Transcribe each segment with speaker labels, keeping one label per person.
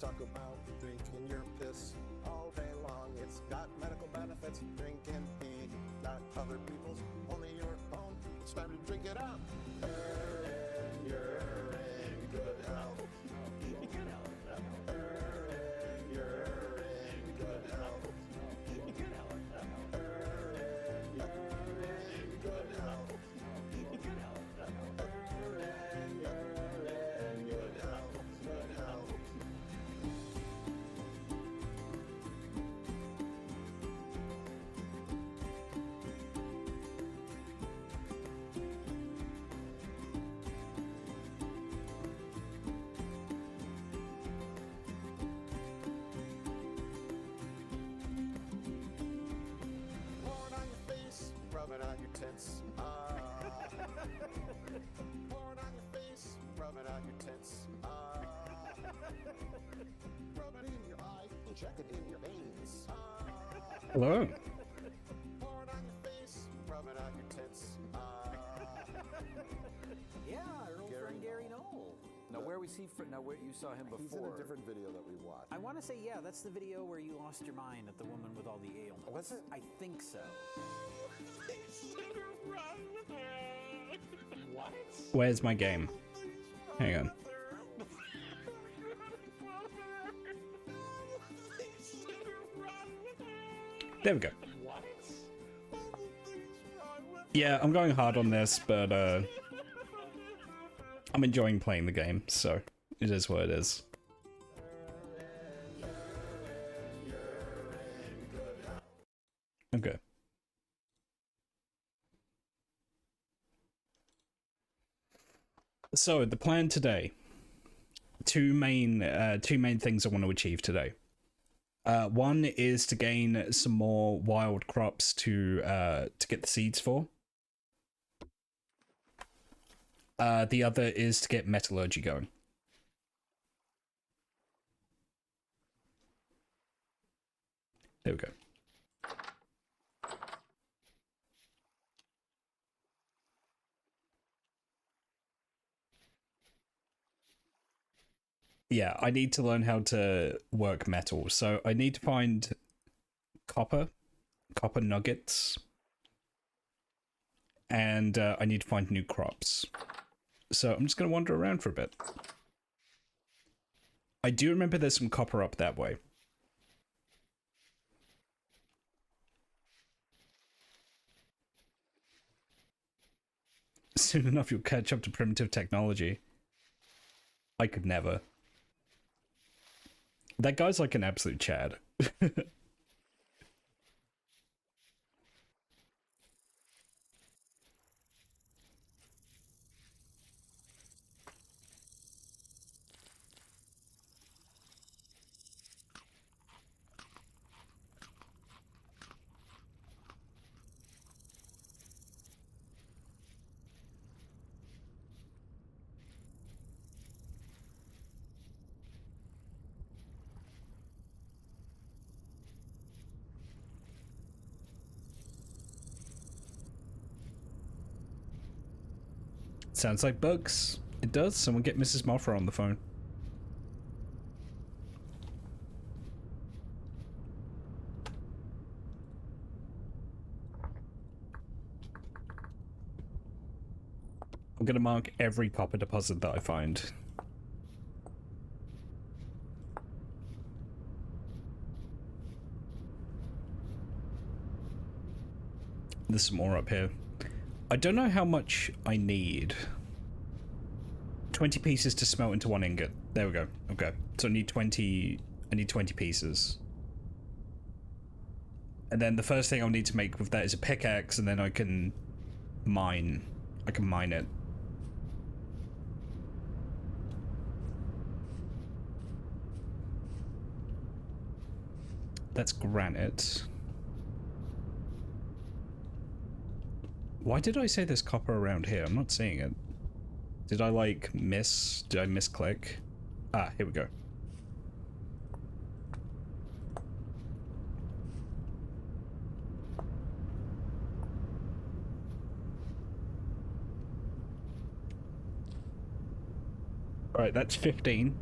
Speaker 1: talk about drinking your piss all day long. It's got medical benefits. Drinking pee, not other people's, only your own. It's time to drink it up. You're in good health. You're in good health. Rub it on your tits. Porn on your face. Rub it on your tits. Rub it in your eye. Check it in your veins.
Speaker 2: Hello.
Speaker 1: Porn on your face. Rub it on your tits.
Speaker 3: Yeah, our old friend Gary Knoll. Now, where we see now where you saw him before?
Speaker 1: He's in a different video that we watched.
Speaker 3: I want to say, yeah, that's the video where you lost your mind at the woman with all the ailments.
Speaker 1: Was it?
Speaker 3: I think so.
Speaker 1: What?
Speaker 2: Where's my game? Hang on. There we go.
Speaker 1: What?
Speaker 2: Yeah, I'm going hard on this, but I'm enjoying playing the game, so it is what it is. Okay. So the plan today, two main things I want to achieve today. One is to gain some more wild crops to get the seeds for. The other is to get metallurgy going. There we go. Yeah, I need to learn how to work metal. So I need to find copper nuggets, and I need to find new crops. So I'm just going to wander around for a bit. I do remember there's some copper up that way. Soon enough you'll catch up to primitive technology. I could never. That guy's like an absolute Chad. Sounds like bugs. It does. Someone get Mrs. Mothra on the phone. I'm gonna mark every copper deposit that I find. There's some more up here. I don't know how much I need. 20 pieces to smelt into one ingot. There we go. Okay. So I need 20 pieces. And then the first thing I'll need to make with that is a pickaxe, and then I can mine it. That's granite. Why did I say there's copper around here? I'm not seeing it. Did I like miss? Did I misclick? Ah, here we go. Alright, that's 15.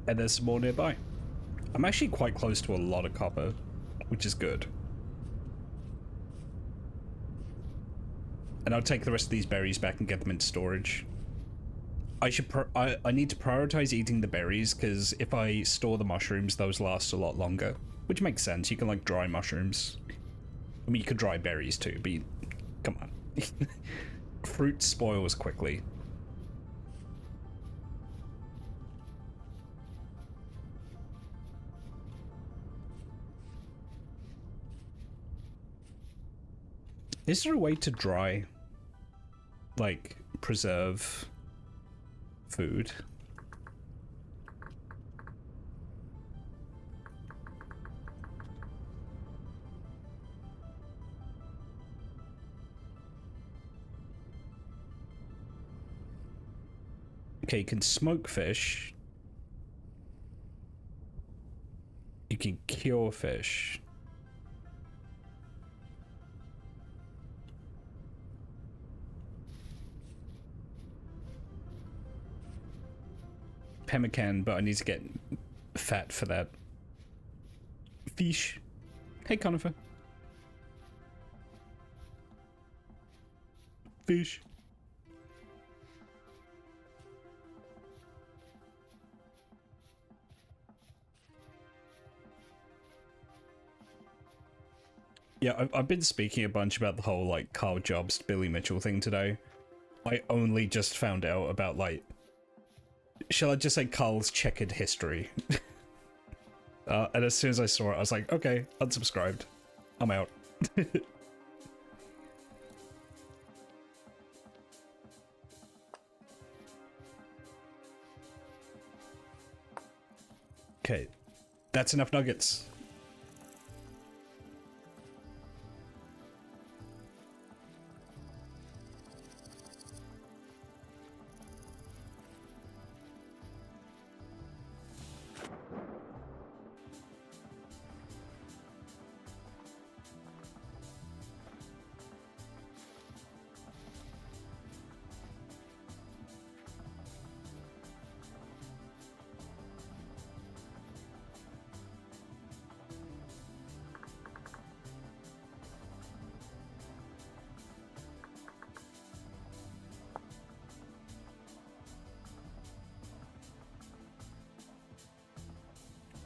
Speaker 2: And there's some more nearby. I'm actually quite close to a lot of copper, which is good. And I'll take the rest of these berries back and get them into storage. I need to prioritize eating the berries, because if I store the mushrooms, those last a lot longer. Which makes sense. You can, like, dry mushrooms. I mean, you could dry berries too, but come on. Fruit spoils quickly. Is there a way to dry, like, preserve food? Okay, you can smoke fish. You can cure fish. Pemmican, but I need to get fat for that. Fish. Hey, Conifer. Fish. Yeah, I've been speaking a bunch about the whole, like, Carl Jobs, Billy Mitchell thing today. I only just found out about, like, shall I just say Carl's checkered history? And as soon as I saw it, I was like, okay, unsubscribed. I'm out. Okay, that's enough nuggets.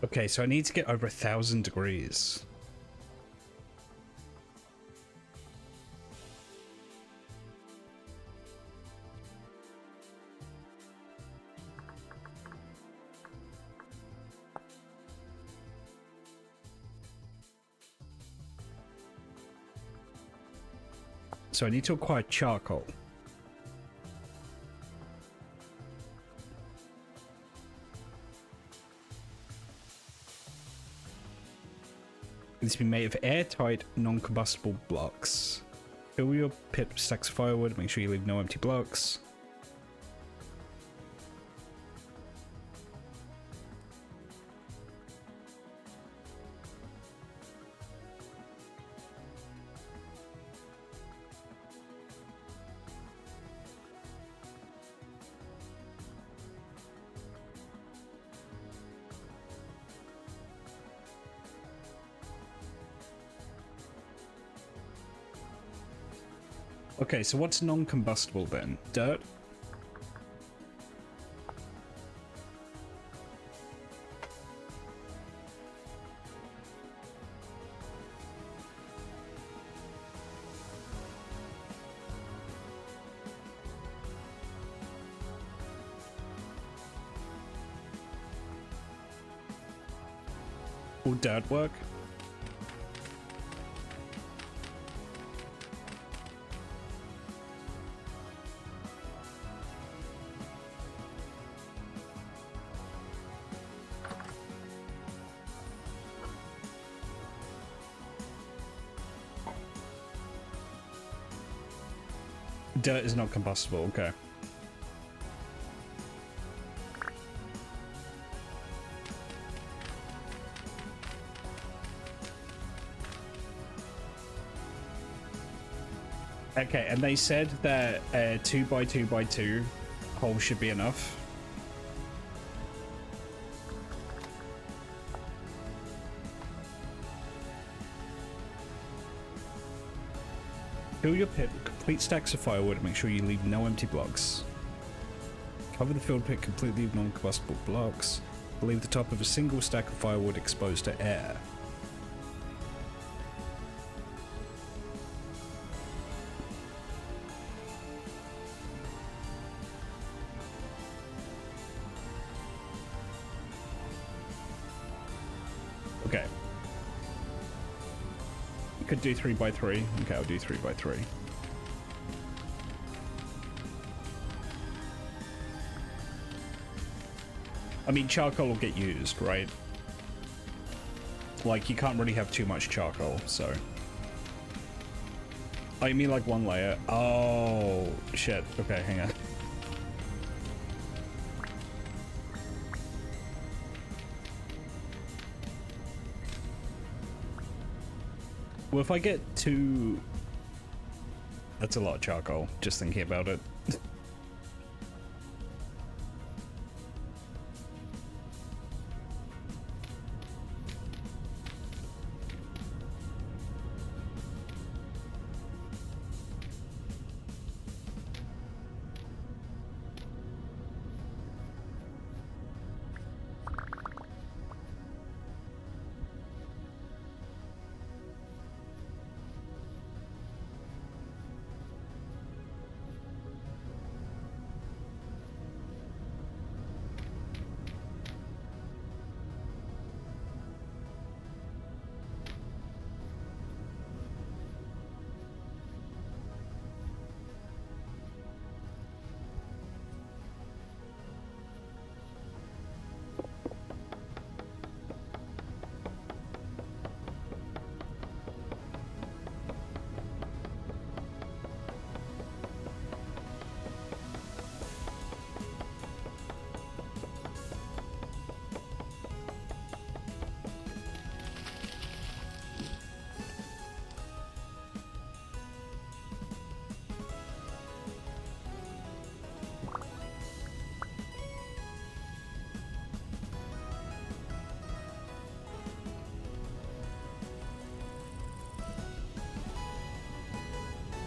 Speaker 2: Okay, so I need to get over 1,000 degrees. So I need to acquire charcoal. It's to be made of airtight, non-combustible blocks. Fill your pit with stacks of firewood, make sure you leave no empty blocks. Okay, so what's non-combustible then? Dirt? Will dirt work? Dirt is not combustible, okay. Okay, and they said that a 2x2x2 hole should be enough. Fill your pit with complete stacks of firewood and make sure you leave no empty blocks. Cover the filled pit completely with non-combustible blocks. Leave the top of a single stack of firewood exposed to air. Okay. You could do 3x3. Okay, I'll do 3x3. I mean, charcoal will get used, right? Like, you can't really have too much charcoal, so... Oh, you mean like one layer? Oh, shit. Okay, hang on. Well, if I get two... That's a lot of charcoal, just thinking about it.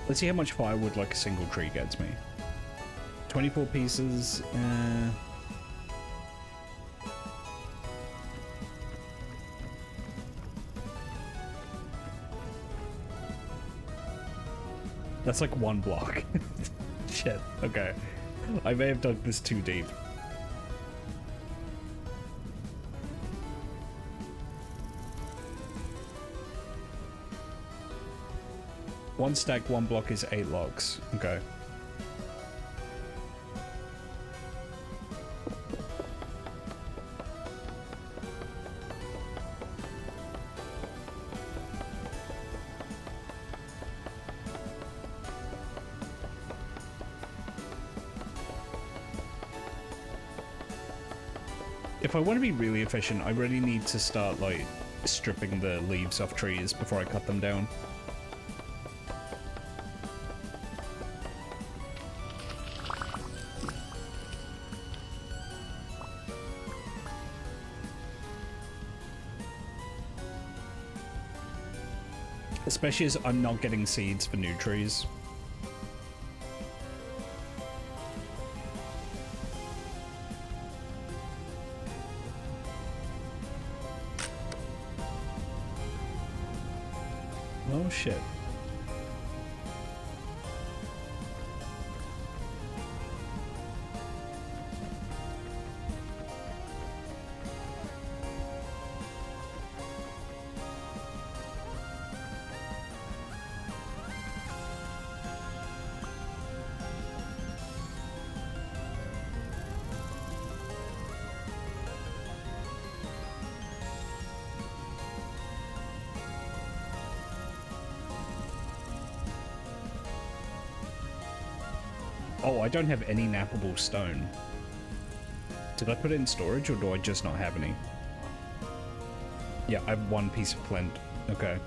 Speaker 2: Let's see how much firewood like a single tree gets me. 24 pieces. That's like one block. Shit, okay. I may have dug this too deep. One stack, one block is 8 logs. Okay. If I want to be really efficient, I really need to start, like, stripping the leaves off trees before I cut them down. Especially as I'm not getting seeds for new trees. Oh shit. Oh, I don't have any nappable stone. Did I put it in storage, or do I just not have any? Yeah, I have one piece of flint. Okay.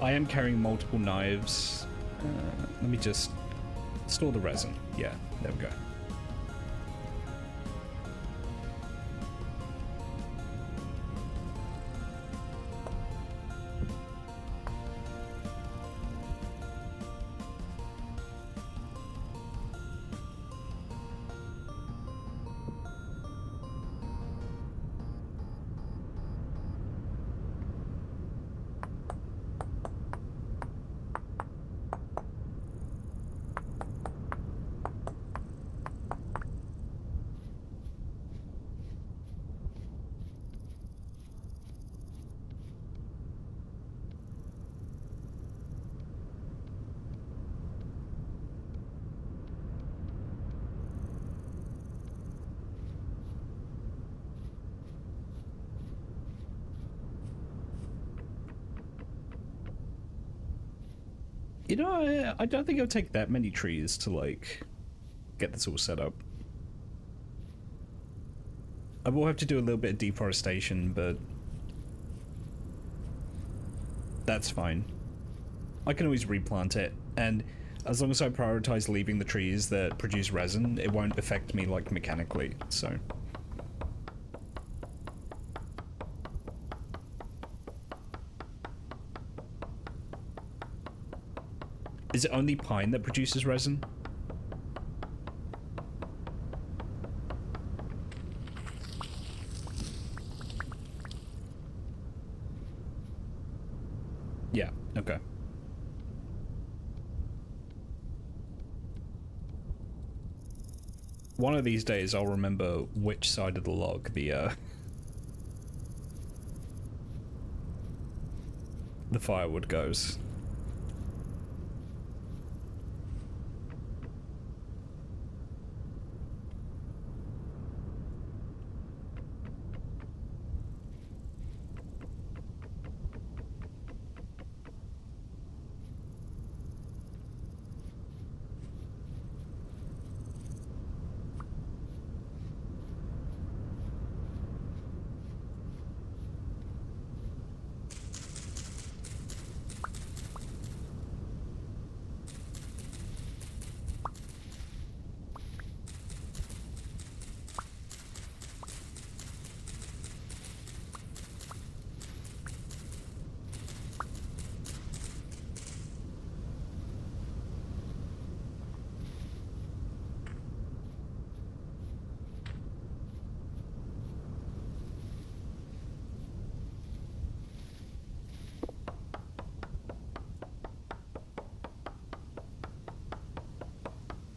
Speaker 2: I am carrying multiple knives. Let me just store the resin. Yeah, there we go. You know, I don't think it'll take that many trees to, like, get this all set up. I will have to do a little bit of deforestation, but that's fine. I can always replant it, and as long as I prioritize leaving the trees that produce resin, it won't affect me, like, mechanically, so... Is it only pine that produces resin? Yeah, okay. One of these days I'll remember which side of the log the firewood goes.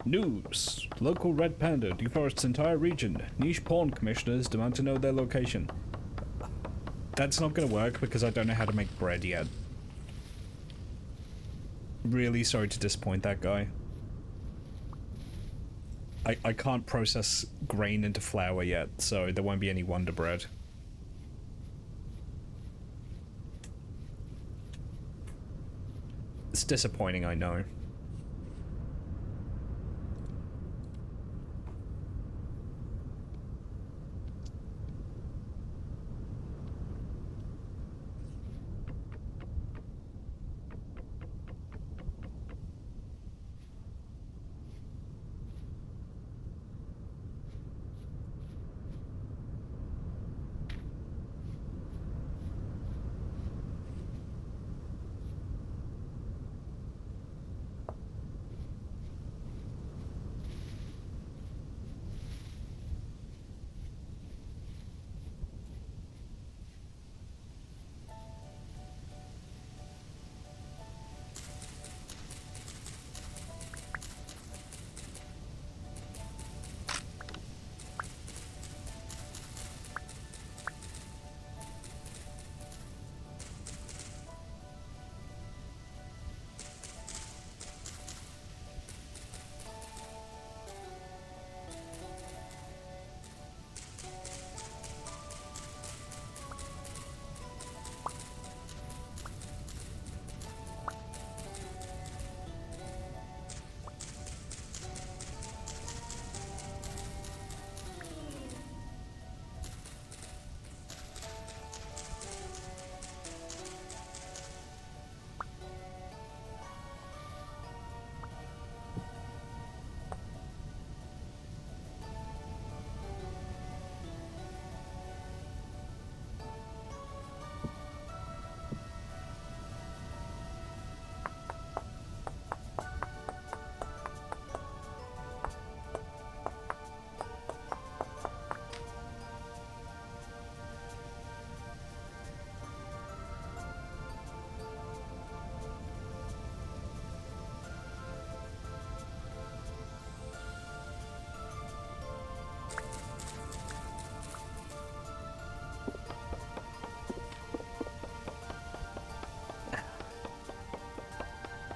Speaker 2: News. Local red panda deforests entire region. Niche porn commissioners demand to know their location. That's not gonna work because I don't know how to make bread yet. Really sorry to disappoint that guy. I can't process grain into flour yet, so there won't be any Wonder Bread. It's disappointing, I know.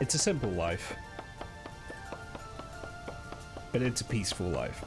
Speaker 2: It's a simple life, but it's a peaceful life.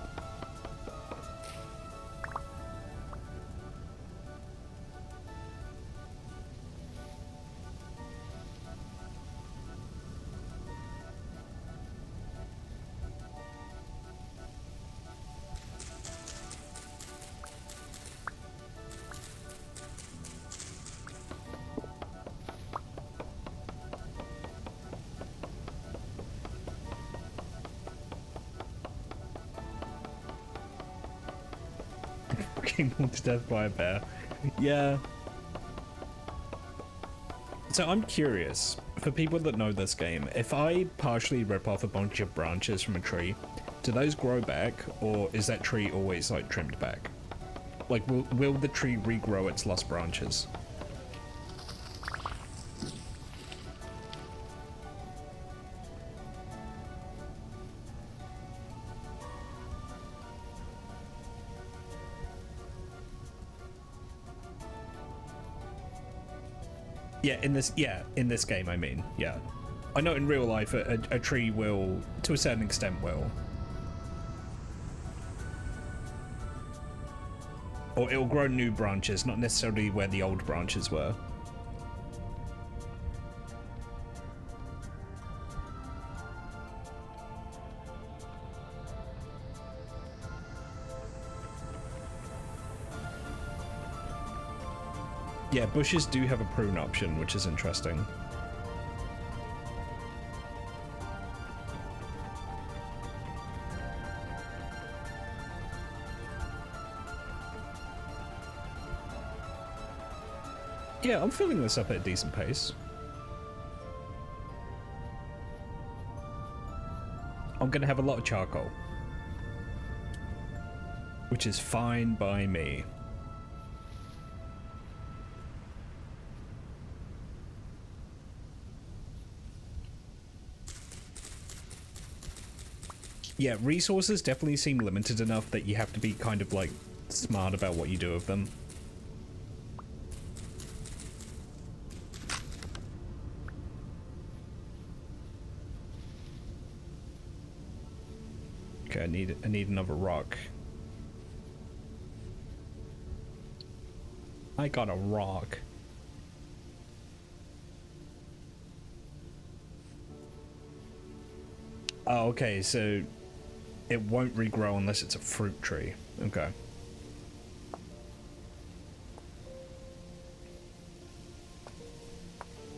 Speaker 2: Getting mauled to death by a bear. Yeah. So I'm curious, for people that know this game, if I partially rip off a bunch of branches from a tree, do those grow back, or is that tree always like trimmed back? Like, will the tree regrow its lost branches? Yeah, in this game, I mean, yeah. I know in real life a tree will, to a certain extent, will. Or it'll grow new branches, not necessarily where the old branches were. Yeah, bushes do have a prune option, which is interesting. Yeah, I'm filling this up at a decent pace. I'm gonna have a lot of charcoal, which is fine by me. Yeah, resources definitely seem limited enough that you have to be kind of like smart about what you do with them. Okay, I need another rock. I got a rock. Oh, okay, so it won't regrow unless it's a fruit tree. Okay.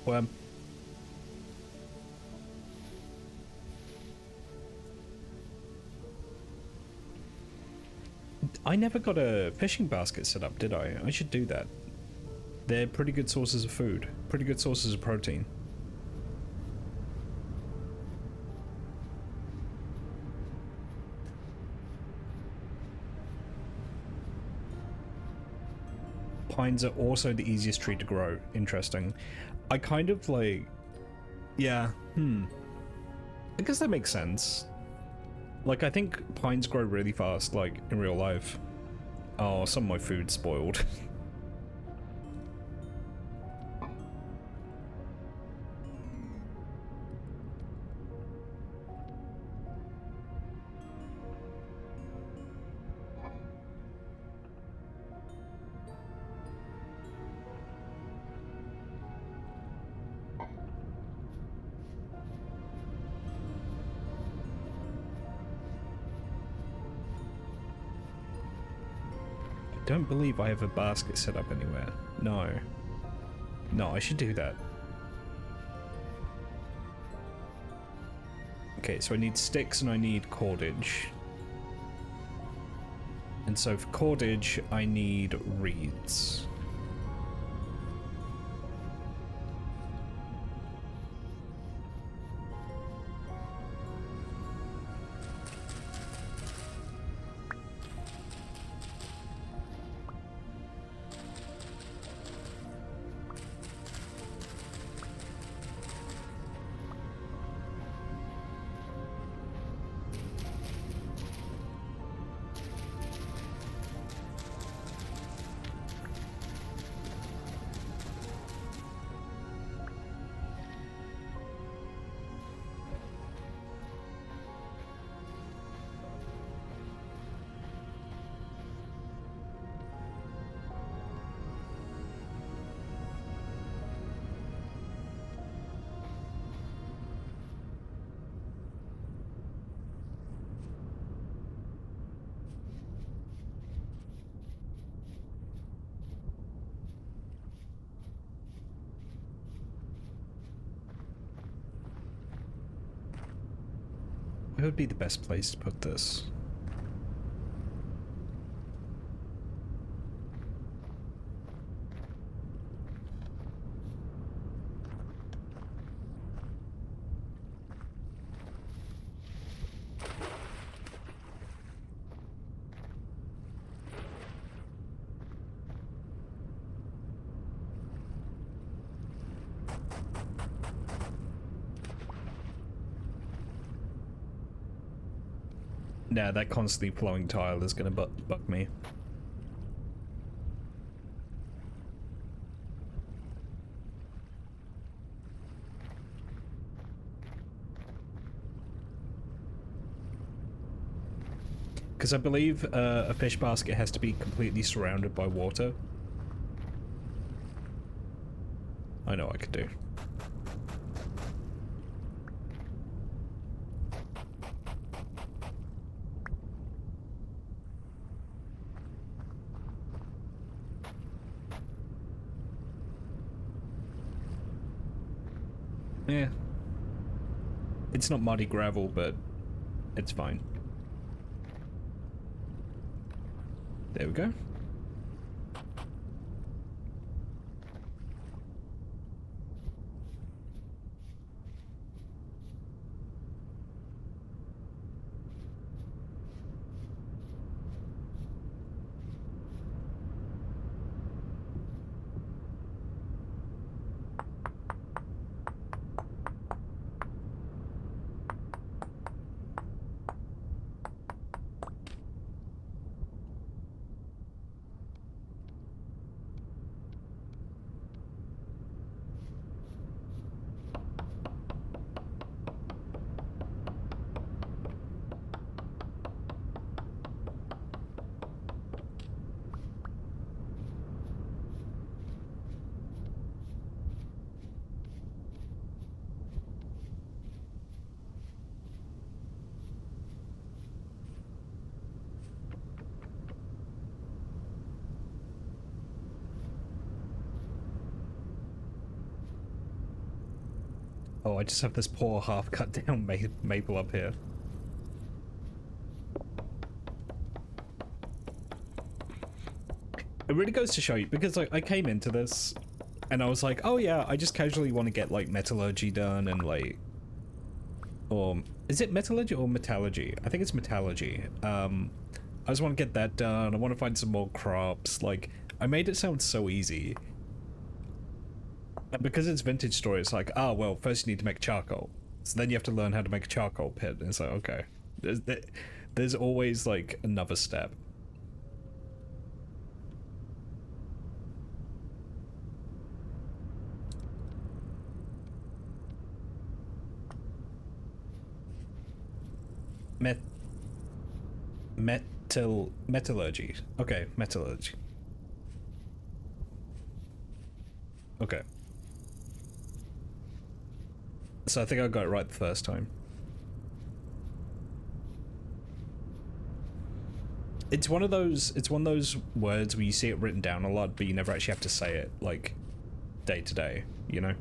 Speaker 2: Well, I never got a fishing basket set up, did I? I should do that. They're pretty good sources of food, pretty good sources of protein. Pines are also the easiest tree to grow. Interesting. I kind of like... Yeah, I guess that makes sense. Like, I think pines grow really fast, like, in real life. Oh, some of my food's spoiled. I don't believe I have a basket set up anywhere. No. No, I should do that. Okay, so I need sticks and I need cordage. And so for cordage, I need reeds. would be the best place to put this? Yeah, that constantly flowing tile is gonna bug me. Because I believe a fish basket has to be completely surrounded by water. I know I could do. Yeah. It's not muddy gravel, but it's fine. There we go. Oh, I just have this poor half cut down maple up here. It really goes to show you, because like I came into this and I was like, oh yeah, I just casually want to get like metallurgy done and like, or is it metallurgy or metallurgy? I think it's metallurgy. I just want to get that done. I want to find some more crops. Like, I made it sound so easy. And because it's vintage story, it's like, oh, well, first you need to make charcoal. So then you have to learn how to make a charcoal pit. And it's like, okay. There's always, like, another step. Metallurgy. Okay, metallurgy. Okay. So I think I got it right the first time. It's one of those words where you see it written down a lot, but you never actually have to say it, like, day to day, you know?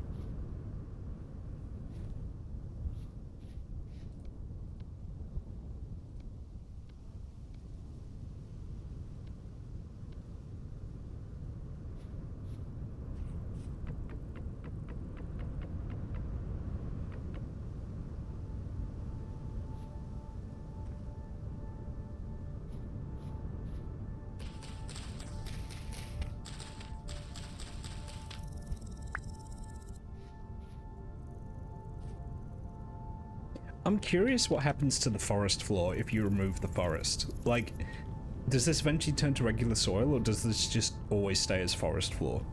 Speaker 2: I'm curious what happens to the forest floor if you remove the forest. Like, does this eventually turn to regular soil, or does this just always stay as forest floor?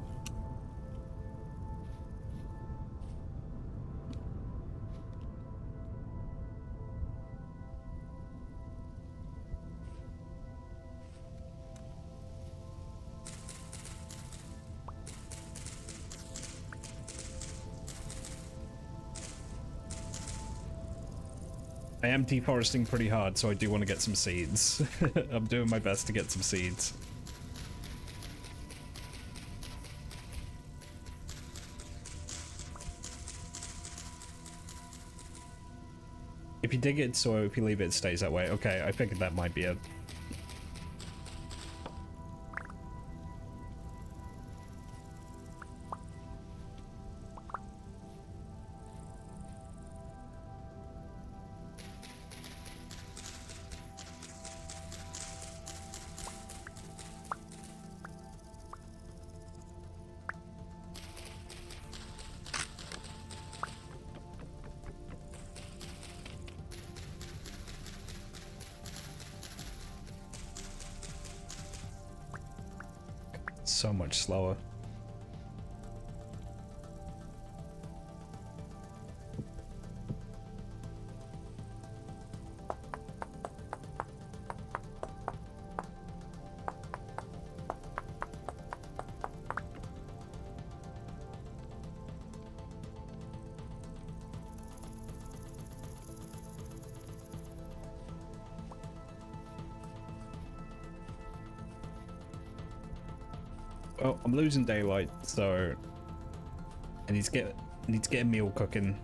Speaker 2: I am deforesting pretty hard, so I do want to get some seeds. I'm doing my best to get some seeds. If you dig it soil, if you leave it, it stays that way. Okay, I figured that might be it. So much slower. Well, I'm losing daylight, so I need to get a meal cooking.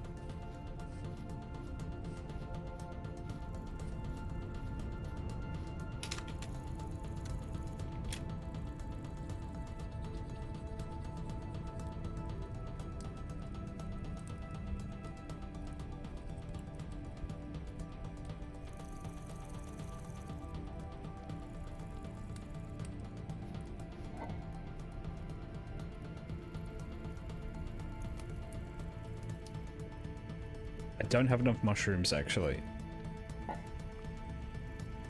Speaker 2: I don't have enough mushrooms, actually.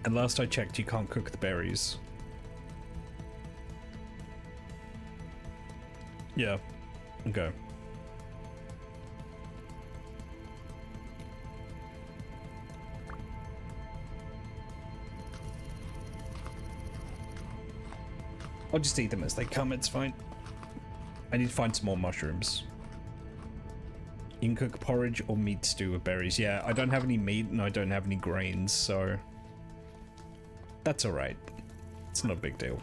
Speaker 2: And last I checked, you can't cook the berries. Yeah. Okay. I'll just eat them as they come, it's fine. I need to find some more mushrooms. You can cook porridge or meat stew with berries. Yeah, I don't have any meat and I don't have any grains, so that's alright. It's not a big deal.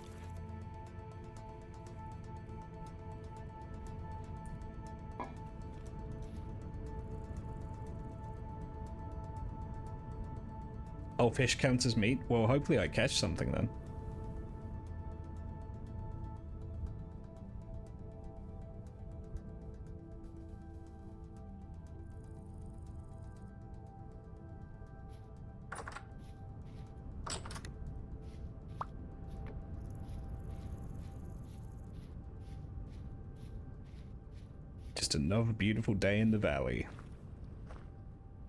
Speaker 2: Oh, fish counts as meat? Well, hopefully I catch something then. Just another beautiful day in the valley.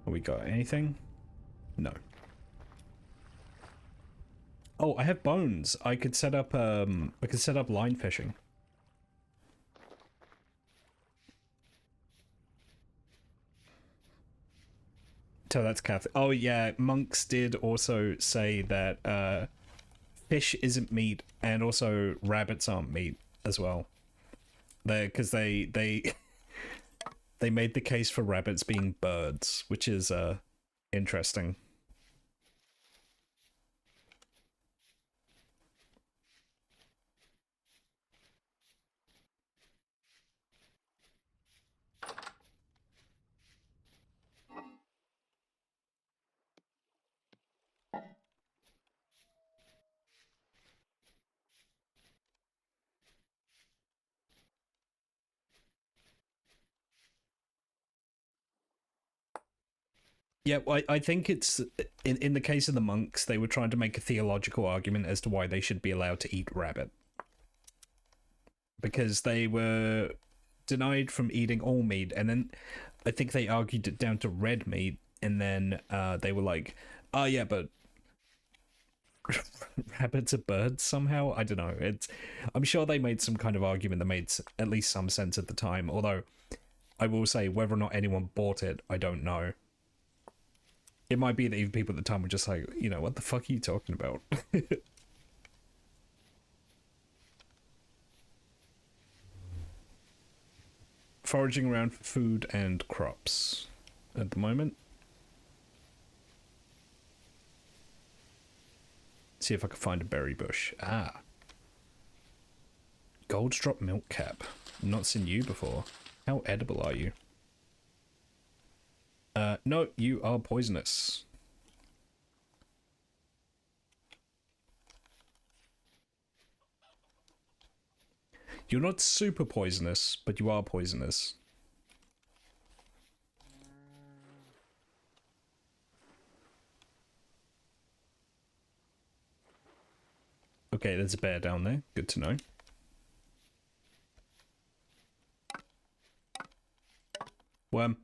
Speaker 2: Have we got anything? No. Oh, I have bones. I could set up line fishing. So that's Catholic. Oh yeah, monks did also say that fish isn't meat, and also rabbits aren't meat as well. Because they they made the case for rabbits being birds, which is interesting. Yeah, well, I think it's in the case of the monks, they were trying to make a theological argument as to why they should be allowed to eat rabbit, because they were denied from eating all meat, and then I think they argued it down to red meat, and then they were like, "Oh yeah, but rabbits are birds somehow." I don't know. I'm sure they made some kind of argument that made at least some sense at the time. Although I will say, whether or not anyone bought it, I don't know. It might be that even people at the time were just like, you know, what the fuck are you talking about? Foraging around for food and crops at the moment. See if I can find a berry bush. Ah. Gold drop milk cap. Not seen you before. How edible are you? No, you are poisonous. You're not super poisonous, but you are poisonous. Okay, there's a bear down there. Good to know. Worm.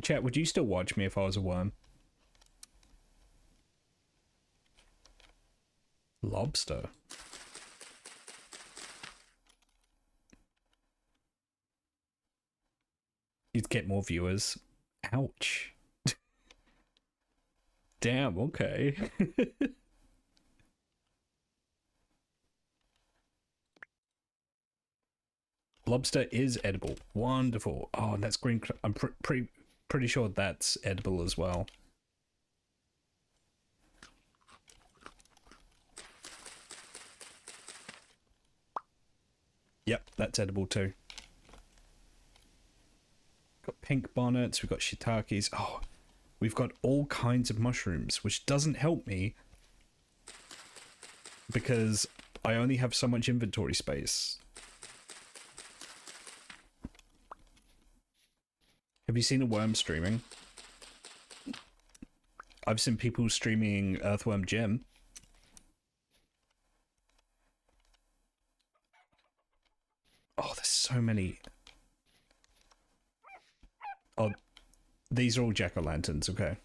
Speaker 2: Chat, would you still watch me if I was a worm? Lobster. You'd get more viewers. Ouch. Damn, okay. Lobster is edible. Wonderful. Oh, and that's green. I'm pretty sure that's edible as well. Yep, that's edible too. Got pink bonnets, we've got shiitakes. Oh, we've got all kinds of mushrooms, which doesn't help me because I only have so much inventory space. Have you seen a worm streaming? I've seen people streaming Earthworm Jim. Oh, there's so many. Oh, these are all jack-o'-lanterns, okay.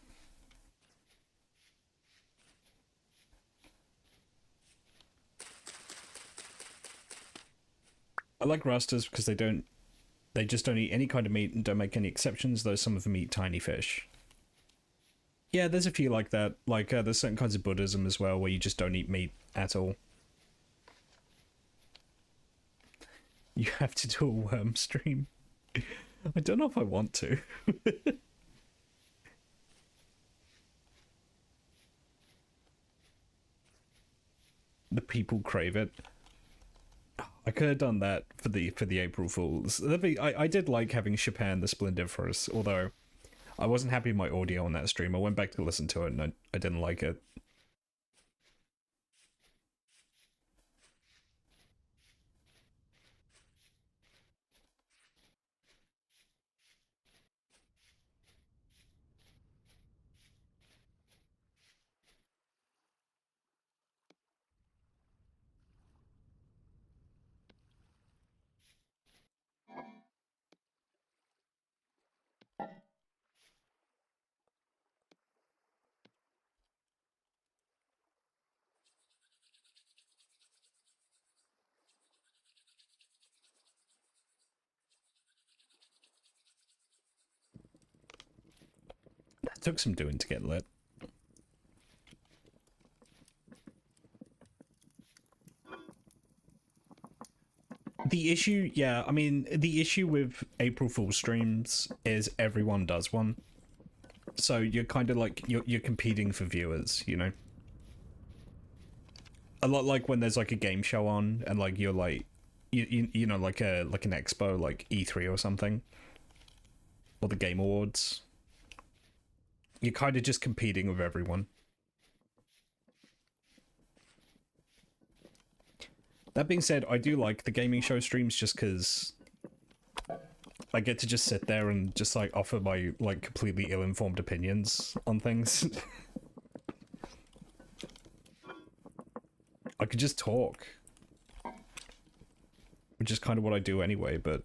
Speaker 2: I like rasters because they just don't eat any kind of meat and don't make any exceptions, though some of them eat tiny fish. Yeah, there's a few like that. Like, there's certain kinds of Buddhism as well where you just don't eat meat at all. You have to do a worm stream. I don't know if I want to. The people crave it. I could have done that for the April Fools. I did like having Chopin the Splendiferous, although I wasn't happy with my audio on that stream. I went back to listen to it and I didn't like it. That took some doing to get lit. The issue, yeah, I mean, the issue with April Fool's streams is everyone does one. So you're kind of like, you're competing for viewers, you know? A lot like when there's like a game show on and like you're like, you know, like an expo, like E3 or something. Or the Game Awards. You're kind of just competing with everyone. That being said, I do like the gaming show streams just because I get to just sit there and just like offer my like completely ill-informed opinions on things. I could just talk, which is kind of what I do anyway, but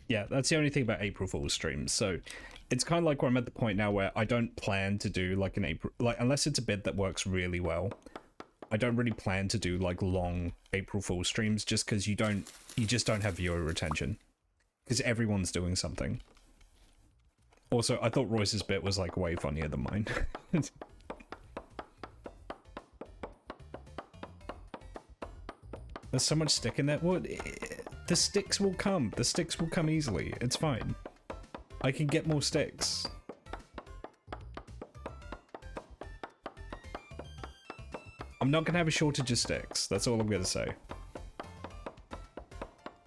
Speaker 2: yeah, that's the only thing about April Fool's streams. So it's kind of like where I'm at the point now where I don't plan to do like an April, like unless it's a bit that works really well. I don't really plan to do like long April Fool's streams just because you just don't have viewer retention because everyone's doing something. Also, I thought Royce's bit was like way funnier than mine. There's so much stick in that wood. The sticks will come. The sticks will come easily. It's fine. I can get more sticks. I'm not gonna have a shortage of sticks. That's all I'm gonna say.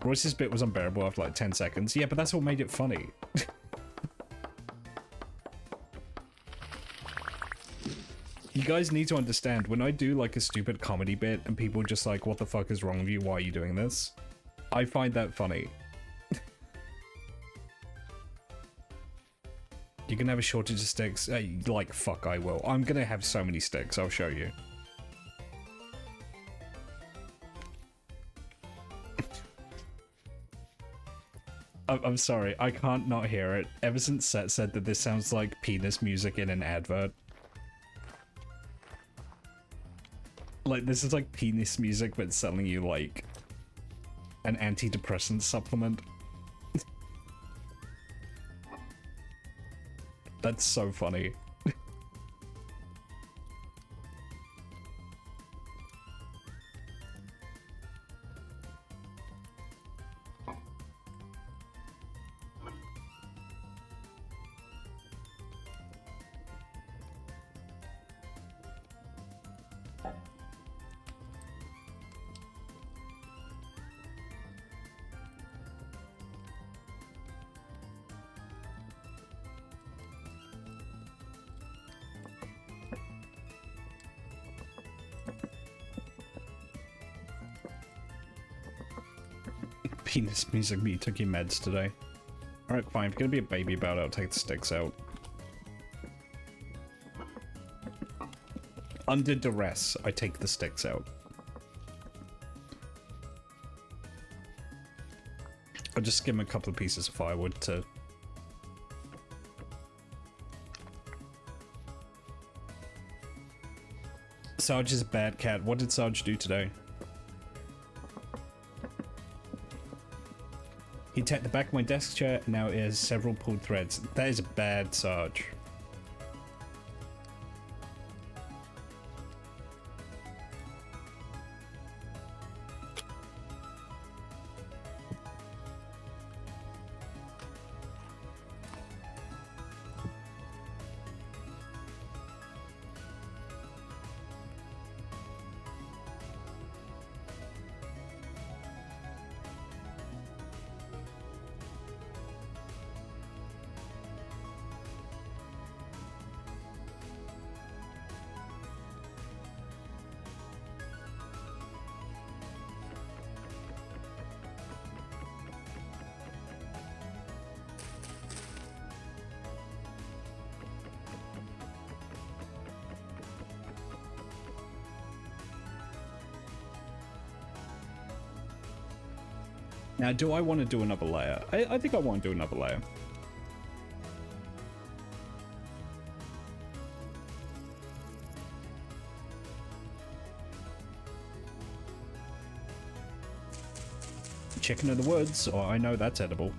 Speaker 2: Royce's bit was unbearable after like 10 seconds. Yeah, but that's what made it funny. You guys need to understand, when I do like a stupid comedy bit and people are just like, what the fuck is wrong with you? Why are you doing this? I find that funny. You can have a shortage of sticks. Like, fuck, I will. I'm gonna have so many sticks. I'll show you. I'm sorry. I can't not hear it. Ever since Seth said that this sounds like penis music in an advert. Like, this is like penis music, but selling you, like, an antidepressant supplement. That's so funny. Penis music, but you took your meds today. Alright, fine. If you're gonna be a baby about it, I'll take the sticks out. Under duress, I take the sticks out. I'll just give him a couple of pieces of firewood to... Sarge is a bad cat. What did Sarge do today? He tapped the back of my desk chair and now it has several pulled threads. That is a bad Sarge. Now, do I want to do another layer? I think I want to do another layer. Chicken in the woods. Oh, I know that's edible.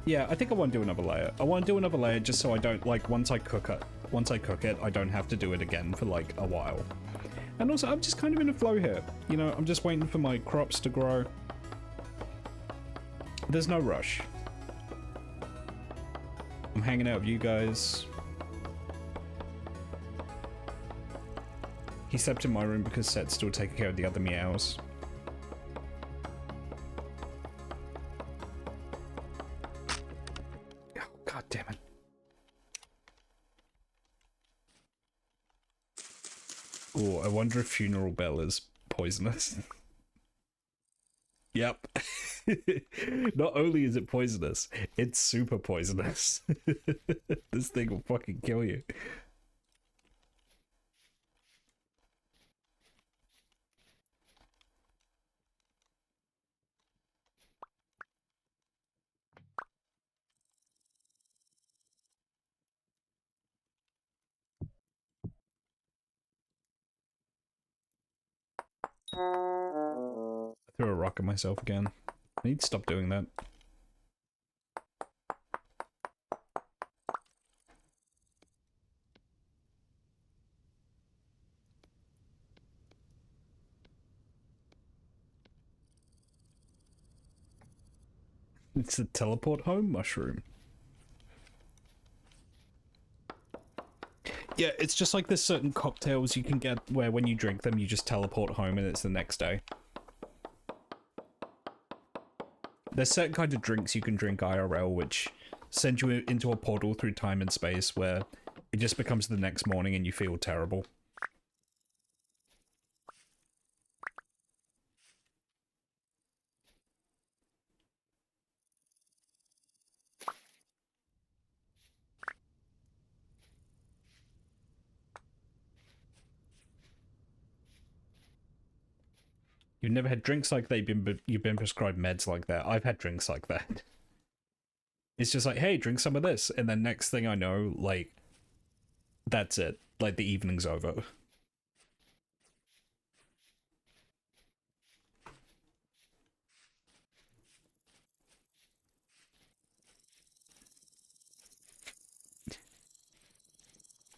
Speaker 2: Yeah, I think I want to do another layer. I want to do another layer just so I don't, like, once I cook it, I don't have to do it again for, like, a while. And also, I'm just kind of in a flow here. You know, I'm just waiting for my crops to grow. There's no rush. I'm hanging out with you guys. He slept in my room because Set's still taking care of the other meows. God damn it. Oh, I wonder if Funeral Bell is poisonous. Yep. Not only is it poisonous, it's super poisonous. This thing will fucking kill you. I threw a rock fucking myself again. I need to stop doing that. It's a teleport home mushroom. Yeah, it's just like there's certain cocktails you can get where when you drink them, you just teleport home and it's the next day. There's certain kind of drinks you can drink IRL which send you into a portal through time and space where it just becomes the next morning and you feel terrible. You've never had drinks like that, you've been prescribed meds like that. I've had drinks like that. It's just like, hey, drink some of this. And then next thing I know, like, that's it. Like, the evening's over.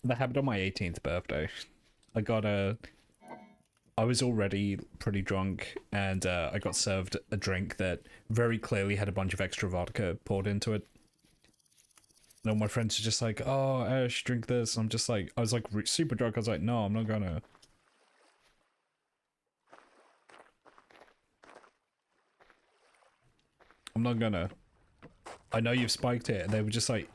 Speaker 2: That happened on my 18th birthday. I was already pretty drunk, and I got served a drink that very clearly had a bunch of extra vodka poured into it. And all my friends were just like, oh, Ash, drink this. I'm just like, I was like super drunk. I was like, no, I'm not gonna. I'm not gonna. I know you've spiked it. And they were just like,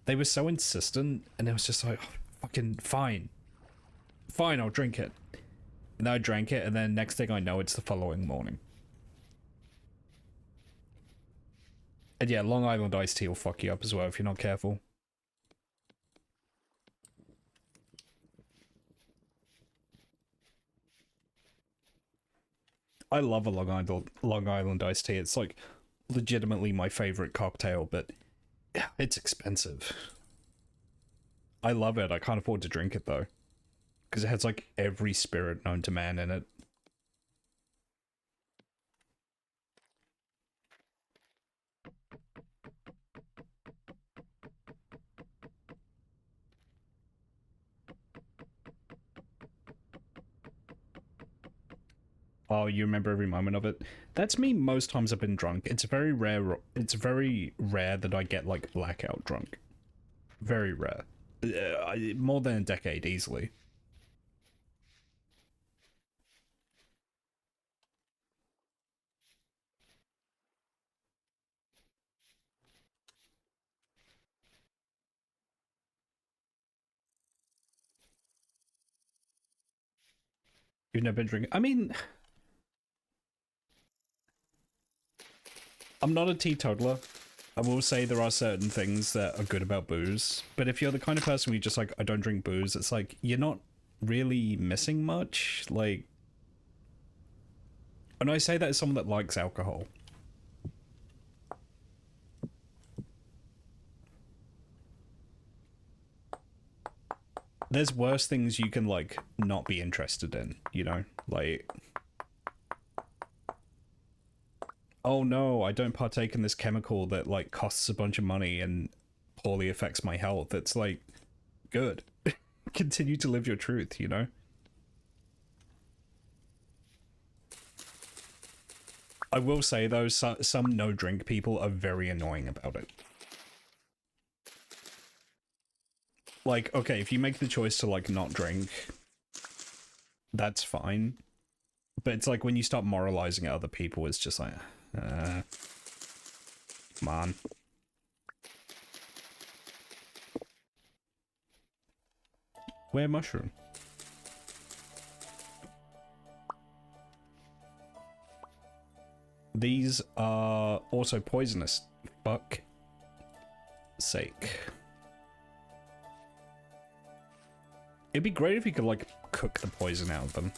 Speaker 2: they were so insistent, and it was just like, oh, fucking fine. Fine, I'll drink it. And I drank it, and then next thing I know, it's the following morning. And yeah, Long Island iced tea will fuck you up as well if you're not careful. I love a Long Island iced tea. It's like legitimately my favorite cocktail, but yeah, it's expensive. I love it. I can't afford to drink it though. Because it has like every spirit known to man in it. Oh, you remember every moment of it? That's me most times I've been drunk. It's very rare that I get like blackout drunk. Very rare. More than a decade easily. You've never been drinking? I mean, I'm not a teetotaler. I will say there are certain things that are good about booze, but if you're the kind of person who just like, I don't drink booze, it's like, you're not really missing much. Like, and I say that as someone that likes alcohol. There's worse things you can, like, not be interested in, you know? Like, oh no, I don't partake in this chemical that, like, costs a bunch of money and poorly affects my health. It's like, good. Continue to live your truth, you know? I will say, though, some no-drink people are very annoying about it. Like, okay, if you make the choice to, like, not drink, that's fine. But it's like when you start moralizing at other people, it's just like, come on. Where mushroom? These are also poisonous. Fuck sake. It'd be great if you could, like, cook the poison out of them.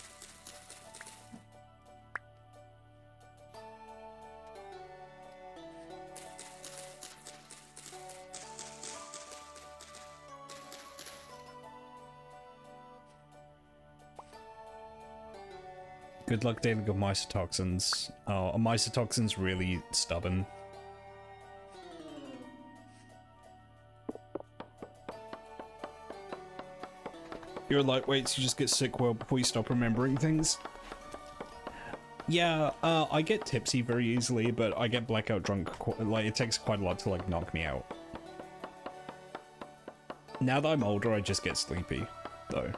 Speaker 2: Good luck dealing with mycotoxins. Oh, a mycotoxin's really stubborn. You're a lightweight, so you just get sick well before you stop remembering things. Yeah, I get tipsy very easily, but I get blackout drunk. Like, it takes quite a lot to, like, knock me out. Now that I'm older, I just get sleepy, though.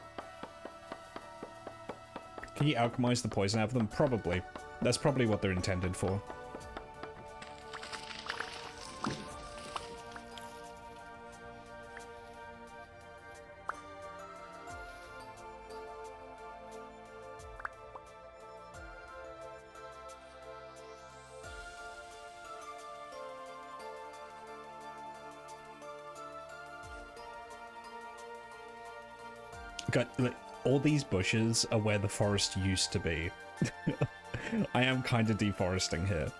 Speaker 2: Can you alchemize the poison out of them? Probably. That's probably what they're intended for. Got, like, all these bushes are where the forest used to be. I am kind of deforesting here.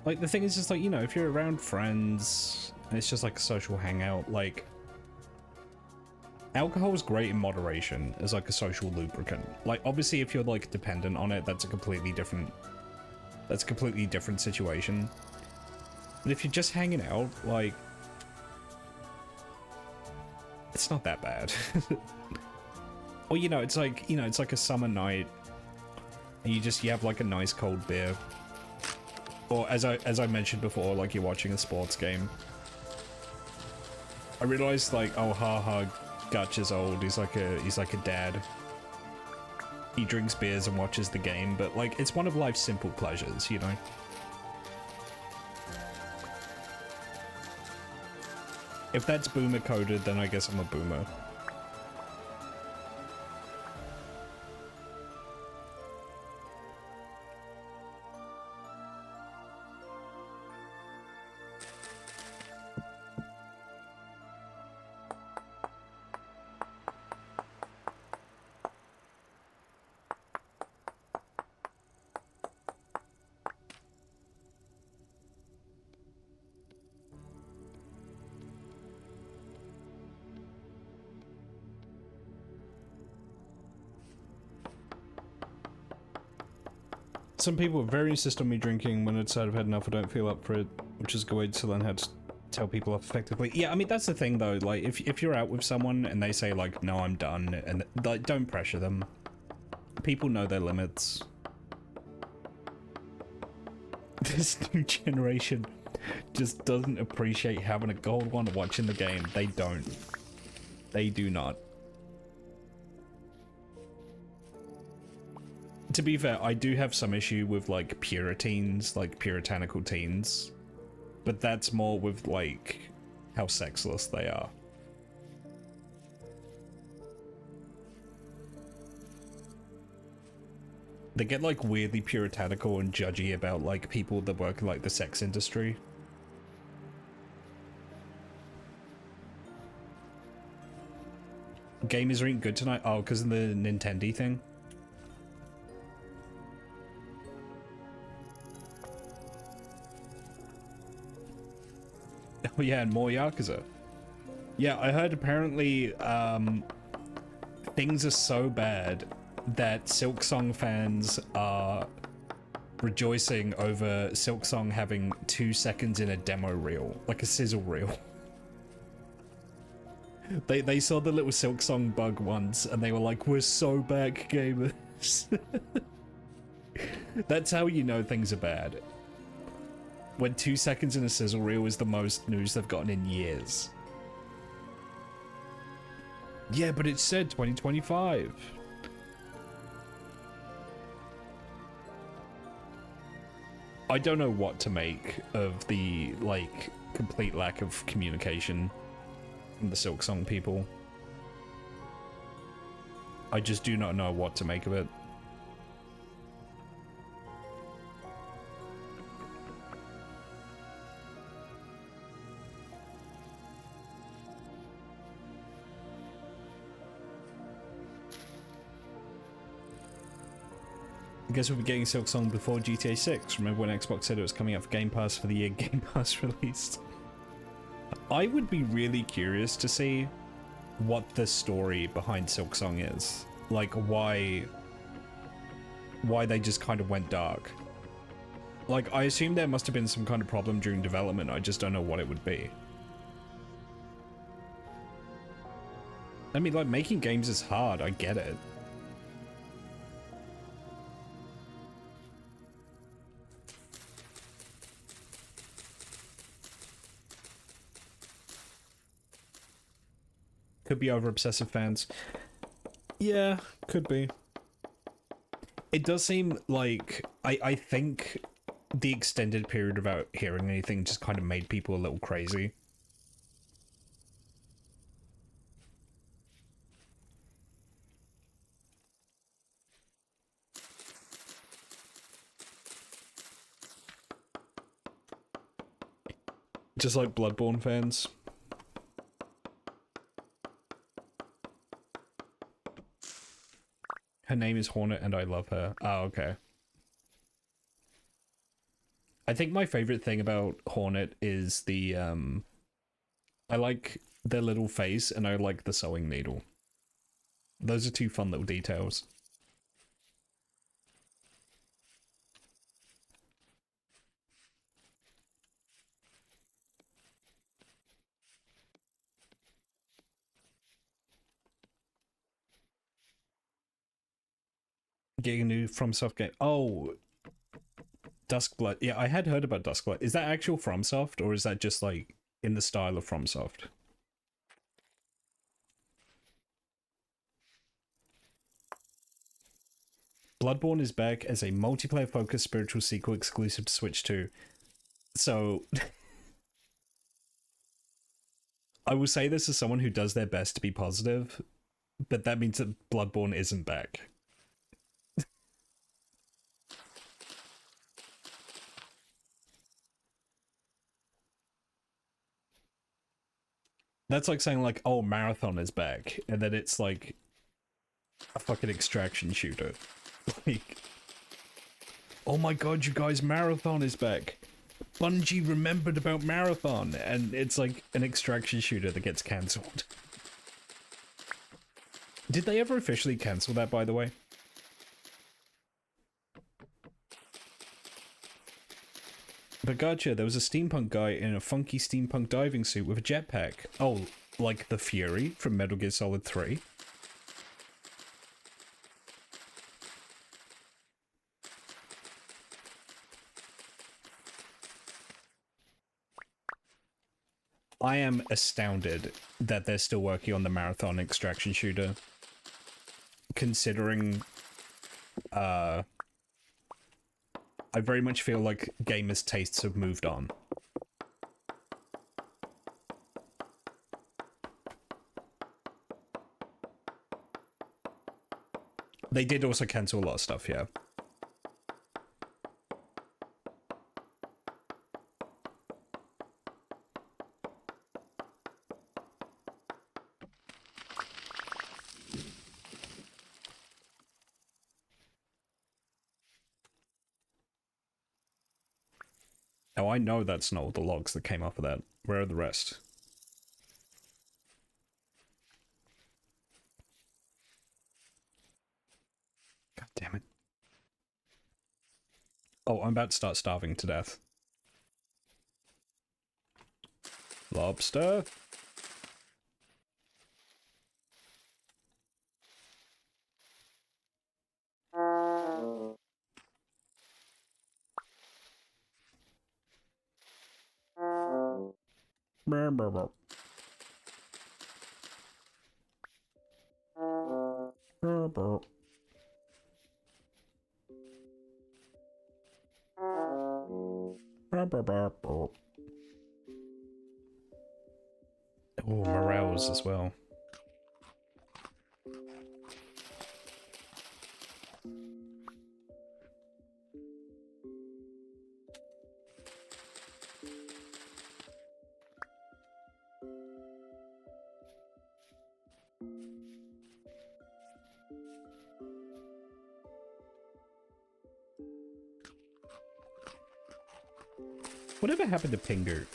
Speaker 2: Like, the thing is just, like, you know, if you're around friends, and it's just, like, a social hangout, like, alcohol is great in moderation as, like, a social lubricant. Like, obviously, if you're, like, dependent on it, that's a completely different situation. But if you're just hanging out, like, it's not that bad. Or, you know, it's like a summer night, and you have, like, a nice cold beer. Or as I mentioned before, like, you're watching a sports game. I realized, like, oh, haha, Gutch is old. He's like a dad. He drinks beers and watches the game, but, like, it's one of life's simple pleasures, you know. If that's boomer coded, then I guess I'm a boomer. Some people are very insist on me drinking. When I decide I've had enough, I don't feel up for it, which is a good way to learn how to tell people off effectively. Yeah, I mean, that's the thing, though. Like, if you're out with someone and they say, like, no, I'm done, and, like, don't pressure them. People know their limits. This new generation just doesn't appreciate having a gold one watching the game. They don't. They do not. To be fair, I do have some issue with, like, puritans, like, puritanical teens. But that's more with, like, how sexless they are. They get, like, weirdly puritanical and judgy about, like, people that work in, like, the sex industry. Gamers ain't good tonight? Oh, because of the Nintendo thing? Oh yeah, and more Yakuza. Yeah, I heard apparently things are so bad that Silksong fans are rejoicing over Silksong having 2 seconds in a demo reel, like a sizzle reel. They saw the little Silksong bug once and they were like, we're so back, gamers. That's how you know things are bad. When 2 seconds in a sizzle reel is the most news they've gotten in years. Yeah, but it said 2025. I don't know what to make of the, like, complete lack of communication from the Silksong people. I just do not know what to make of it. I guess we'll be getting Silksong before GTA 6. Remember when Xbox said it was coming out for Game Pass for the year Game Pass released? I would be really curious to see what the story behind Silksong is. Like, why they just kind of went dark. Like, I assume there must have been some kind of problem during development, I just don't know what it would be. I mean, like, making games is hard, I get it. Could be over obsessive fans. Yeah, could be. It does seem like I think the extended period without hearing anything just kind of made people a little crazy. Just like Bloodborne fans. Her name is Hornet and I love her. Oh, okay. I think my favorite thing about Hornet is the, I like their little face and I like the sewing needle. Those are two fun little details. Getting a new FromSoft game. Oh, Duskblood. Yeah, I had heard about Duskblood. Is that actual FromSoft or is that just like in the style of FromSoft? Bloodborne is back as a multiplayer-focused spiritual sequel exclusive to Switch 2. So, I will say this as someone who does their best to be positive, but that means that Bloodborne isn't back. That's like saying like, oh, Marathon is back, and then it's like a fucking extraction shooter. Like, oh my god, you guys, Marathon is back. Bungie remembered about Marathon, and it's like an extraction shooter that gets cancelled. Did they ever officially cancel that, by the way? But gotcha, there was a steampunk guy in a funky steampunk diving suit with a jetpack. Oh, like the Fury from Metal Gear Solid 3? I am astounded that they're still working on the Marathon extraction shooter. Considering, I very much feel like gamers' tastes have moved on. They did also cancel a lot of stuff, yeah. Now, I know that's not all the logs that came off of that. Where are the rest? God damn it. Oh, I'm about to start starving to death. Lobster? Brr, brr, brr. Brr, brr. Brr, brr, brr, brr. Oh, morels as well. Whatever happened to Pingu?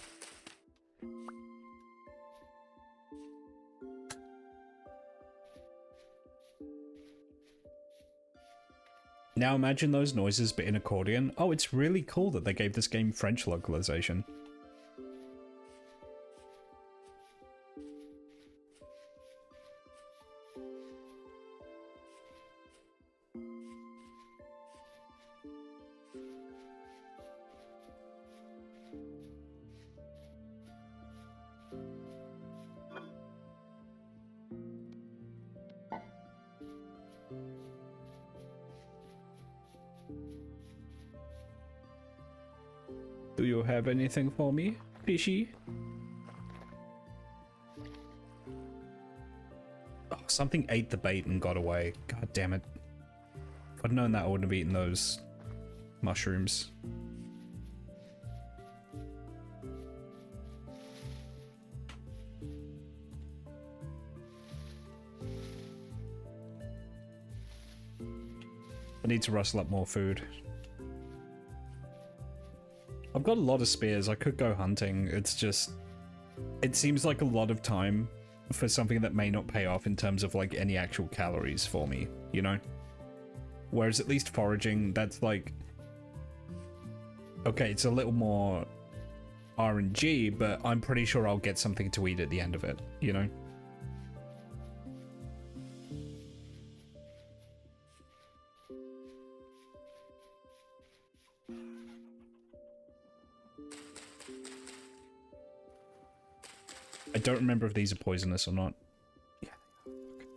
Speaker 2: Now imagine those noises but in accordion. Oh, it's really cool that they gave this game French localization. Do you have anything for me, fishy? Oh, something ate the bait and got away. God damn it. If I'd known that, I wouldn't have eaten those mushrooms. I need to rustle up more food. I've got a lot of spears. I could go hunting. It's just... It seems like a lot of time for something that may not pay off in terms of, like, any actual calories for me, you know? Whereas at least foraging, that's like... Okay, it's a little more RNG, but I'm pretty sure I'll get something to eat at the end of it, you know? I don't remember if these are poisonous or not. Yeah, they are.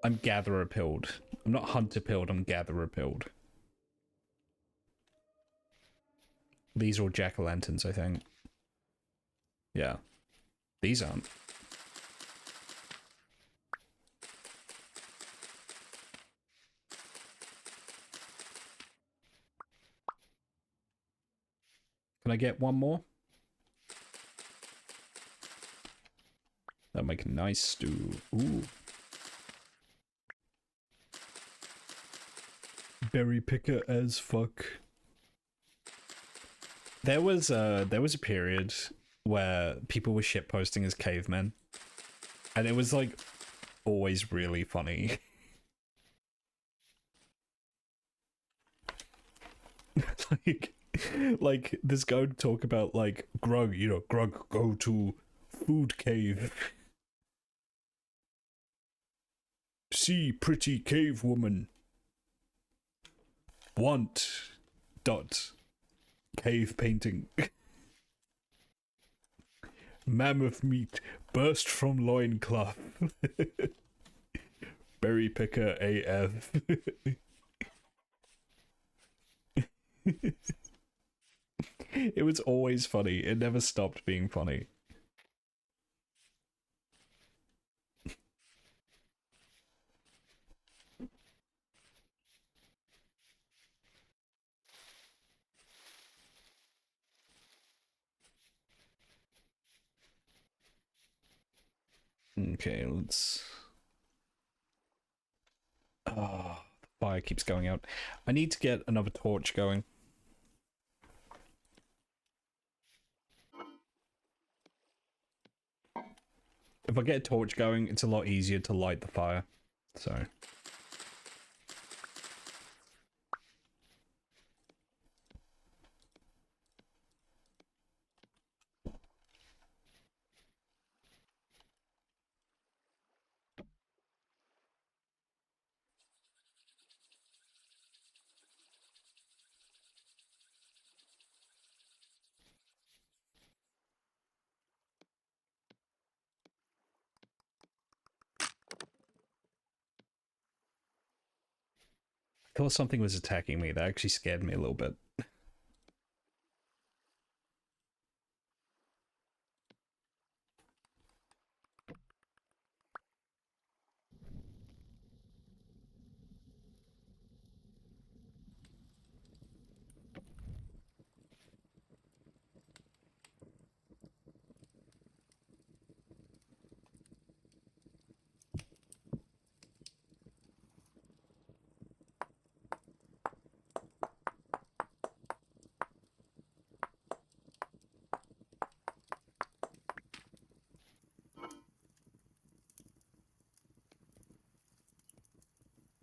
Speaker 2: I'm gatherer pilled. I'm not hunter pilled, I'm gatherer pilled. These are all jack-o'-lanterns, I think. Yeah. These aren't. Can I get one more? That'll make a nice stew. Ooh. Berry picker as fuck. There was a period where people were shitposting as cavemen. And it was like always really funny. like this guy would talk about like Grug, you know, Grug go to food cave. See pretty cave woman. Want dot cave painting. Mammoth meat burst from loincloth. Berry picker AF. It was always funny. It never stopped being funny. Okay, let's... Oh, the fire keeps going out. I need to get another torch going. If I get a torch going, it's a lot easier to light the fire. So... thought something was attacking me. That actually scared me a little bit.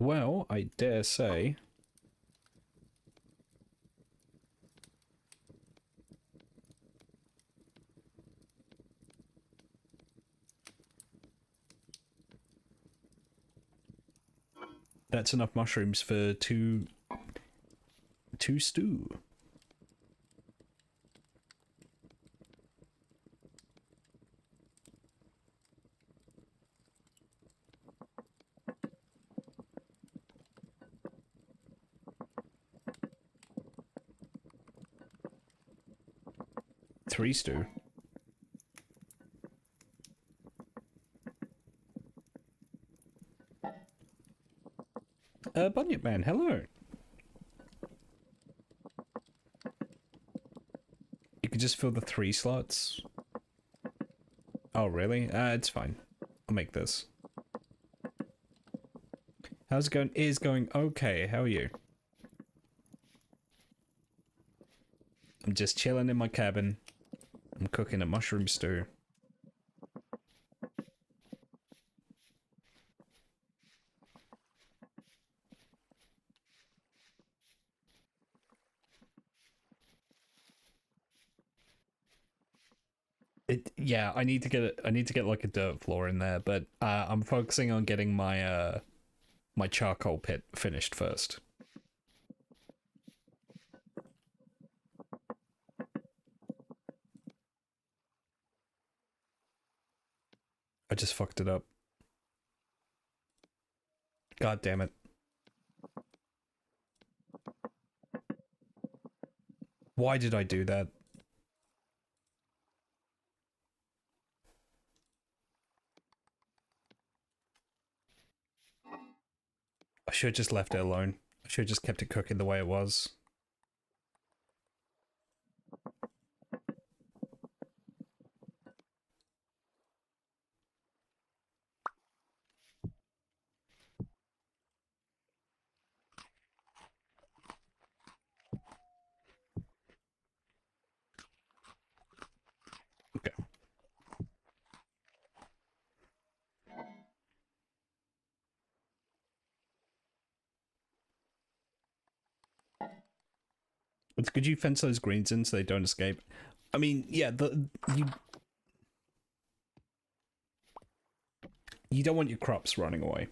Speaker 2: Well, I dare say. That's enough mushrooms for two stew. Three stew. Bunyip Man, hello. You could just fill the 3 slots. Oh, really? It's fine. I'll make this. How's it going? It is going okay. How are you? I'm just chilling in my cabin. I'm cooking a mushroom stew. Yeah, I need to get like a dirt floor in there, but I'm focusing on getting my my charcoal pit finished first. I just fucked it up. God damn it. Why did I do that? I should have just left it alone. I should have just kept it cooking the way it was. Okay. It's good you fence those greens in so they don't escape. I mean, yeah, you don't want your crops running away.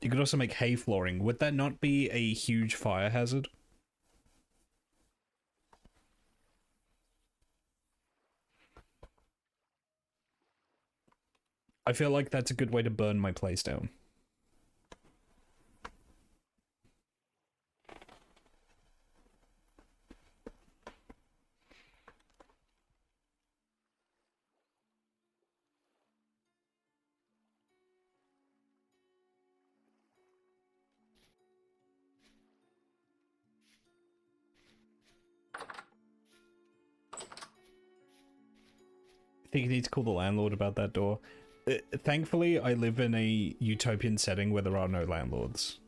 Speaker 2: You could also make hay flooring. Would that not be a huge fire hazard? I feel like that's a good way to burn my place down. I think you need to call the landlord about that door. Thankfully, I live in a utopian setting where there are no landlords.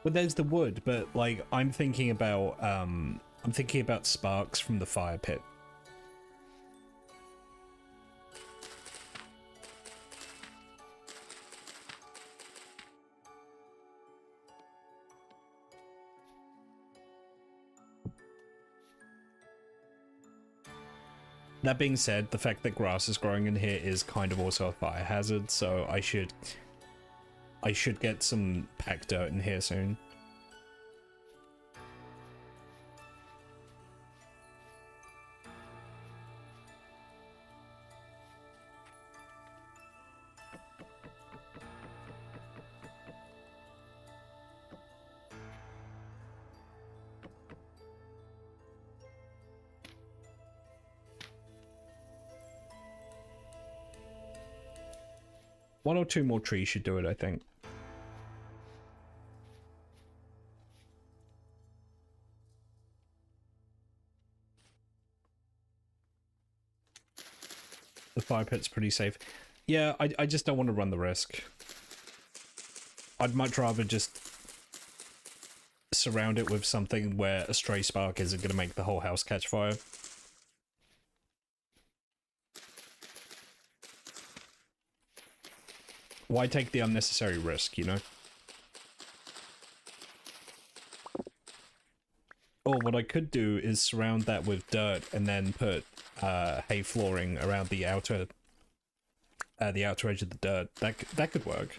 Speaker 2: Well, there's the wood, but like I'm thinking about sparks from the fire pit. That being said, the fact that grass is growing in here is kind of also a fire hazard, so I should get some packed dirt in here soon. One or two more trees should do it, I think. The fire pit's pretty safe. Yeah, I just don't want to run the risk. I'd much rather just surround it with something where a stray spark isn't going to make the whole house catch fire. Why take the unnecessary risk, you know? Or what I could do is surround that with dirt and then put hay flooring around the outer edge of the dirt. That could work.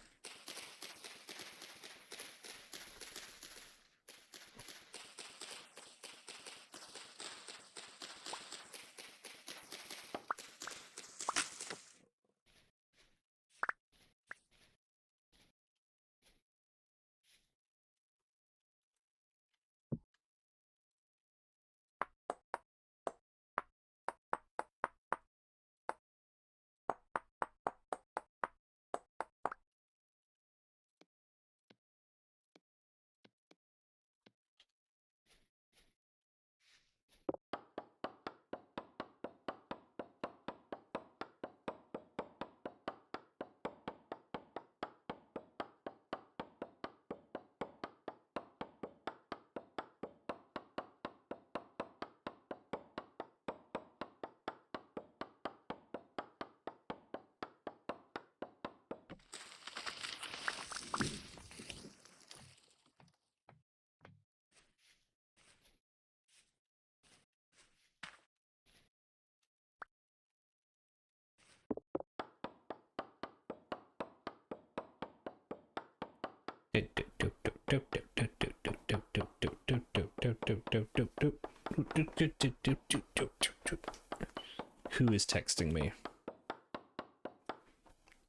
Speaker 2: Who is texting me?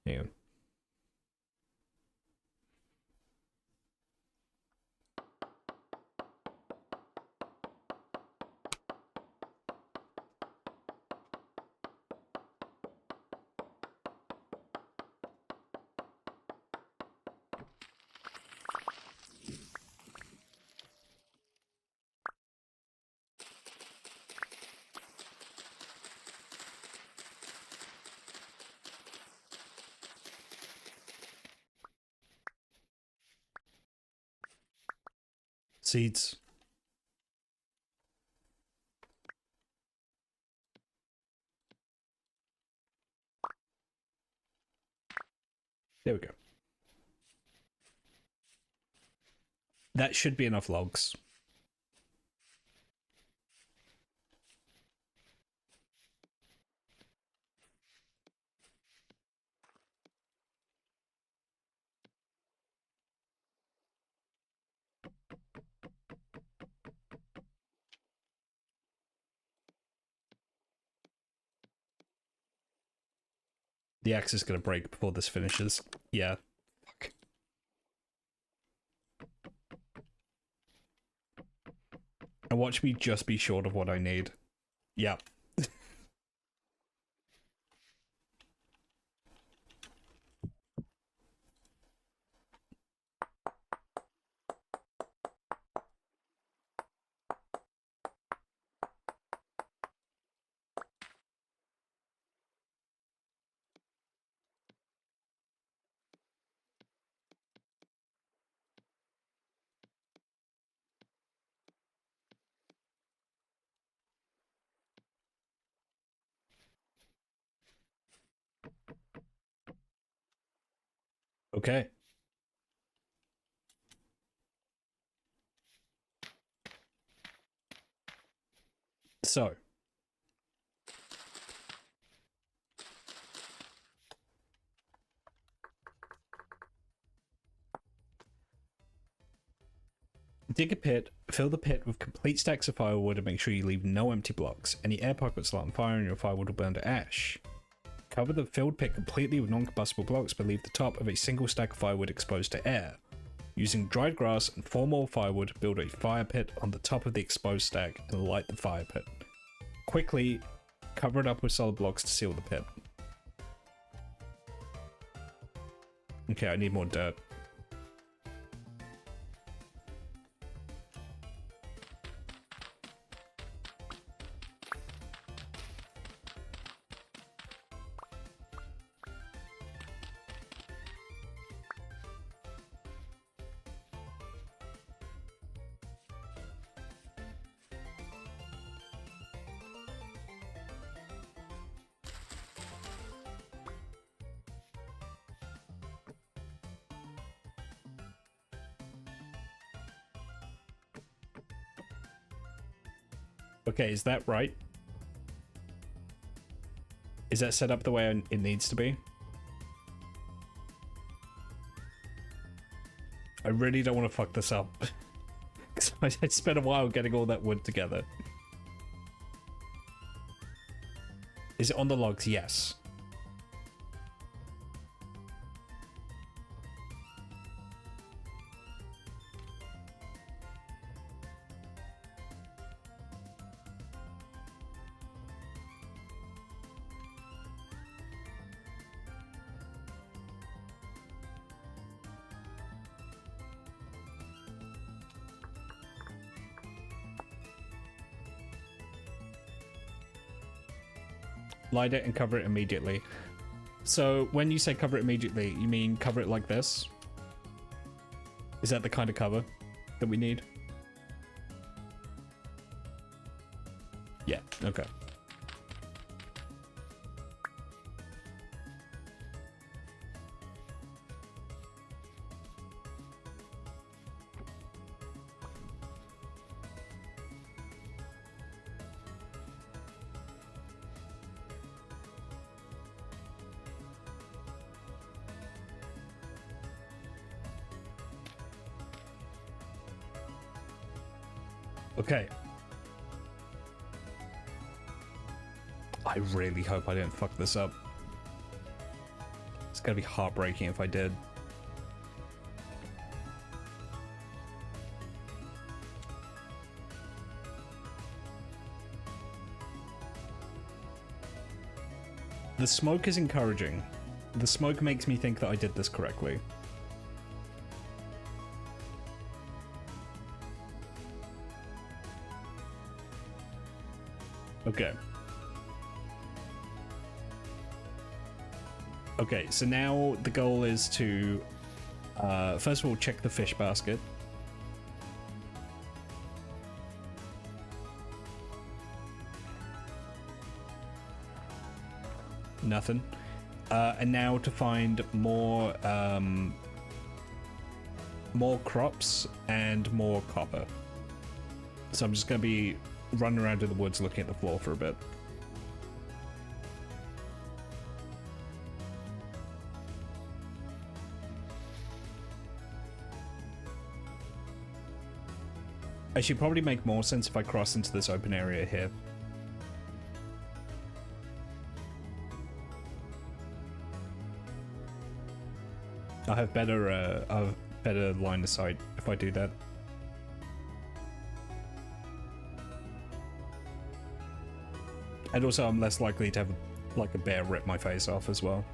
Speaker 2: Hang on. Seeds. There we go. That should be enough logs. The axe is going to break before this finishes. Yeah. Fuck. And watch me just be short of what I need. Yep. Okay. So, Dig a pit, fill the pit with complete stacks of firewood and make sure you leave no empty blocks. Any air pockets light on fire and your firewood will burn to ash. Cover the filled pit completely with non-combustible blocks, but leave the top of a single stack of firewood exposed to air. Using dried grass and 4 more firewood, build a fire pit on the top of the exposed stack and light the fire pit. Quickly cover it up with solid blocks to seal the pit. Okay, I need more dirt. Okay, is that right? Is that set up the way it needs to be? I really don't want to fuck this up. Because I spent a while getting all that wood together. Is it on the logs? Yes. Light it and cover it immediately. So when you say cover it immediately, you mean cover it like this? Is that the kind of cover that we need? Yeah, okay. Okay. I really hope I didn't fuck this up. It's gonna be heartbreaking if I did. The smoke is encouraging. The smoke makes me think that I did this correctly. Okay. Okay, so now the goal is to, first of all, check the fish basket. Nothing. And now to find more, more crops and more copper. So I'm just going to be running around in the woods looking at the floor for a bit. I should probably make more sense if I cross into this open area here. I'll have better line of sight if I do that. And also I'm less likely to have like a bear rip my face off as well.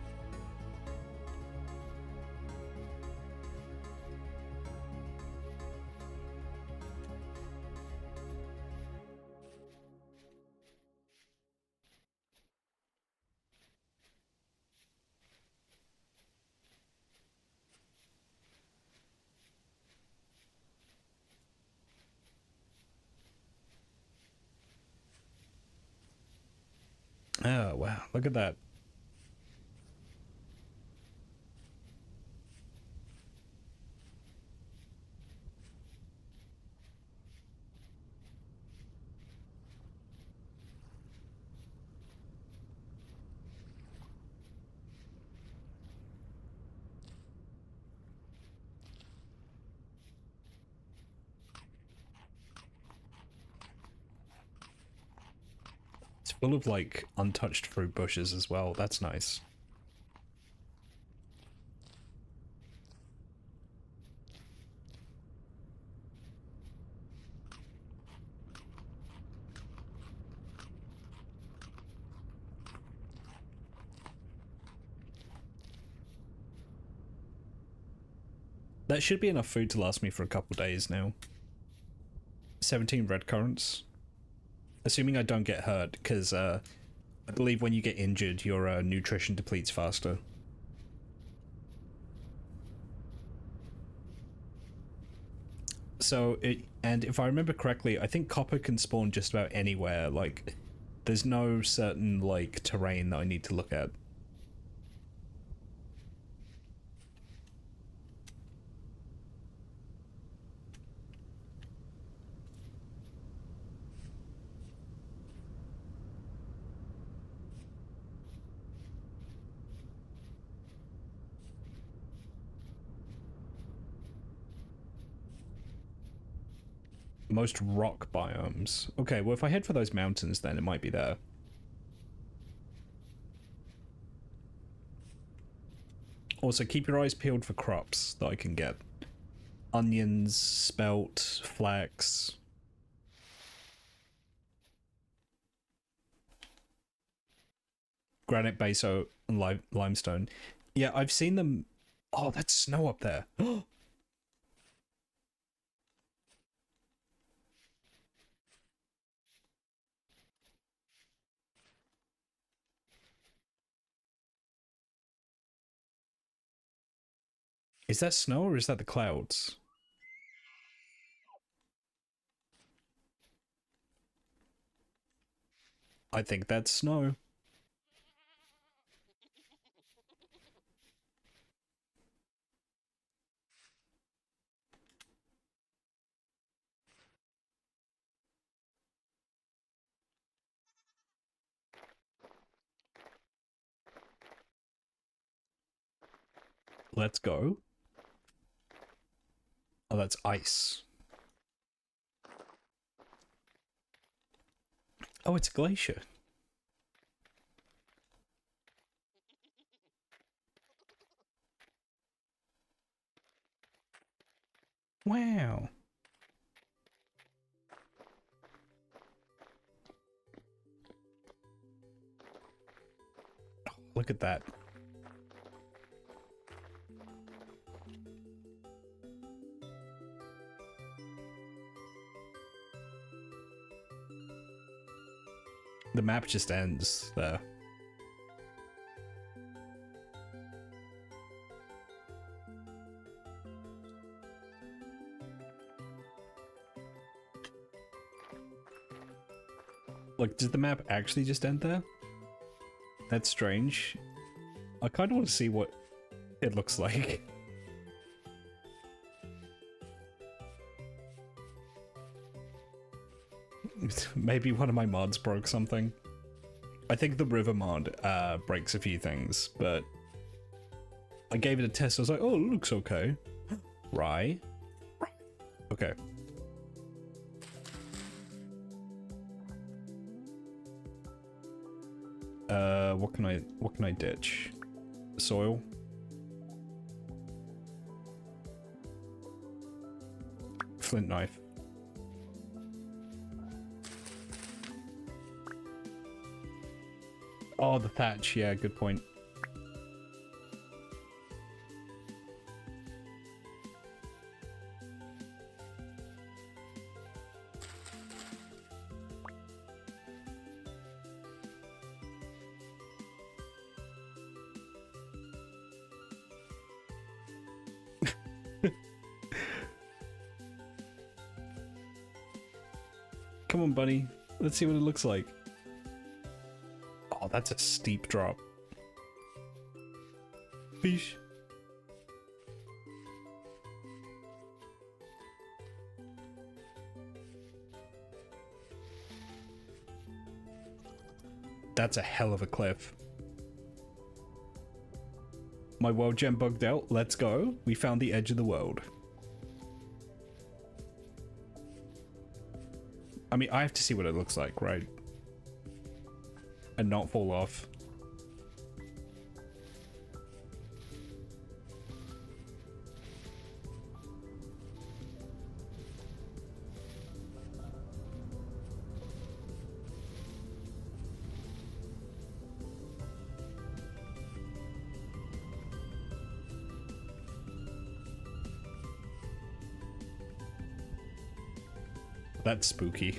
Speaker 2: Oh, wow. Look at that. Full of like untouched fruit bushes as well. That's nice. That should be enough food to last me for a couple days now. 17 red currants. Assuming I don't get hurt, because I believe when you get injured, your nutrition depletes faster. So, and if I remember correctly, I think copper can spawn just about anywhere. Like, there's no certain, like, terrain that I need to look at. Most rock biomes. Okay, well if I head for those mountains then it might be there. Also keep your eyes peeled for crops that I can get. Onions, spelt, flax. Granite baso and limestone. Yeah, I've seen them. Oh, that's snow up there. Is that snow or is that the clouds? I think that's snow. Let's go. Oh, that's ice. Oh, it's a glacier. Wow. Oh, look at that. The map just ends there. Like, did the map actually just end there? That's strange. I kind of want to see what it looks like. Maybe one of my mods broke something. I think the river mod breaks a few things, but I gave it a test. I was like, oh, it looks okay. Rye. Okay. What can I ditch? Soil. Flint knife. Oh, the thatch. Yeah, good point. Come on, bunny. Let's see what it looks like. Oh, that's a steep drop. Fish. That's a hell of a cliff. My world gem bugged out. Let's go. We found the edge of the world. I mean, I have to see what it looks like, right? and not fall off. That's spooky.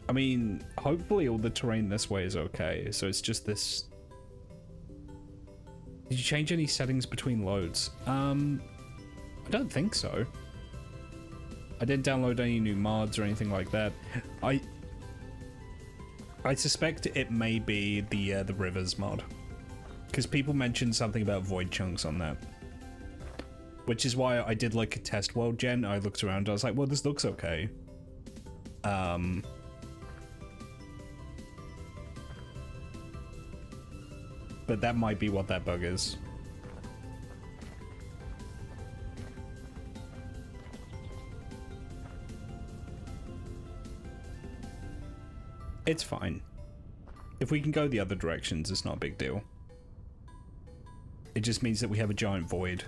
Speaker 2: I mean, hopefully all the terrain this way is okay, so it's just this... Did you change any settings between loads? I don't think so. I didn't download any new mods or anything like that. I suspect it may be the rivers mod, because people mentioned something about void chunks on that, which is why I did like a test world gen. I looked around, I was like, well, this looks okay. But that might be what that bug is. It's fine. If we can go the other directions, it's not a big deal. It just means that we have a giant void.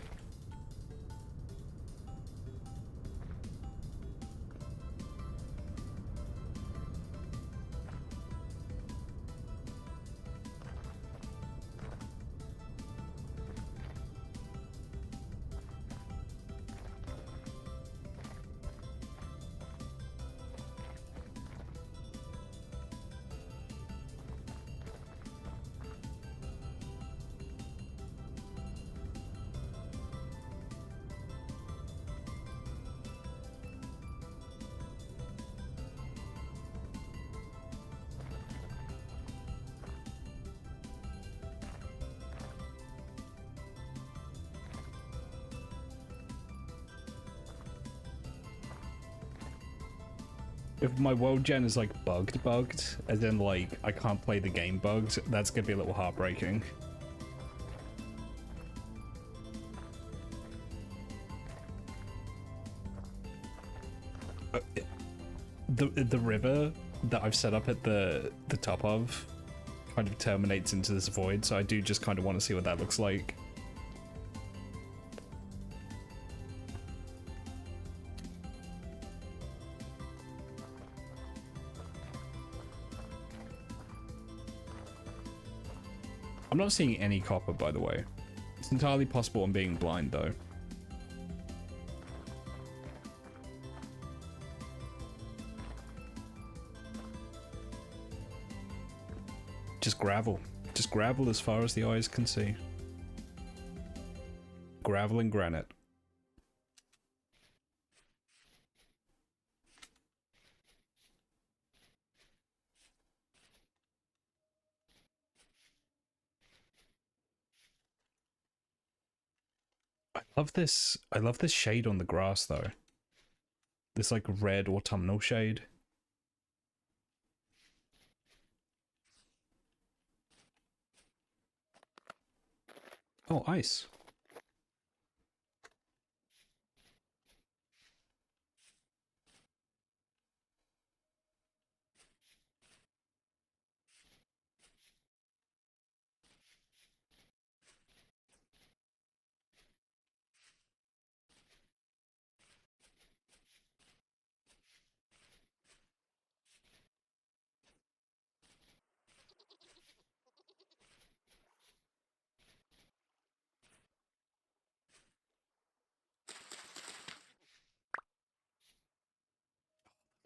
Speaker 2: If my world gen is like bugged, as in like I can't play the game bugged, that's gonna be a little heartbreaking. The river that I've set up at the top of kind of terminates into this void, so I do just kind of want to see what that looks like. I'm not seeing any copper, by the way. It's entirely possible I'm being blind, though. Just gravel. Just gravel as far as the eyes can see. Gravel and granite. I love this shade on the grass though. This like red autumnal shade. Oh, ice.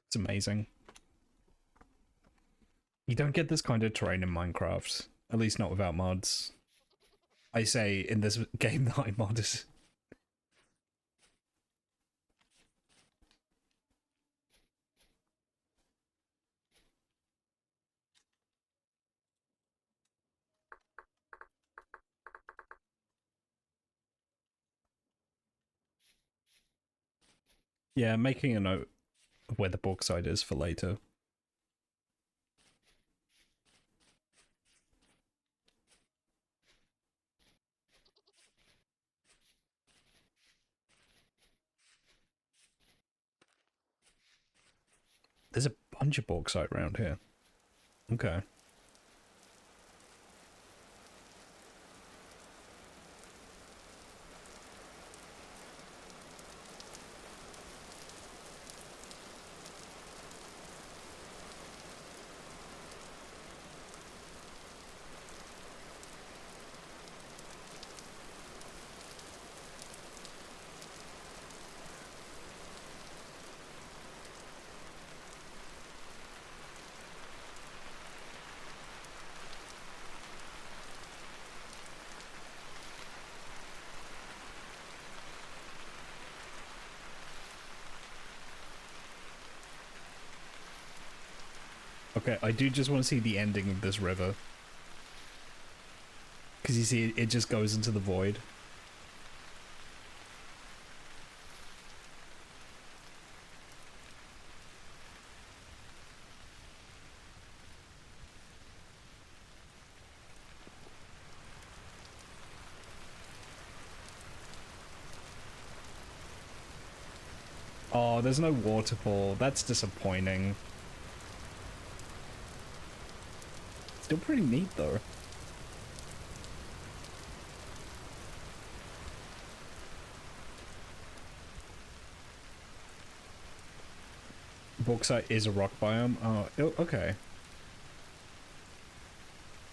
Speaker 2: It's amazing. You don't get this kind of terrain in Minecraft. At least not without mods. I say in this game that I modded. Yeah, making a note where the bauxite is for later. There's a bunch of bauxite around here. Okay. Okay, I do just want to see the ending of this river. Because you see, it just goes into the void. Oh, there's no waterfall. That's disappointing. Still pretty neat, though. Bauxite is a rock biome. Oh, okay.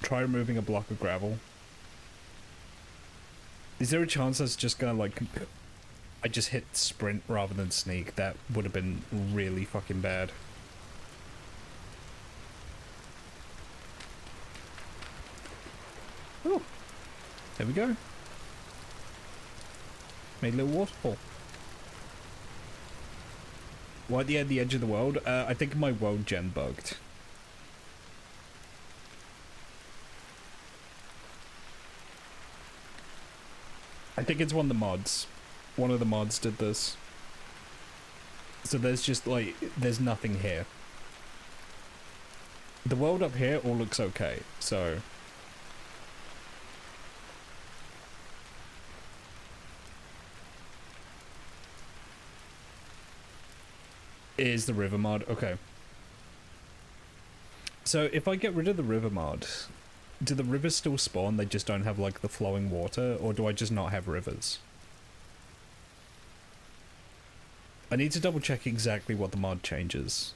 Speaker 2: Try removing a block of gravel. Is there a chance that's just gonna, like... I just hit sprint rather than sneak? That would have been really fucking bad. Oh, there we go. Made a little waterfall. Why at the edge of the world? I think my world gen bugged. I think it's one of the mods. One of the mods did this. So there's just like, there's nothing here. The world up here all looks okay, so... Is the river mod? Okay. So if I get rid of the river mod, do the rivers still spawn? They just don't have like the flowing water, or do I just not have rivers? I need to double check exactly what the mod changes.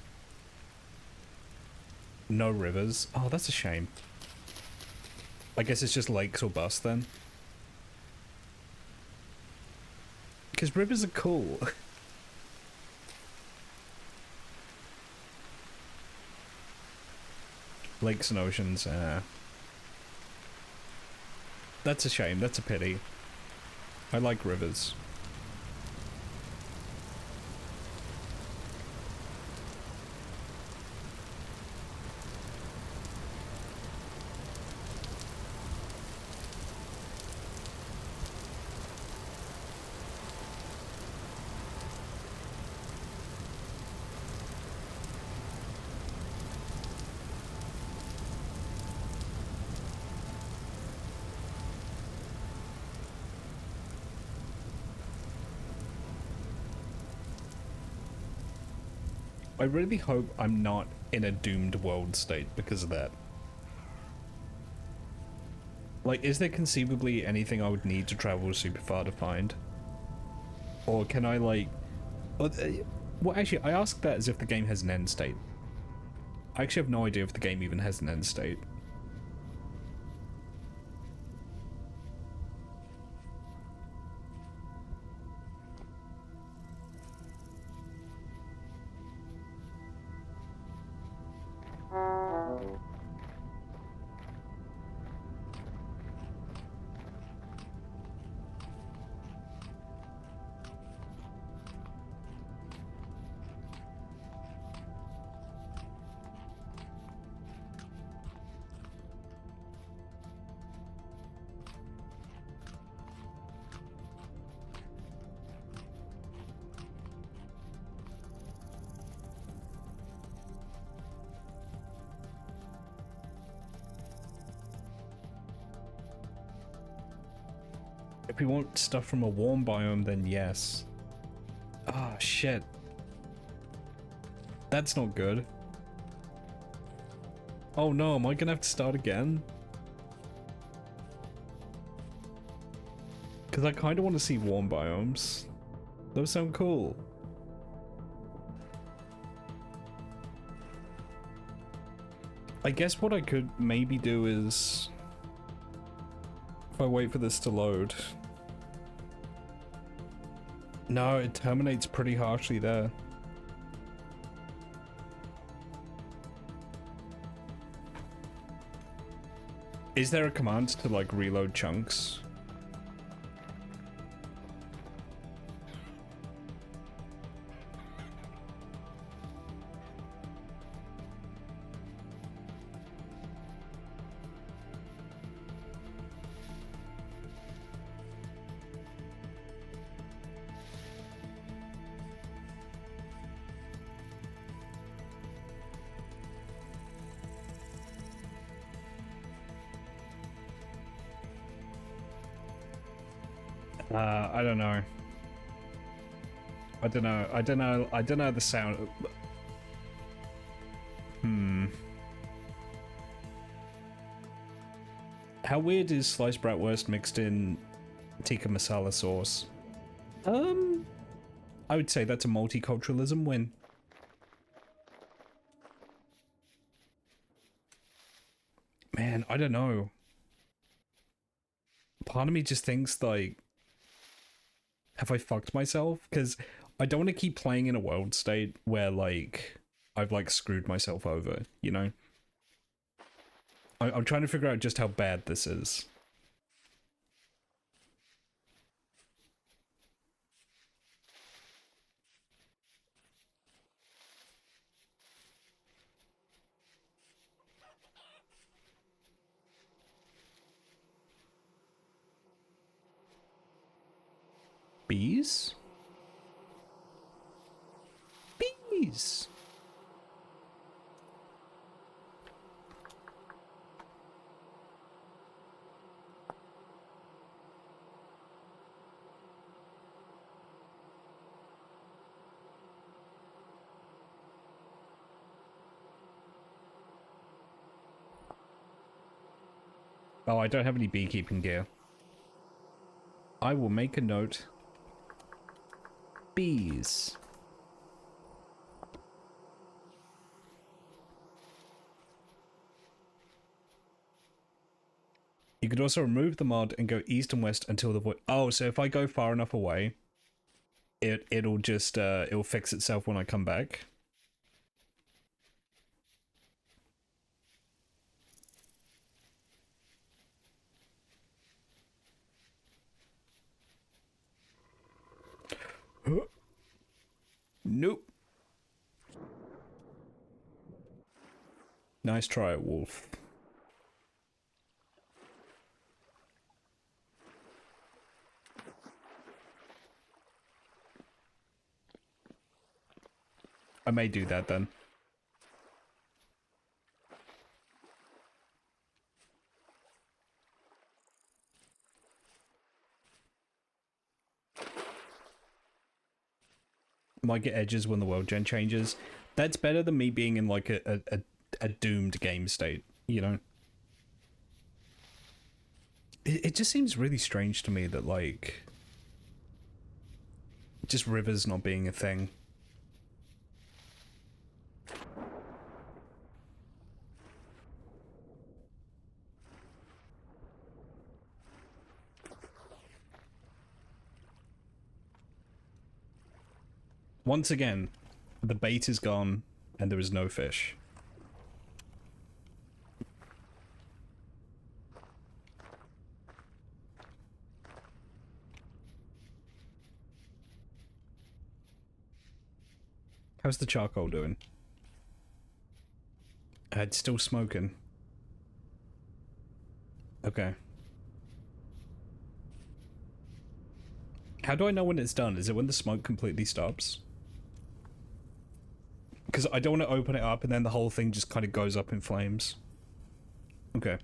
Speaker 2: No rivers. Oh, that's a shame. I guess it's just lakes or bust then. Because rivers are cool. Lakes and oceans, that's a shame, that's a pity. I like rivers. I really hope I'm not in a doomed world state because of that. Like, is there conceivably anything I would need to travel super far to find? Or can I, like... Well, actually, I ask that as if the game has an end state. I actually have no idea if the game even has an end state. If we want stuff from a warm biome, then yes. Ah, shit. That's not good. Oh no, am I gonna have to start again? Because I kind of want to see warm biomes. Those sound cool. I guess what I could maybe do is... if I wait for this to load... No, it terminates pretty harshly there. Is there a command to like reload chunks? I don't know. I don't know the sound. How weird is sliced bratwurst mixed in tikka masala sauce? I would say that's a multiculturalism win. Man, I don't know. Part of me just thinks like, have I fucked myself? Because I don't want to keep playing in a world state where like I've like screwed myself over, you know? I'm trying to figure out just how bad this is. Bees? Bees! Oh, I don't have any beekeeping gear. I will make a note. Bees. You could also remove the mod and go east and west until the void. Oh, so if I go far enough away, it'll just it'll fix itself when I come back. Nope. Nice try, wolf. I may do that then. Might get edges when the world gen changes. That's better than me being in like a doomed game state, you know? It just seems really strange to me that like just rivers not being a thing. Once again, the bait is gone and there is no fish. How's the charcoal doing? It's still smoking. Okay. How do I know when it's done? Is it when the smoke completely stops? Because I don't want to open it up and then the whole thing just kind of goes up in flames. Okay.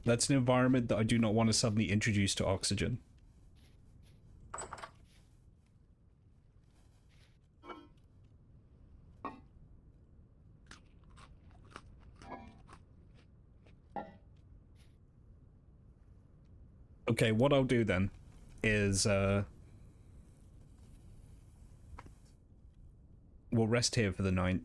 Speaker 2: That's an environment that I do not want to suddenly introduce to oxygen. Okay, what I'll do then is we'll rest here for the night.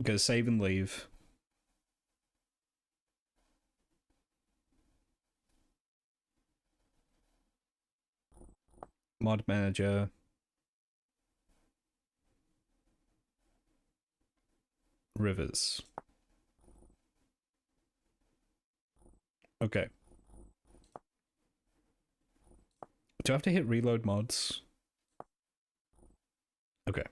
Speaker 2: Go save and leave. Mod manager. Rivers. Okay. Do I have to hit reload mods? Okay.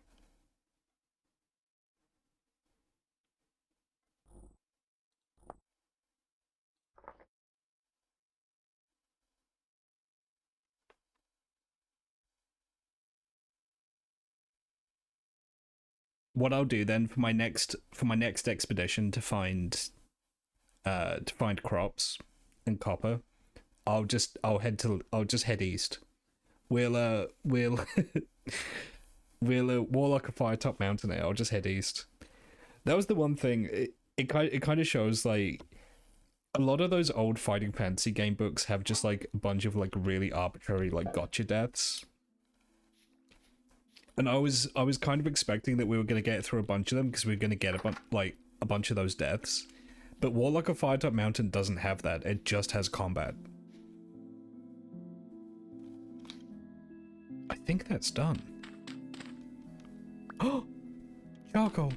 Speaker 2: What I'll do then for my next expedition to find crops and copper, I'll just head east. We'll Warlock a Firetop Mountain. I'll just head east. That was the one thing. It kind of shows like a lot of those old fighting fantasy game books have just like a bunch of like really arbitrary like gotcha deaths. And I was kind of expecting that we were going to get through a bunch of them because we were going to get a bunch of those deaths. But Warlock of Firetop Mountain doesn't have that. It just has combat. I think that's done. Oh, charcoal.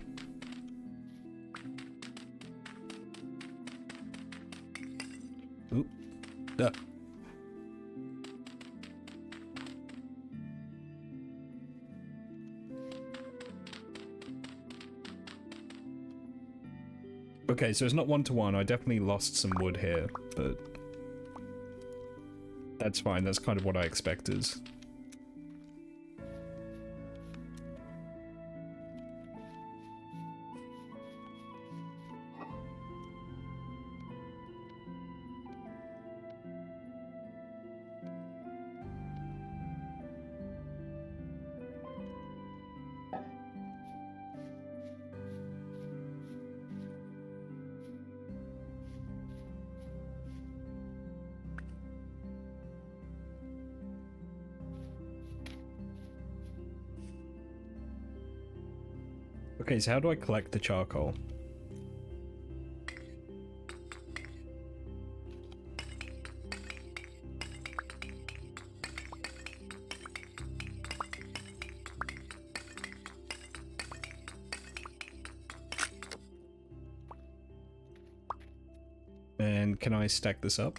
Speaker 2: Oop. Okay, so it's not 1-to-1. I definitely lost some wood here, but that's fine. That's kind of what I expected. Okay, so how do I collect the charcoal? And can I stack this up?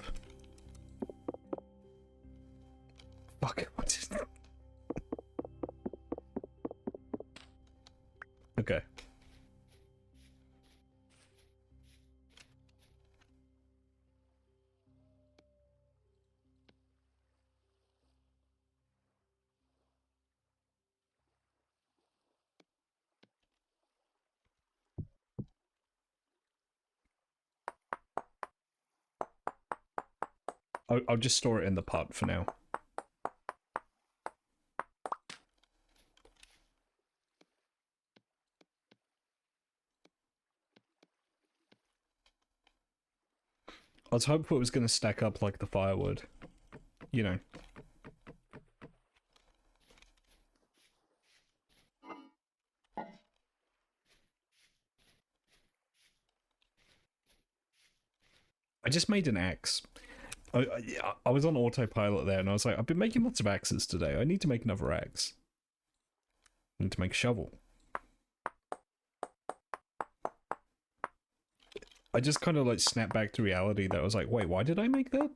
Speaker 2: Fuck, what is that? Okay. I'll just store it in the pot for now. I was hopeful it was going to stack up like the firewood. You know. I just made an axe. I was on autopilot there and I was like, I've been making lots of axes today. I need to make another axe. I need to make a shovel. I just kind of like snapped back to reality that I was like, wait, why did I make that?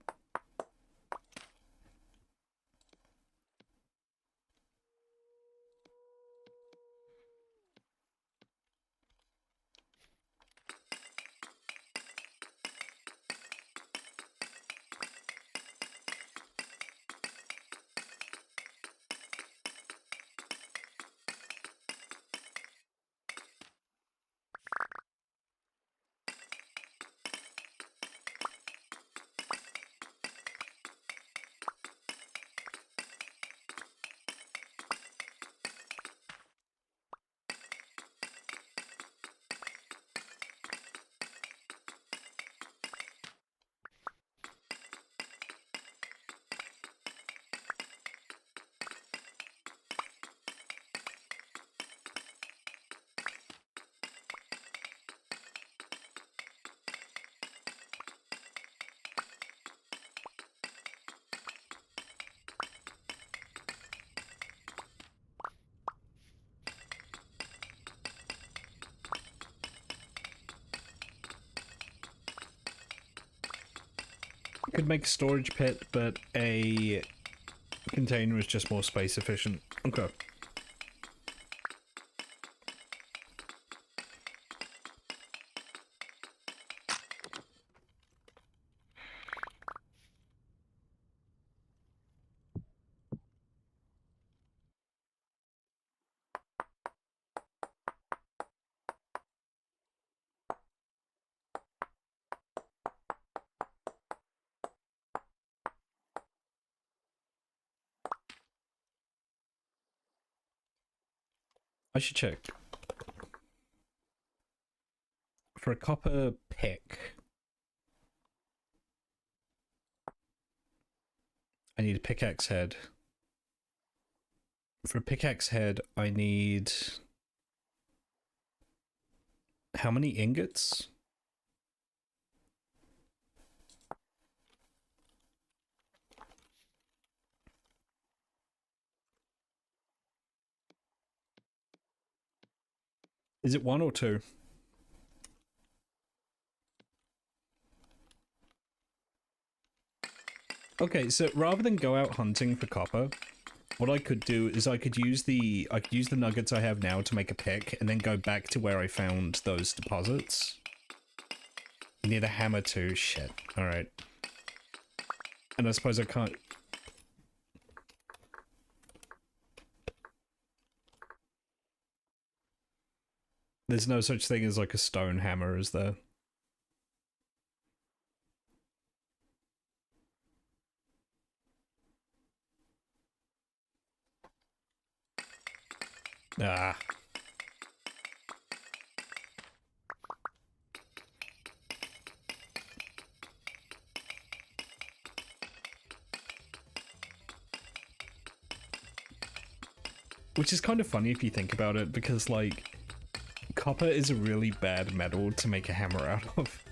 Speaker 2: Could make a storage pit, but a container is just more space efficient. Okay. I should check. For a copper pick, I need a pickaxe head. For a pickaxe head, I need... how many ingots? Is it 1 or 2? Okay, so rather than go out hunting for copper, what I could do is I could use the nuggets I have now to make a pick, and then go back to where I found those deposits. You need a hammer too. Shit. Alright. And I suppose I can't... There's no such thing as like a stone hammer, is there? Ah. Which is kind of funny if you think about it, because, like, copper is a really bad metal to make a hammer out of.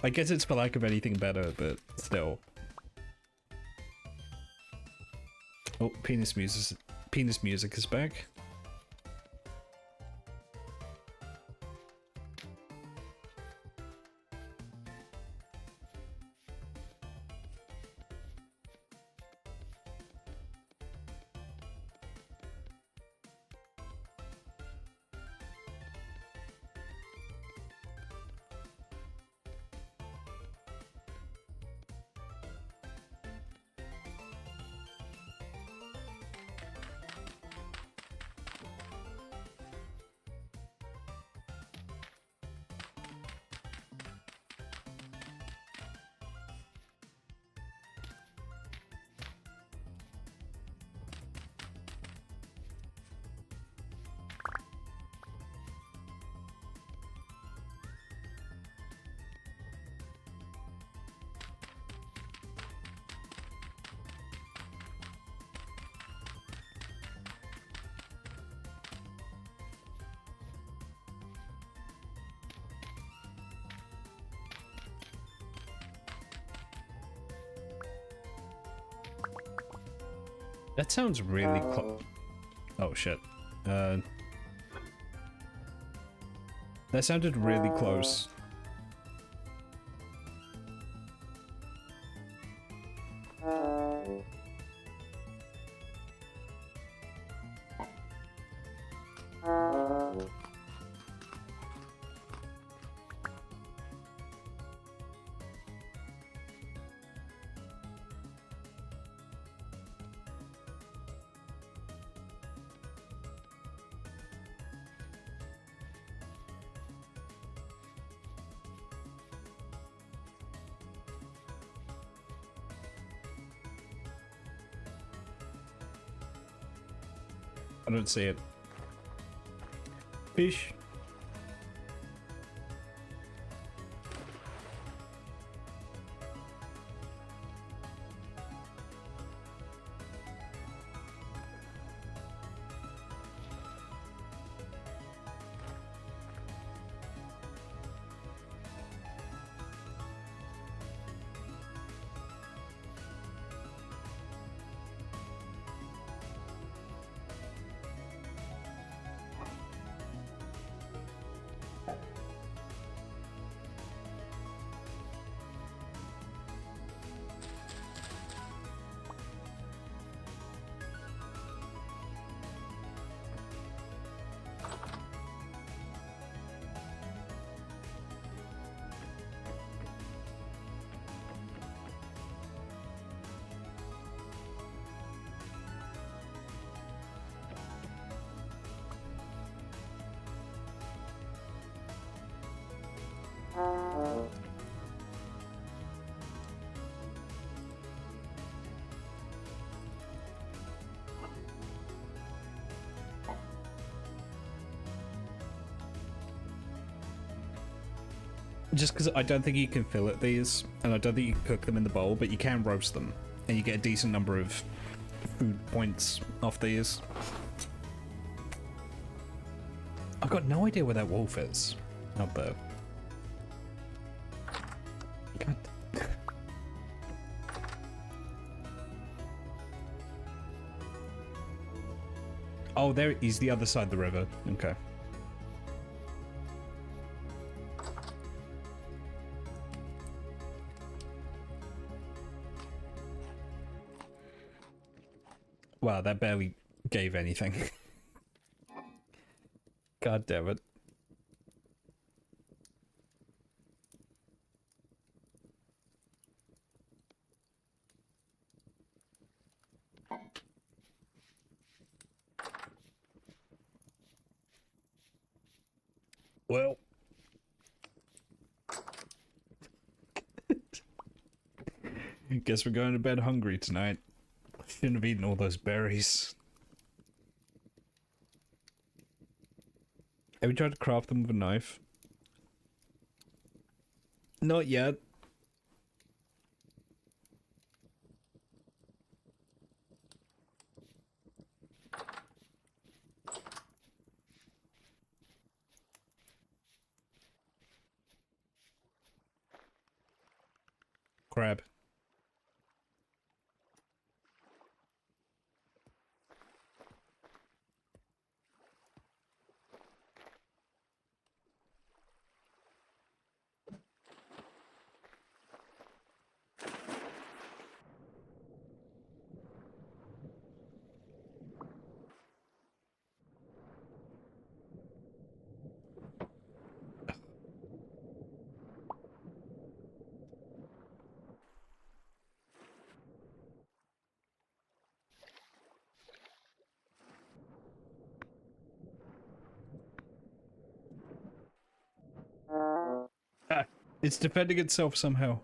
Speaker 2: I guess it's for lack of anything better, but still. Oh, penis music is back. That sounds really close. Oh shit. That sounded really close. I don't see it. Fish. Just because I don't think you can fillet these, and I don't think you can cook them in the bowl, but you can roast them, and you get a decent number of food points off these. I've got no idea where that wolf is. Out there. God. Oh, there he's the other side of the river. Okay. Wow, that barely gave anything. God damn it. Well. Guess we're going to bed hungry tonight. Shouldn't have eaten all those berries. Have you tried to craft them with a knife? Not yet. Crab. Ah, it's defending itself somehow.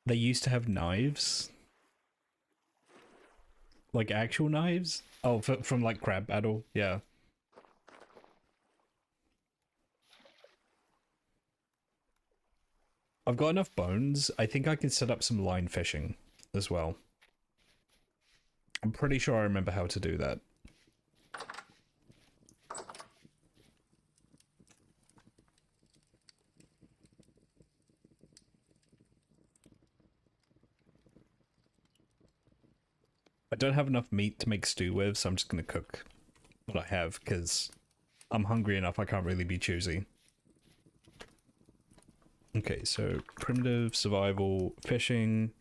Speaker 2: They used to have knives? Like actual knives? Oh, from like crab battle? Yeah. I've got enough bones. I think I can set up some line fishing as well. I'm pretty sure I remember how to do that. I don't have enough meat to make stew with, so I'm just going to cook what I have, because I'm hungry enough, I can't really be choosy. Okay, so primitive, survival, fishing,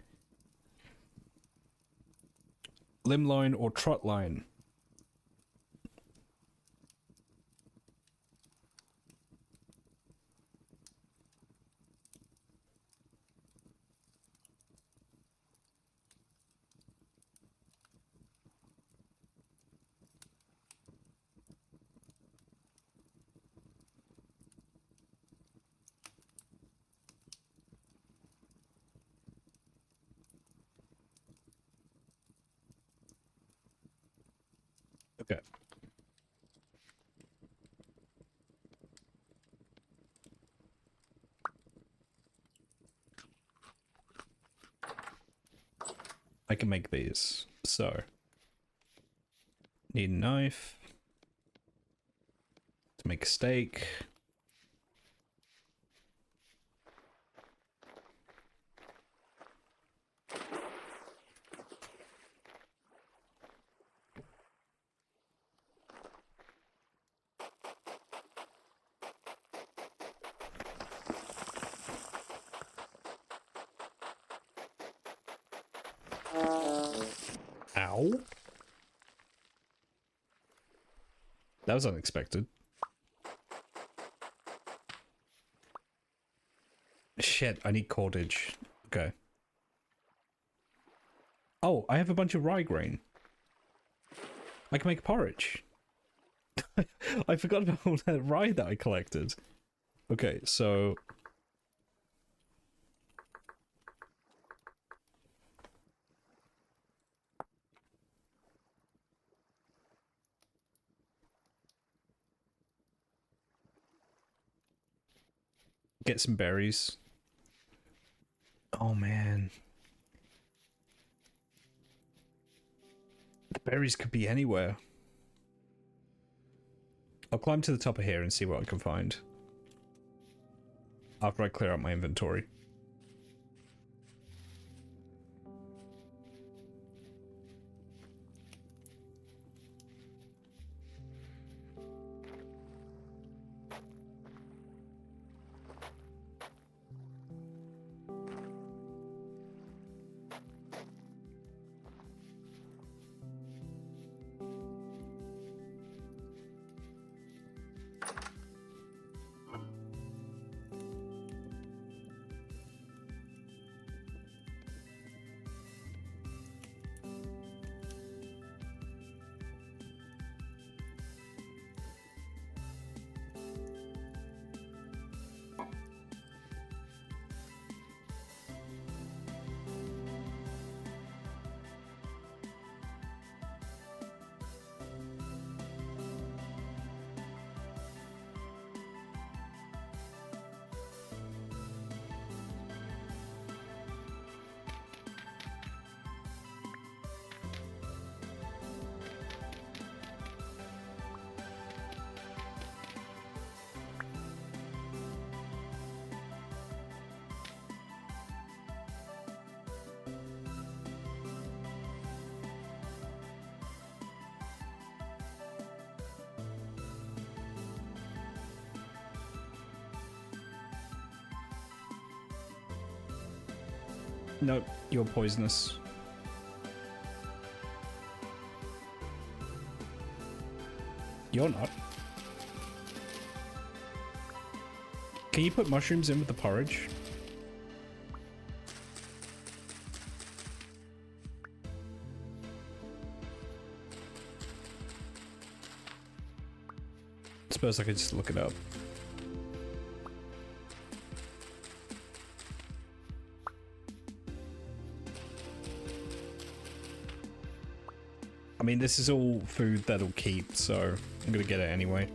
Speaker 2: limb line or trot line. Okay. I can make these. So, need a knife to make a steak. Ow. That was unexpected. Shit, I need cordage. Okay. Oh, I have a bunch of rye grain. I can make porridge. I forgot about all that rye that I collected. Okay, so... Get some berries. Oh, man. The berries could be anywhere. I'll climb to the top of here and see what I can find. After I clear out my inventory. Nope, you're poisonous. You're not. Can you put mushrooms in with the porridge? Suppose I could just look it up. I mean, this is all food that'll keep, so I'm gonna get it anyway.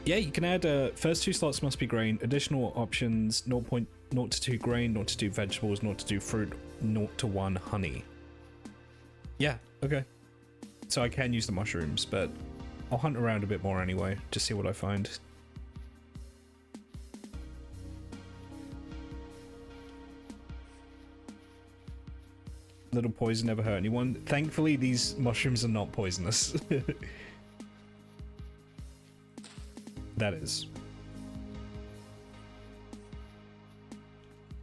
Speaker 2: Yeah, you can add first 2 slots must be grain. Additional options 0.0 to 2 grain, 0 to 2 vegetables, 0 to 2 fruit, 0 to 1 honey. Yeah, okay. So I can use the mushrooms, but I'll hunt around a bit more anyway, just see what I find. Little poison never hurt anyone. Thankfully, these mushrooms are not poisonous. That is.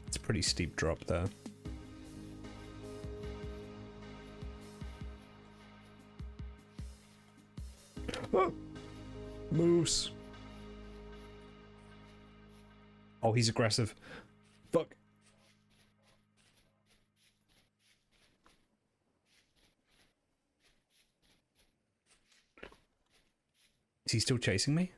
Speaker 2: It's a pretty steep drop there. Oh! Moose. Oh, he's aggressive. Fuck. Is he still chasing me?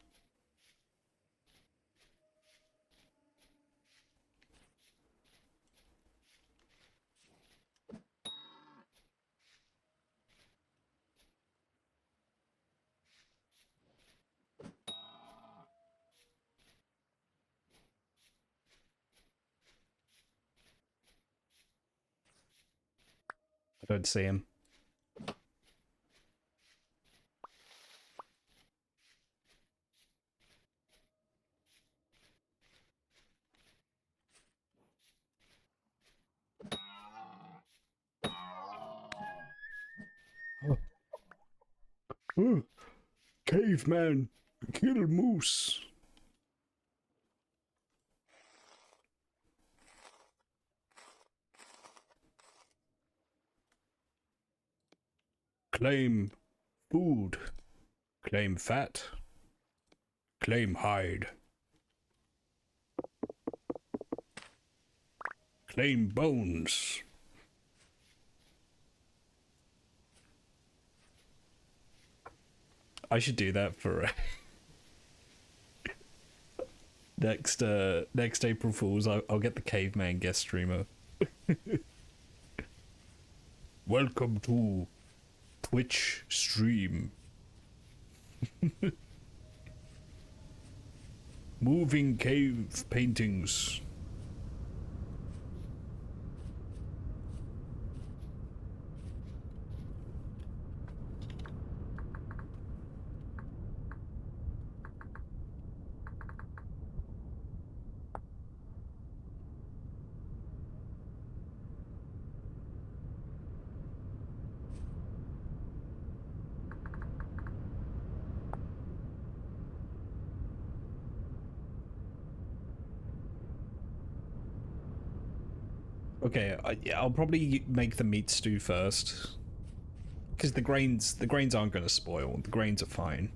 Speaker 2: I don't see him. Oh. Caveman, kill moose. Claim food. Claim fat. Claim hide. Claim bones. I should do that for next April Fools. I'll get the caveman guest streamer. Welcome to Twitch stream. Moving cave paintings. Okay, I'll probably make the meat stew first, because the grains aren't going to spoil. The grains are fine.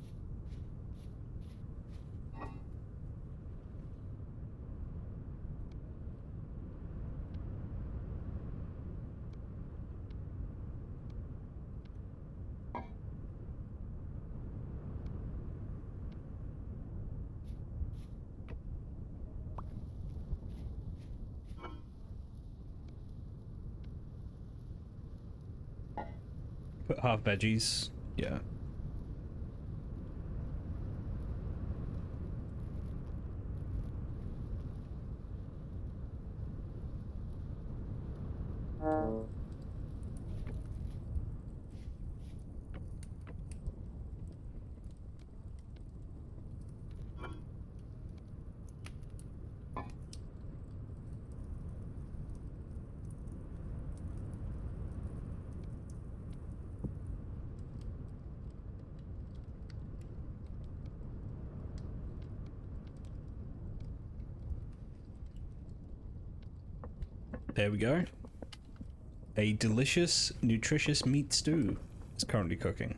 Speaker 2: Put half veggies. Yeah. There we go. A delicious, nutritious meat stew is currently cooking.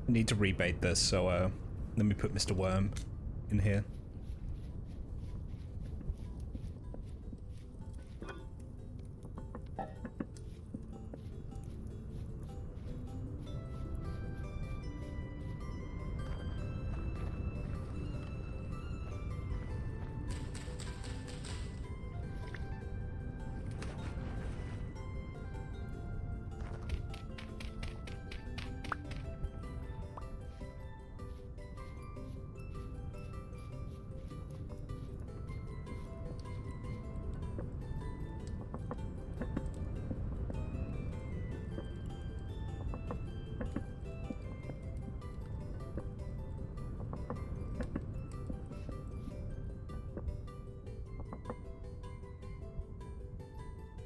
Speaker 2: Need to rebate this, so let me put Mr. Worm in here.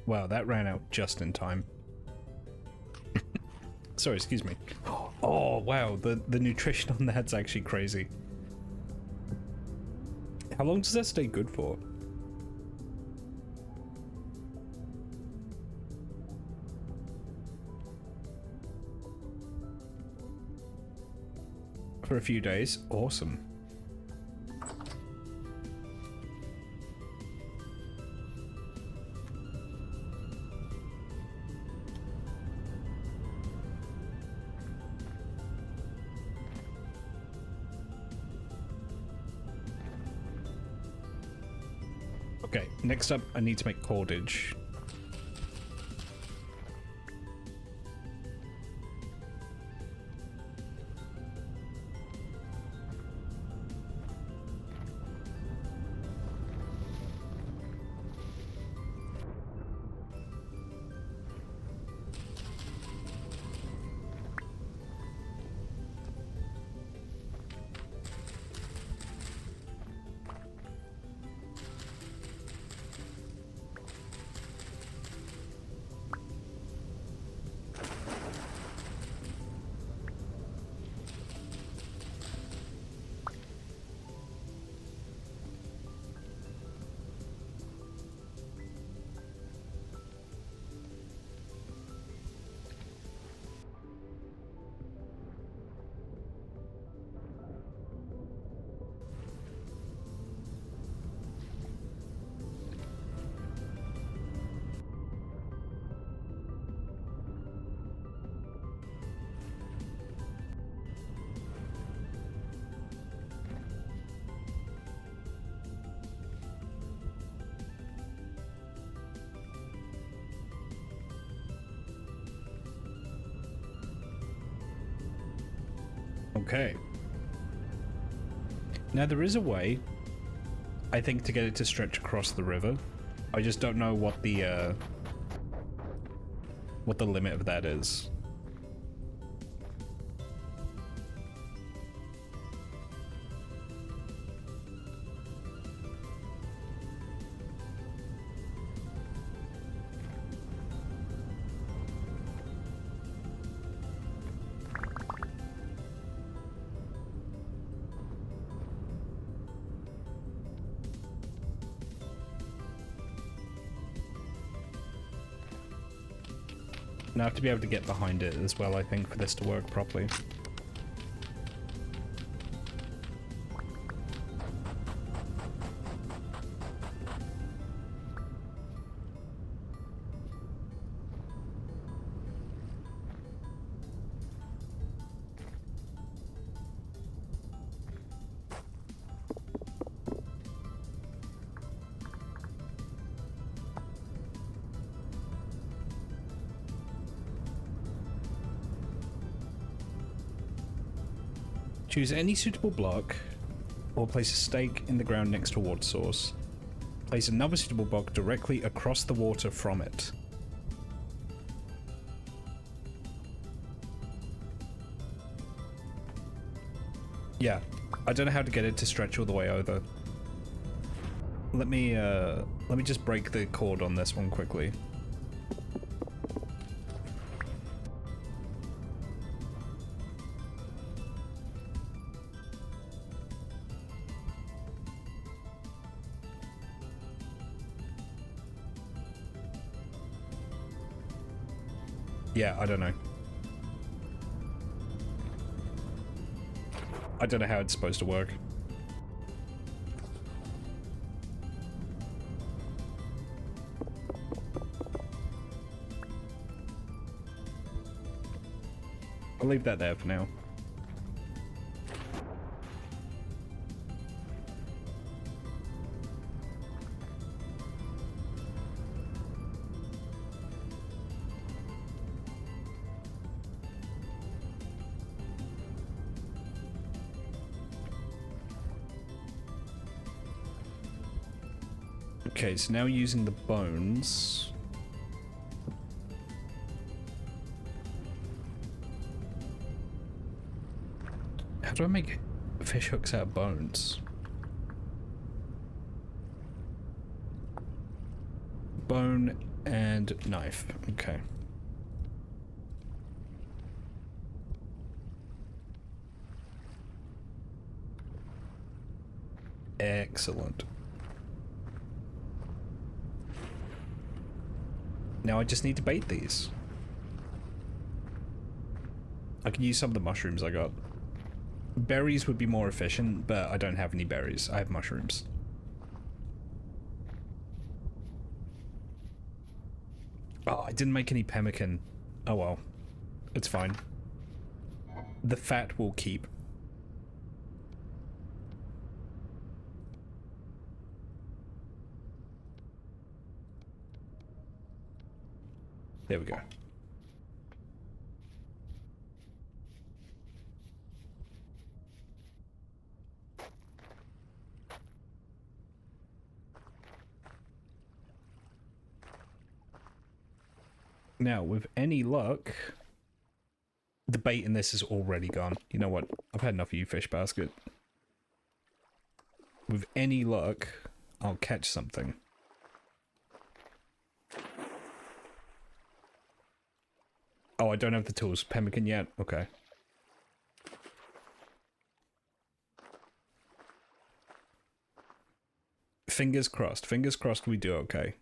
Speaker 2: Wow, that ran out just in time. Sorry, excuse me. Oh, wow, the nutrition on that's actually crazy. How long does that stay good for? For a few days. Awesome. Okay, next up, I need to make cordage. Okay. Now there is a way, I think, to get it to stretch across the river. I just don't know what the limit of that is. And I have to be able to get behind it as well, I think, for this to work properly. Choose any suitable block, or place a stake in the ground next to a water source. Place another suitable block directly across the water from it. Yeah, I don't know how to get it to stretch all the way over. Let me just break the cord on this one quickly. Yeah, I don't know. I don't know how it's supposed to work. I'll leave that there for now. Okay, so now using the bones. How do I make fish hooks out of bones? Bone and knife. Okay. Excellent. Now I just need to bait these. I can use some of the mushrooms I got. Berries would be more efficient, but I don't have any berries. I have mushrooms. Oh, I didn't make any pemmican. Oh well. It's fine. The fat will keep. There we go. Now, with any luck, the bait in this is already gone. You know what? I've had enough of you, fish basket. With any luck, I'll catch something. Oh, I don't have the tools. Pemmican yet? Okay. Fingers crossed. Fingers crossed we do okay.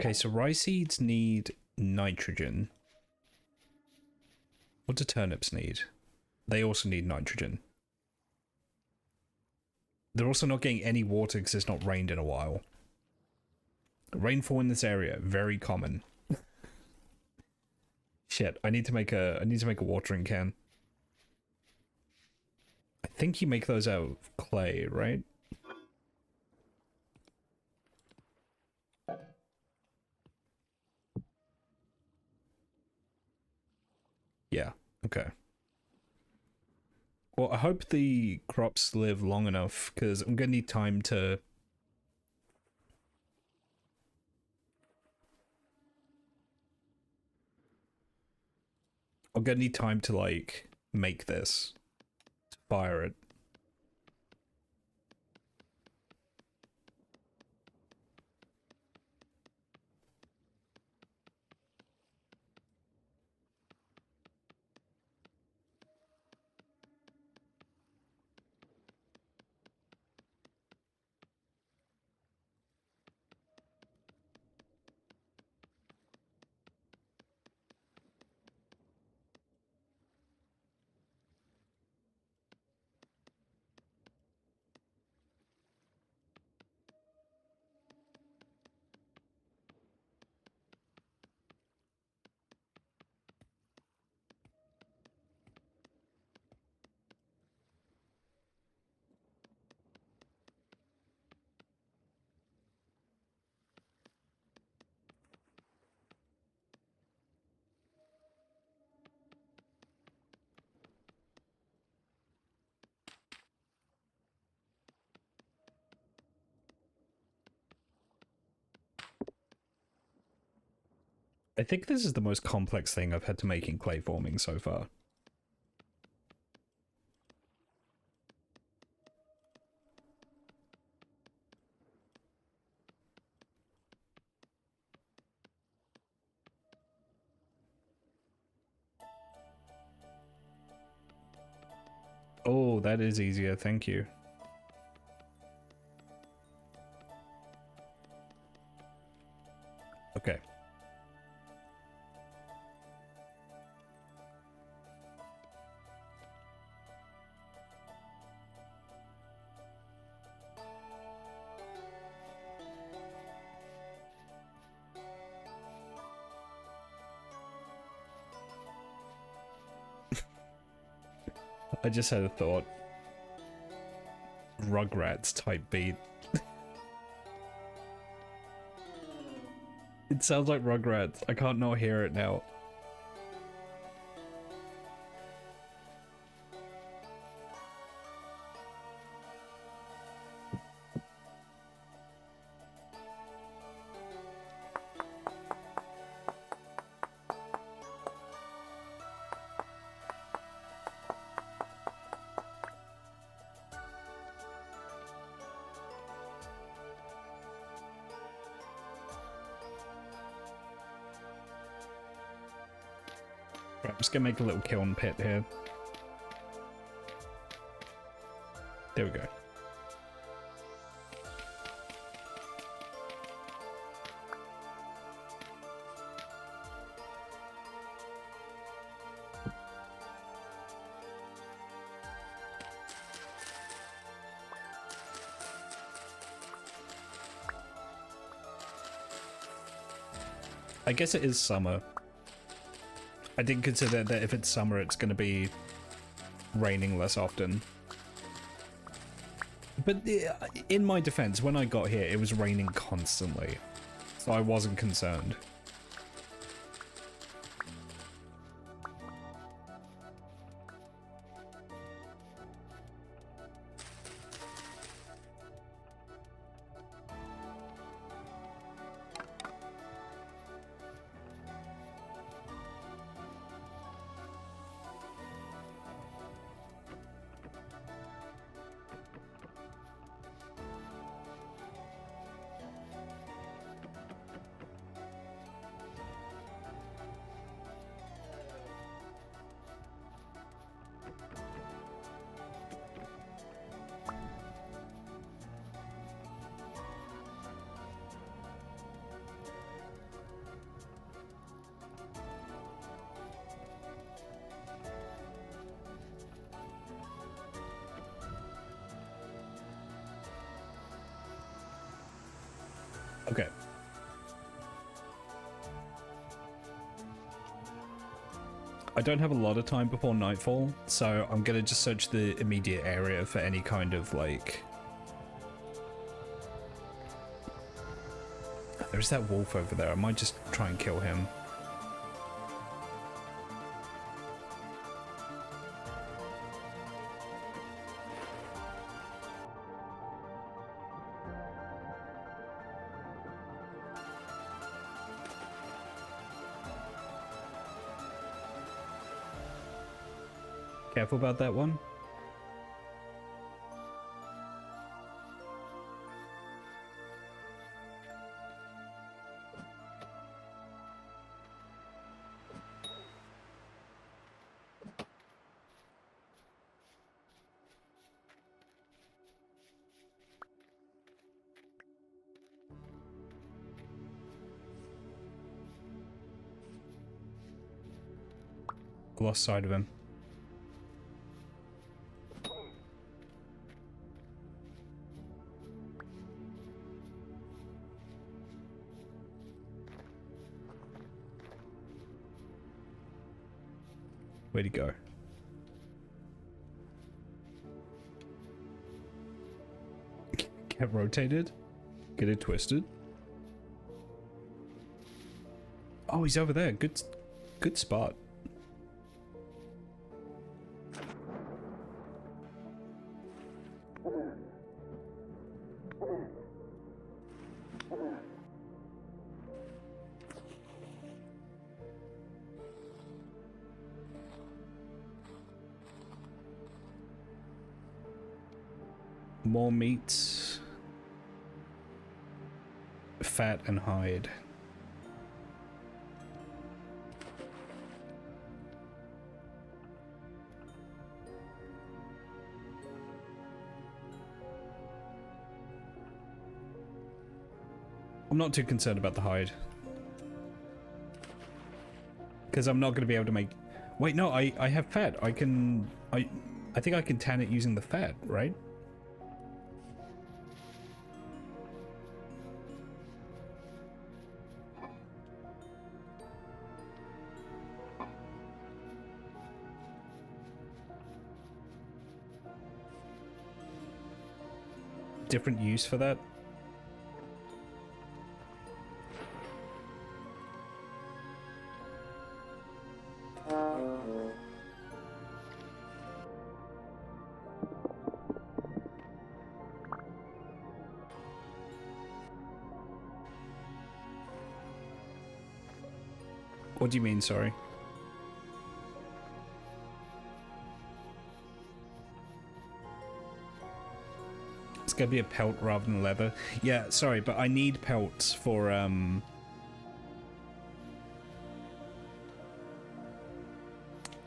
Speaker 2: Okay, so rice seeds need nitrogen. What do turnips need? They also need nitrogen. They're also not getting any water because it's not rained in a while. Rainfall in this area, very common. Shit, I need to make a watering can. think you make those out of clay, right? Yeah, okay. Well, I hope the crops live long enough, because I'm gonna need time to... I'm gonna need time to, like, make this. To fire it. I think this is the most complex thing I've had to make in clay forming so far. Oh, that is easier, thank you. Okay. I just had a thought. Rugrats type beat. It sounds like Rugrats. I can't not hear it now. Right, I'm just gonna make a little kiln pit here. There we go. I guess it is summer. I didn't consider that if it's summer, it's going to be raining less often. But in my defense, when I got here, it was raining constantly, so I wasn't concerned. I don't have a lot of time before nightfall, so I'm gonna just search the immediate area for any kind of, like... There's that wolf over there. I might just try and kill him. Careful about that one. Lost sight of him. Where'd he go? Get rotated? Get it twisted? Oh, he's over there. Good spot. More meat, fat and hide. I'm not too concerned about the hide, because I'm not going to be able to make... Wait, no, I have fat. I think I can tan it using the fat, right? Different use for that. What do you mean, sorry? It's gonna be a pelt rather than leather. Yeah, sorry, but I need pelts for,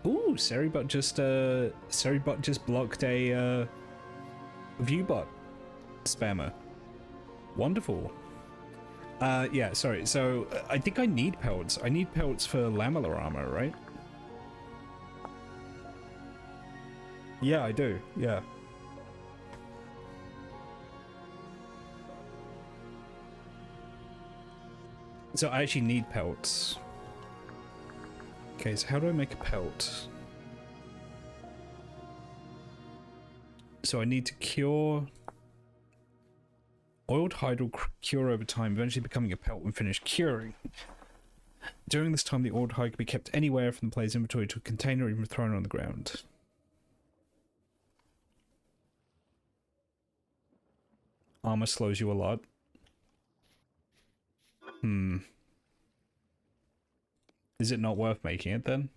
Speaker 2: Ooh, Seribot just blocked a, viewbot spammer. Wonderful. Yeah, sorry. So, I think I need pelts. I need pelts for lamellar armor, right? Yeah, I do. Yeah. So I actually need pelts. Okay, so how do I make a pelt? So I need to cure... Oiled hide will cure over time, eventually becoming a pelt when finished curing. During this time, the oiled hide can be kept anywhere from the player's inventory to a container or even thrown on the ground. Armor slows you a lot. Is it not worth making it then?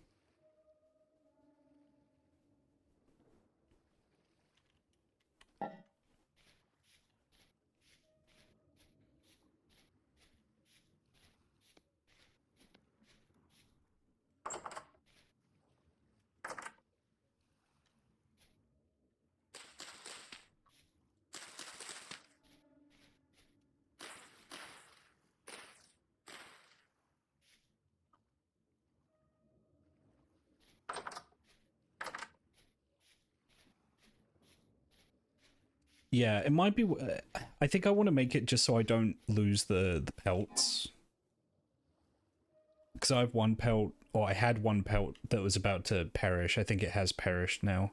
Speaker 2: Yeah, it might be... I think I want to make it just so I don't lose the pelts. Because I have one pelt or I had one pelt that was about to perish. I think it has perished now.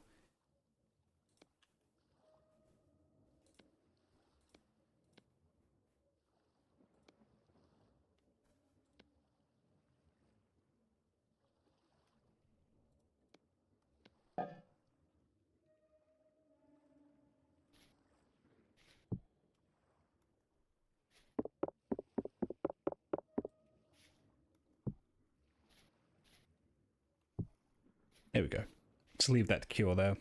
Speaker 2: There we go. Just leave that to cure there.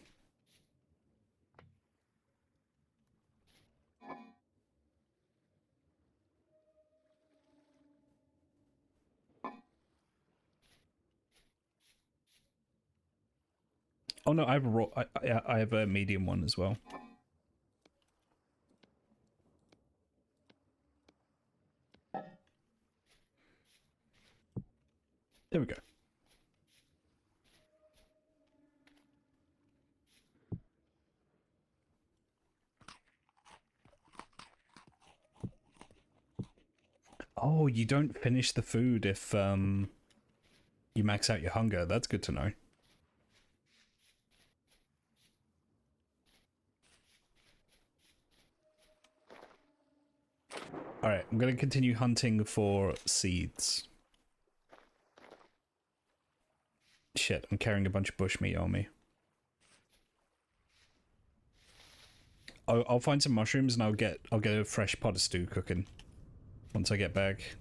Speaker 2: Oh no, I have a raw. I have a medium one as well. There we go. Oh, you don't finish the food if you max out your hunger. That's good to know. Alright, I'm gonna continue hunting for seeds. Shit, I'm carrying a bunch of bushmeat on me. I'll find some mushrooms and I'll get a fresh pot of stew cooking once I get back.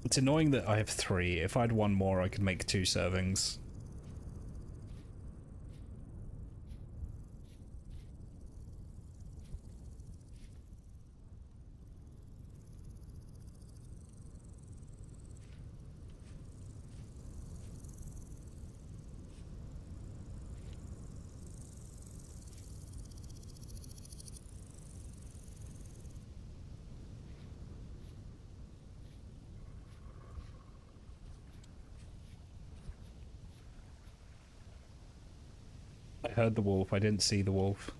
Speaker 2: It's annoying that I have 3. If I had 1 more, I could make 2 servings. I heard the wolf, I didn't see the wolf.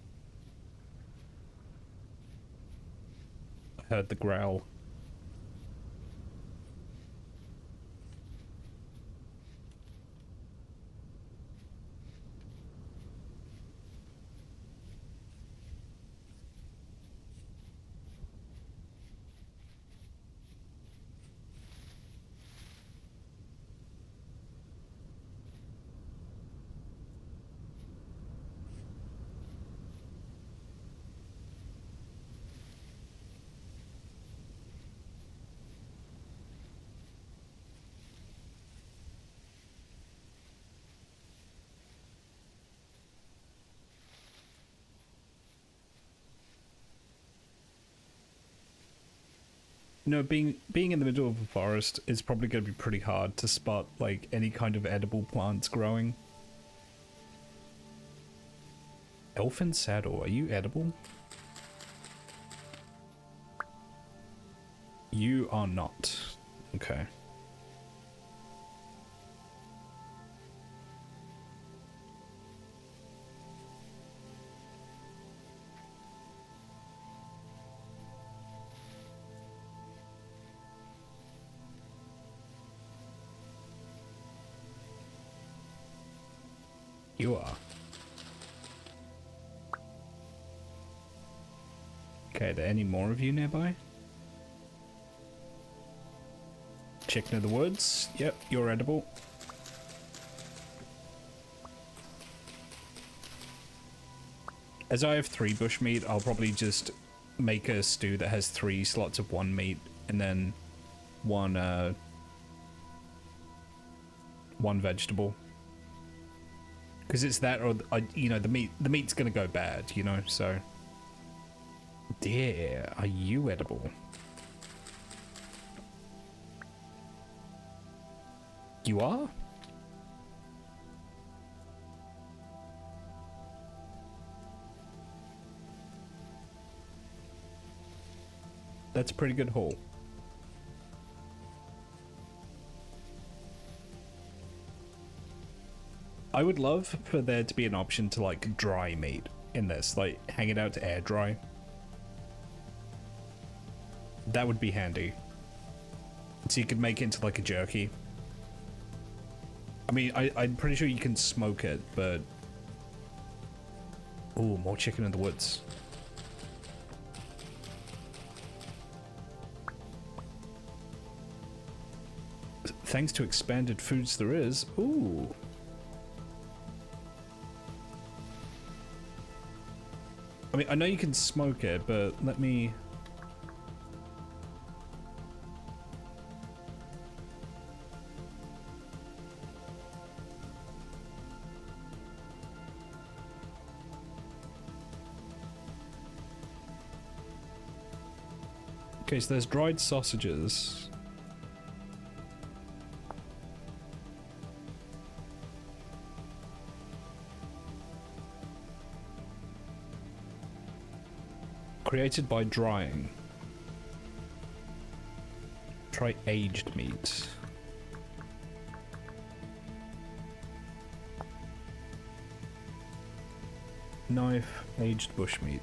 Speaker 2: I heard the growl. No, being in the middle of a forest is probably going to be pretty hard to spot, like, any kind of edible plants growing. Elfin saddle, are you edible? You are not. Okay. You are. Okay, are there any more of you nearby? Chicken of the woods. Yep, you're edible. As I have 3 bushmeat, I'll probably just make a stew that has 3 slots of 1 meat and then one vegetable. Because it's that, or you know, the meat's gonna go bad, you know. So, dear, are you edible? You are? That's a pretty good haul. I would love for there to be an option to, like, dry meat in this, like, hang it out to air dry. That would be handy. So you could make it into like a jerky. I mean, I'm pretty sure you can smoke it, but... Ooh, more chicken in the woods. Thanks to expanded foods there is. Ooh. I mean, I know you can smoke it, but let me... Okay, so there's dried sausages. Created by drying. Try aged meat. Knife, aged bushmeat.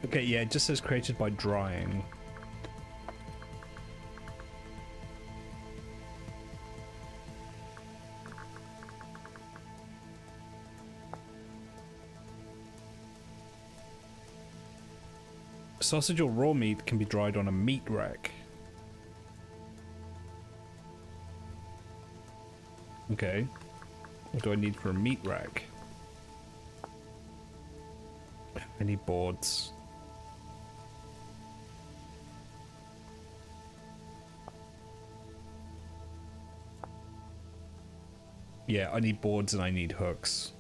Speaker 2: Okay, yeah, it just says created by drying. Sausage or raw meat can be dried on a meat rack. Okay. What do I need for a meat rack? I need boards. Yeah, I need boards and I need hooks.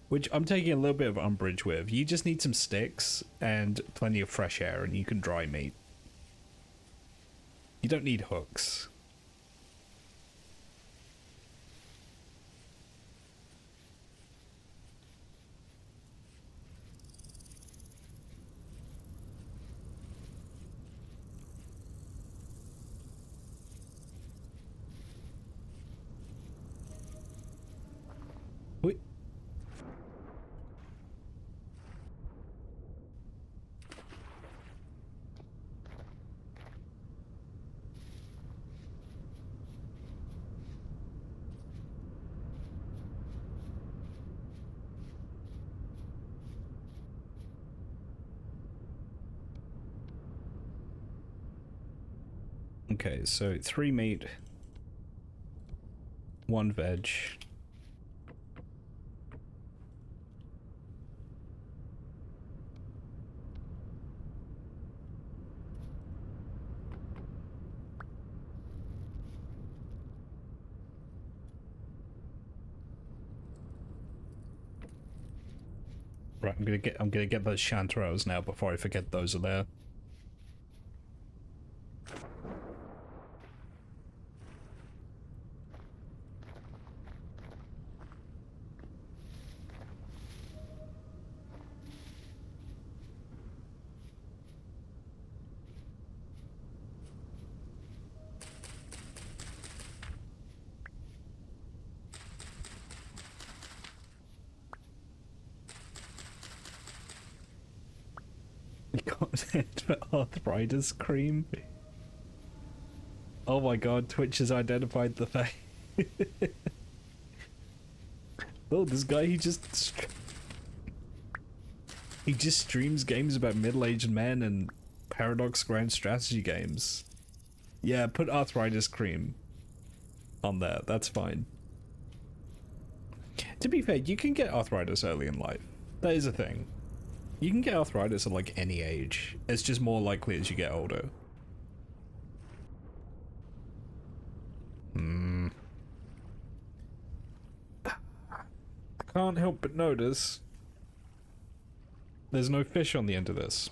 Speaker 2: Which I'm taking a little bit of umbrage with. You just need some sticks and plenty of fresh air and you can dry meat. You don't need hooks. Wait. Okay, so 3 meat, 1 veg. Right, I'm gonna get those chanterelles now before I forget those are there. Content for arthritis cream. Oh my god, Twitch has identified the fact. Oh, this guy, he just streams games about middle-aged men and Paradox Grand strategy games. Yeah, put arthritis cream on there, that's fine. To be fair, you can get arthritis early in life. That is a thing. You can get arthritis at like any age. It's just more likely as you get older. I can't help but notice there's no fish on the end of this.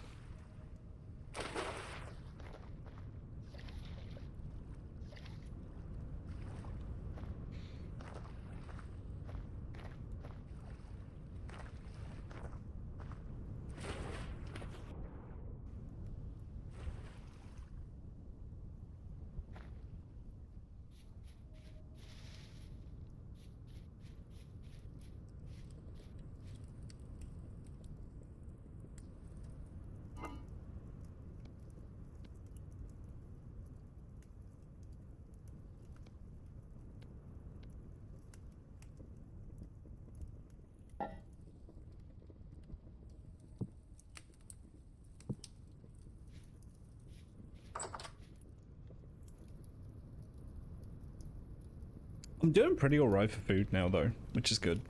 Speaker 2: I'm doing pretty alright for food now, though, which is good.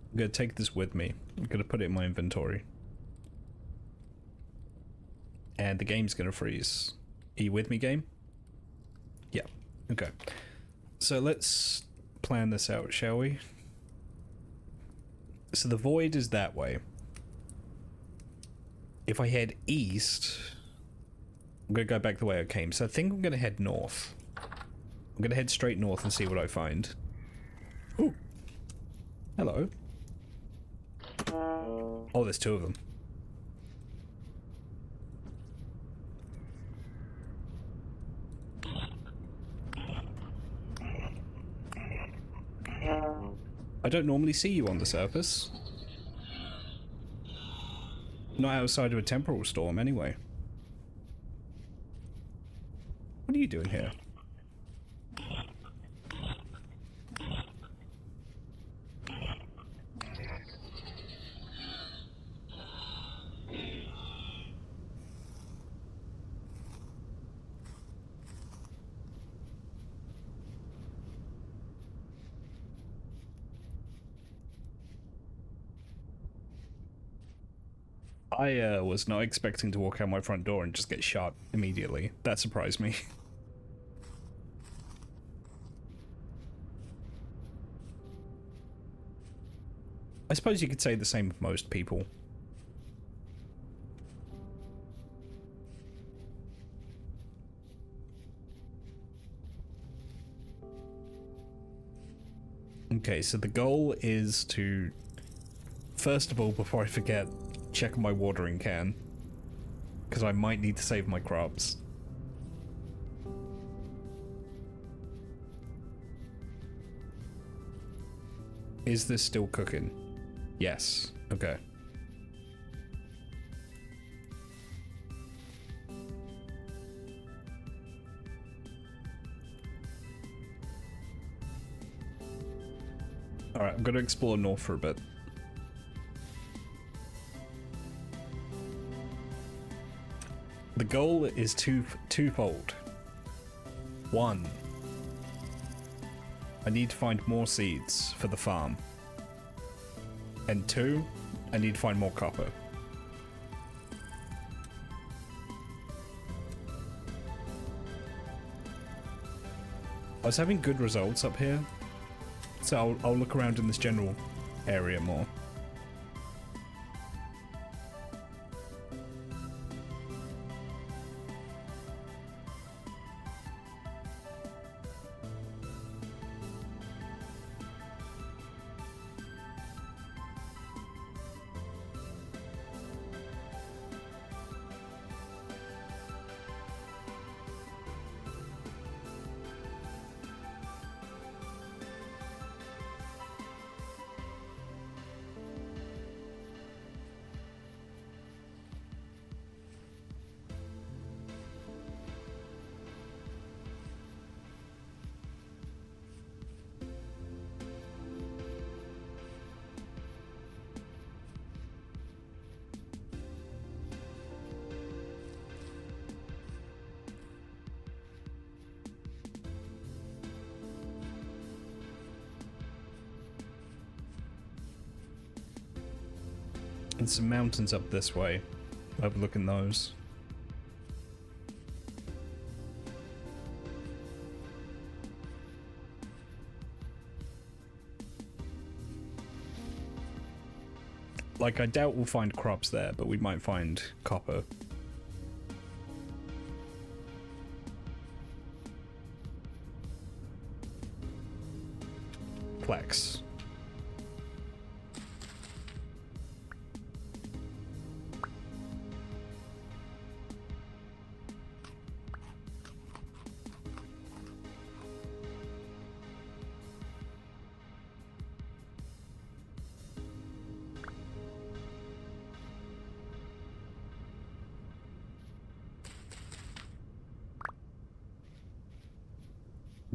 Speaker 2: I'm gonna take this with me. I'm gonna put it in my inventory. And the game's gonna freeze. Are you with me, game? Yeah. Okay. So let's plan this out, shall we? So the void is that way. If I head east, I'm gonna go back the way I came. So I think I'm gonna head north. I'm gonna head straight north and see what I find. Ooh. Hello. Oh, there's two of them. I don't normally see you on the surface. Not outside of a temporal storm, anyway. What are you doing here? I was not expecting to walk out my front door and just get shot immediately. That surprised me. I suppose you could say the same of most people. Okay, so the goal is to, first of all, before I forget, check my watering can, because I might need to save my crops. Is this still cooking? Yes. Okay. Alright, I'm gonna explore north for a bit. The goal is twofold. One, I need to find more seeds for the farm. And two, I need to find more copper. I was having good results up here, so I'll look around in this general area more. And some mountains up this way. Overlooking those. Like, I doubt we'll find crops there, but we might find copper. Plex.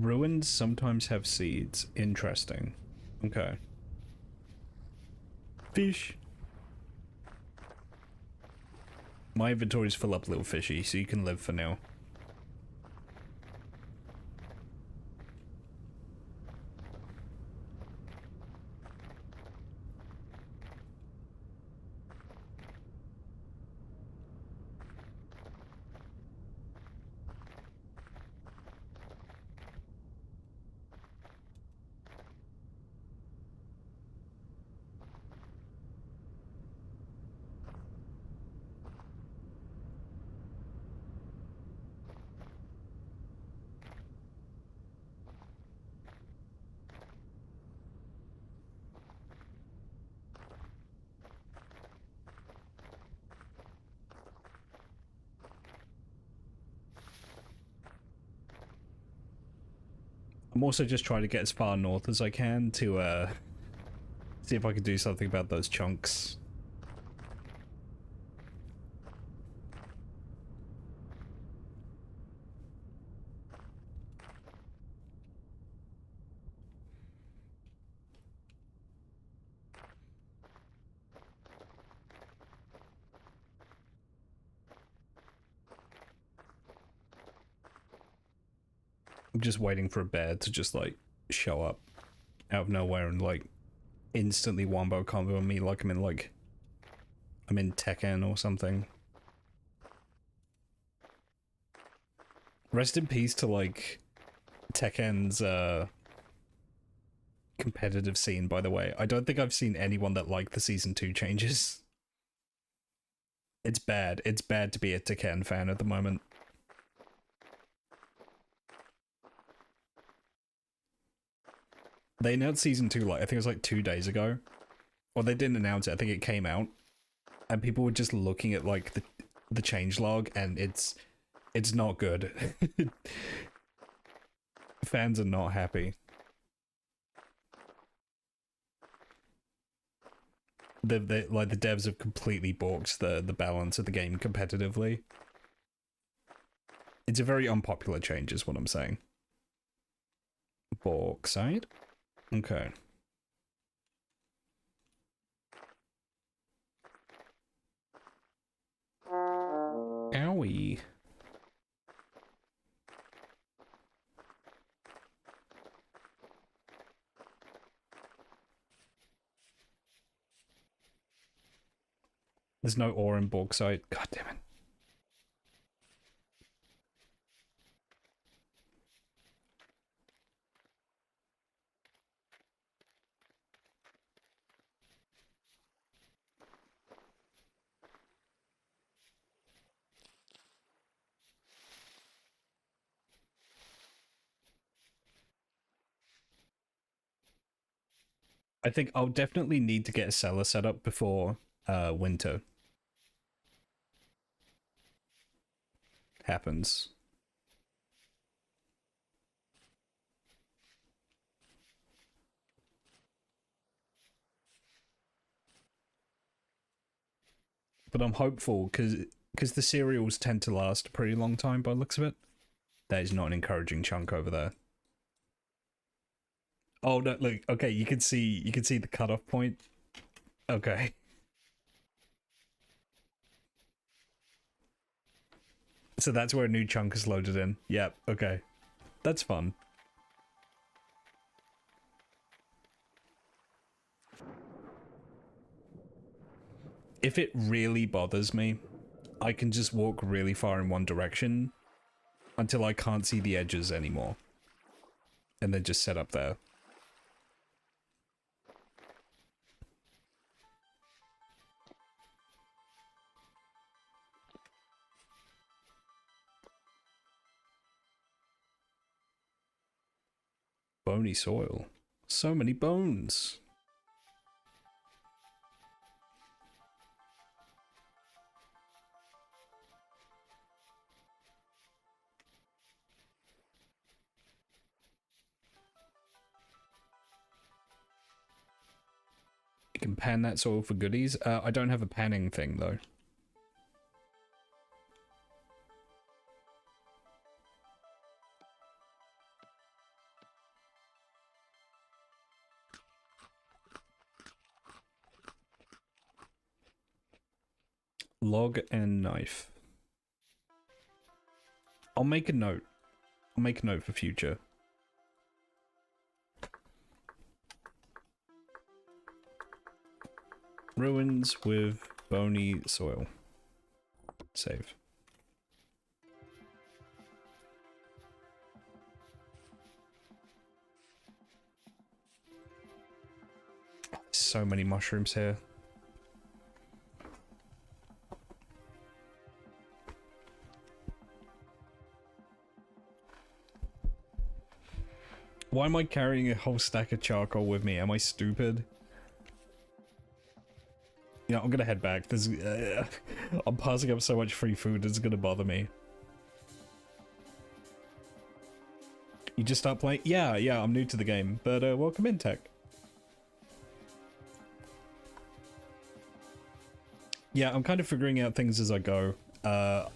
Speaker 2: Ruins sometimes have seeds. Interesting. Okay. Fish. My inventory's full up, little fishy, so you can live for now. I'm also just trying to get as far north as I can to see if I can do something about those chunks. I'm just waiting for a bear to just like show up out of nowhere and like instantly wombo combo me like I'm in Tekken or something. Rest in peace to like Tekken's competitive scene, by the way. I don't think I've seen anyone that liked the season 2 changes. It's bad. It's bad to be a Tekken fan at the moment. They announced season 2 like I think it was like 2 days ago. Or they didn't announce it, I think it came out. And people were just looking at like the changelog and it's not good. Fans are not happy. They like the devs have completely balked the balance of the game competitively. It's a very unpopular change is what I'm saying. Bauxite? Okay. Owie. There's no ore in bauxite. God damn it. I think I'll definitely need to get a cellar set up before winter happens. But I'm hopeful because the cereals tend to last a pretty long time by the looks of it. That is not an encouraging chunk over there. Oh no, look, okay, you can see the cutoff point. Okay. So that's where a new chunk is loaded in. Yep, okay. That's fun. If it really bothers me, I can just walk really far in one direction until I can't see the edges anymore. And then just set up there. Bony soil. So many bones. You can pan that soil for goodies. I don't have a panning thing though. log and knife. I'll make a note. I'll make a note for future. Ruins with bony soil. Save. So many mushrooms here. Why am I carrying a whole stack of charcoal with me? Am I stupid? You know, I'm gonna head back. There's, I'm passing up so much free food, it's gonna bother me. You just start playing? Yeah, I'm new to the game, but welcome in, Tech. Yeah, I'm kind of figuring out things as I go. I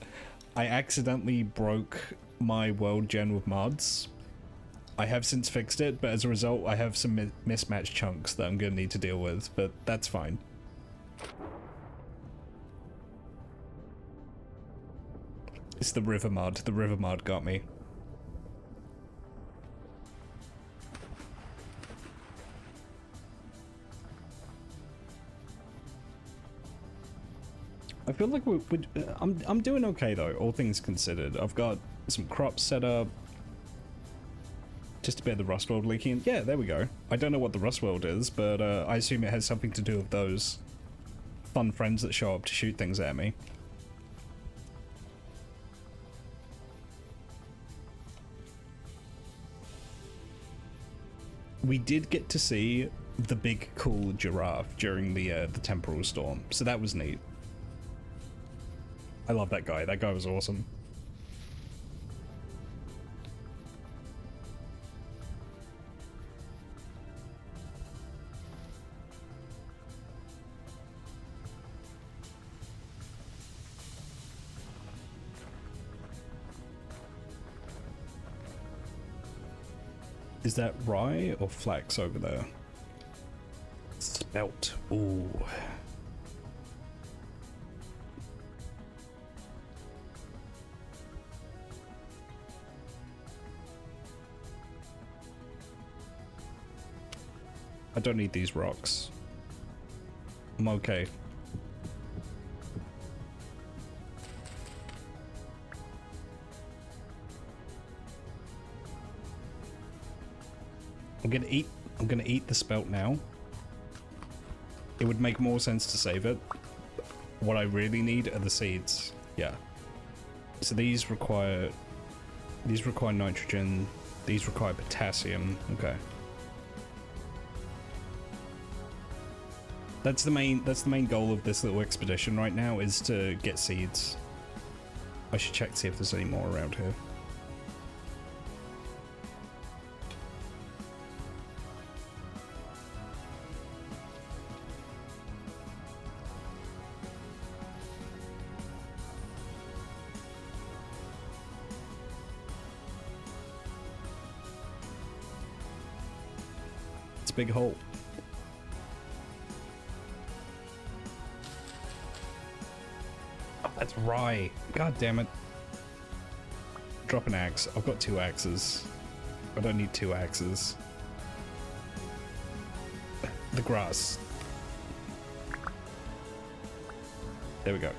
Speaker 2: accidentally broke my world gen with mods. I have since fixed it, but as a result, I have some mismatched chunks that I'm gonna need to deal with, but that's fine. It's the river mod. The river mod got me. I feel like I'm doing okay though, all things considered. I've got some crops set up. Just to bear the Rust World leaking. Yeah, there we go. I don't know what the Rust World is, but I assume it has something to do with those fun friends that show up to shoot things at me. We did get to see the big cool giraffe during the temporal storm, so that was neat. I love that guy. That guy was awesome. Is that rye or flax over there? Spelt. Ooh. I don't need these rocks. I'm okay. I'm gonna eat the spelt now. It would make more sense to save it. What I really need are the seeds. Yeah. So these require nitrogen, these require potassium. Okay. That's the main goal of this little expedition right now, is to get seeds. I should check to see if there's any more around here. It's a big hole. That's rye. God damn it. Drop an axe. I've got 2 axes. I don't need 2 axes. The grass. There we go.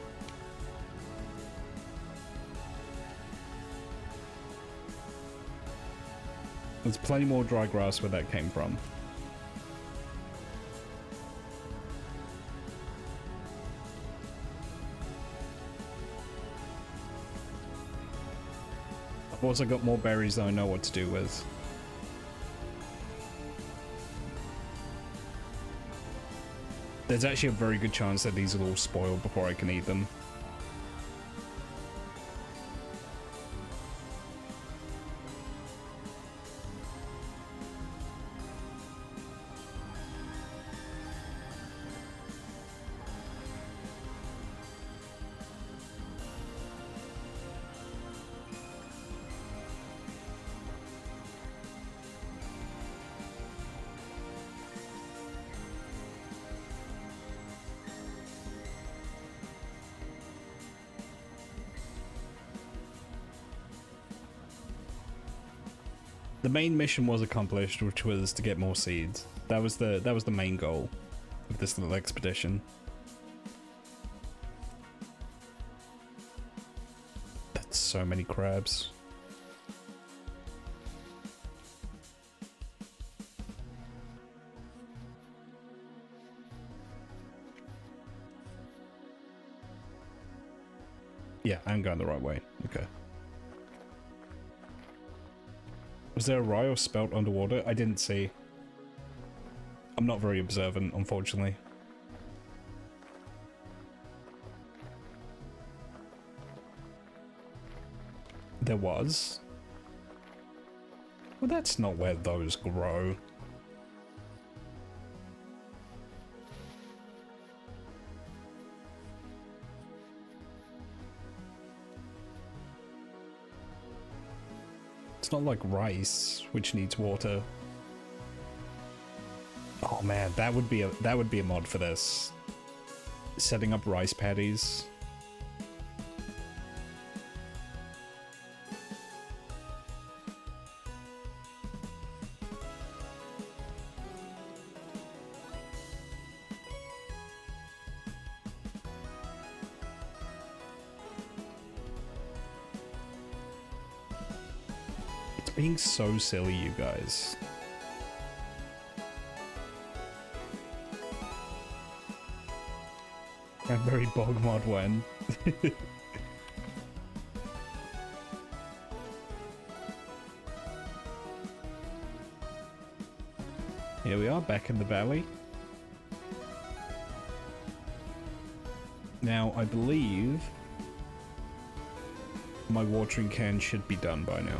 Speaker 2: There's plenty more dry grass where that came from. I've also got more berries that I know what to do with. There's actually a very good chance that these will all spoil before I can eat them. The main mission was accomplished, which was to get more seeds. That was the main goal of this little expedition. That's so many crabs. Yeah, I'm going the right way. Okay. Was there a rye or spelt underwater? I didn't see. I'm not very observant, unfortunately. There was? Well, that's not where those grow. It's not like rice, which needs water. Oh man, that would be a mod for this. Setting up rice paddies. Being so silly, you guys. Cranberry bog mod when? Here we are, back in the valley. Now, I believe my watering can should be done by now.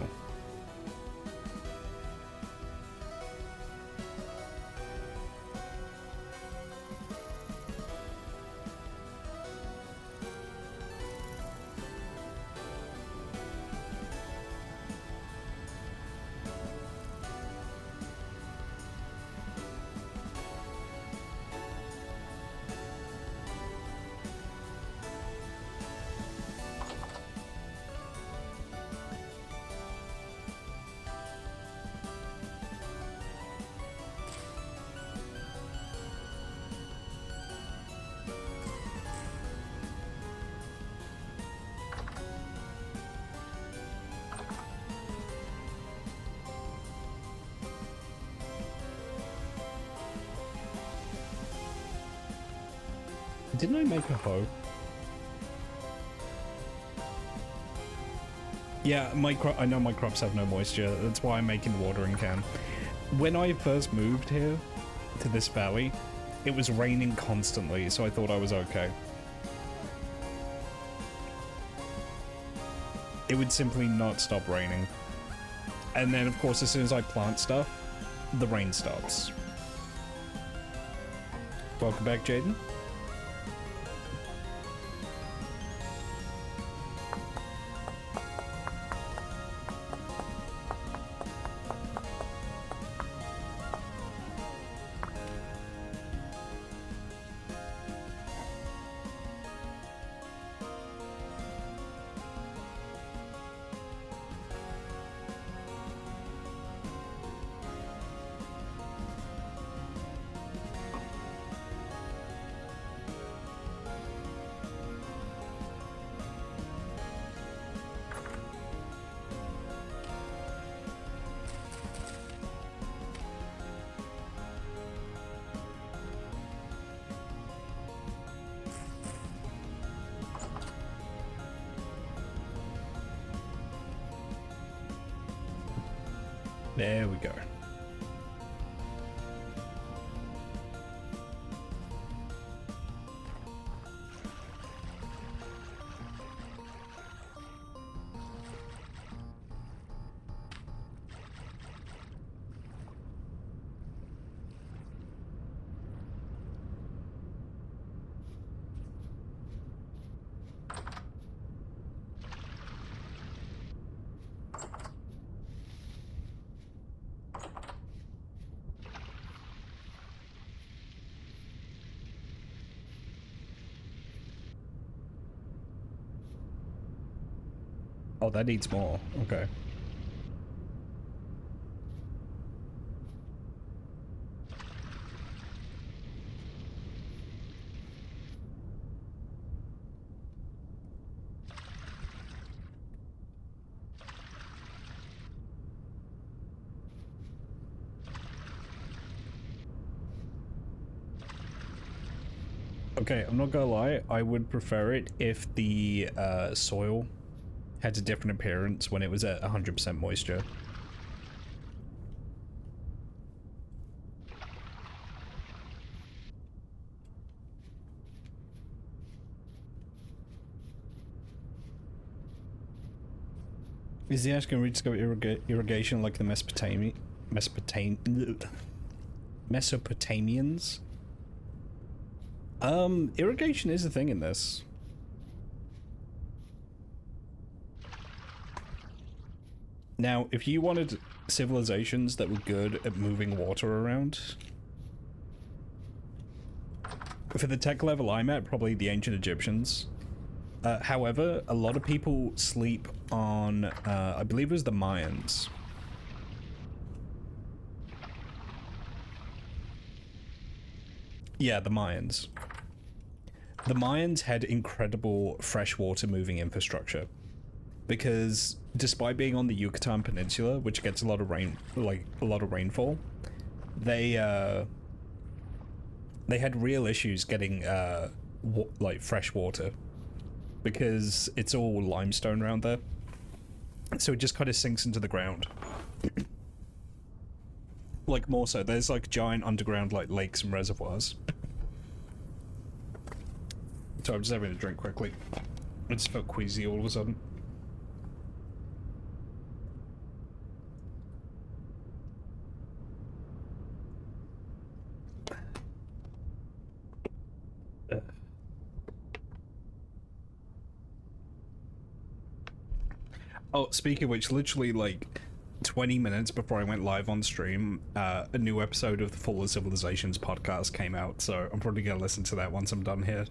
Speaker 2: Didn't I make a hoe? Yeah, I know my crops have no moisture. That's why I'm making the watering can. When I first moved here to this valley, it was raining constantly, so I thought I was okay. It would simply not stop raining. And then, of course, as soon as I plant stuff, the rain stops. Welcome back, Jaden. There we go. Oh, that needs more. Okay. Okay, I'm not gonna lie, I would prefer it if the soil had a different appearance when it was at 100% moisture. Is the Ashcan rediscover irrigation like the Mesopotamians? Irrigation is a thing in this. Now, if you wanted civilizations that were good at moving water around, for the tech level I'm at, probably the ancient Egyptians. However, a lot of people sleep on, I believe it was the Mayans. Yeah, the Mayans. The Mayans had incredible freshwater moving infrastructure. Because despite being on the Yucatan Peninsula, which gets a lot of rain, like a lot of rainfall, they had real issues getting like fresh water because it's all limestone around there, so it just kind of sinks into the ground. Like more so, there's like giant underground like lakes and reservoirs. So I'm just having a drink quickly. I just felt queasy all of a sudden. Oh, speaking of which, literally like 20 minutes before I went live on stream, a new episode of the Fuller Civilizations podcast came out, so I'm probably gonna listen to that once I'm done here.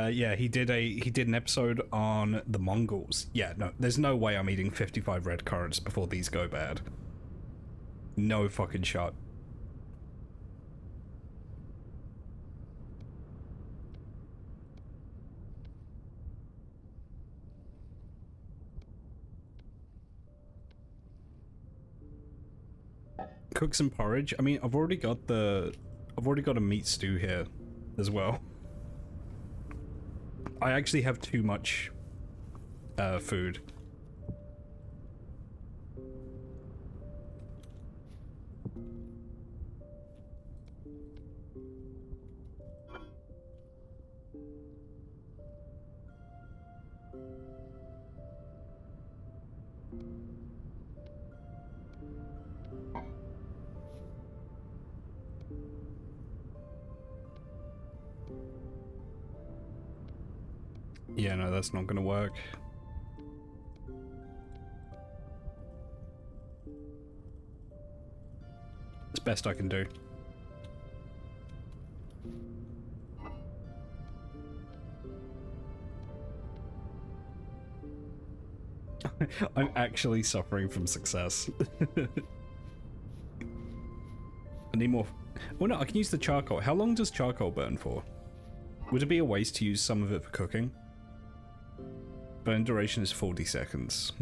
Speaker 2: Yeah, he did an episode on the Mongols. Yeah, no, there's no way I'm eating 55 red currants before these go bad. No fucking shot. Cook some porridge. I mean, I've already got a meat stew here as well. I actually have too much food. Yeah, no, that's not gonna work. It's best I can do. I'm actually suffering from success. I need more. Oh no, I can use the charcoal. How long does charcoal burn for? Would it be a waste to use some of it for cooking? Burn duration is 40 seconds.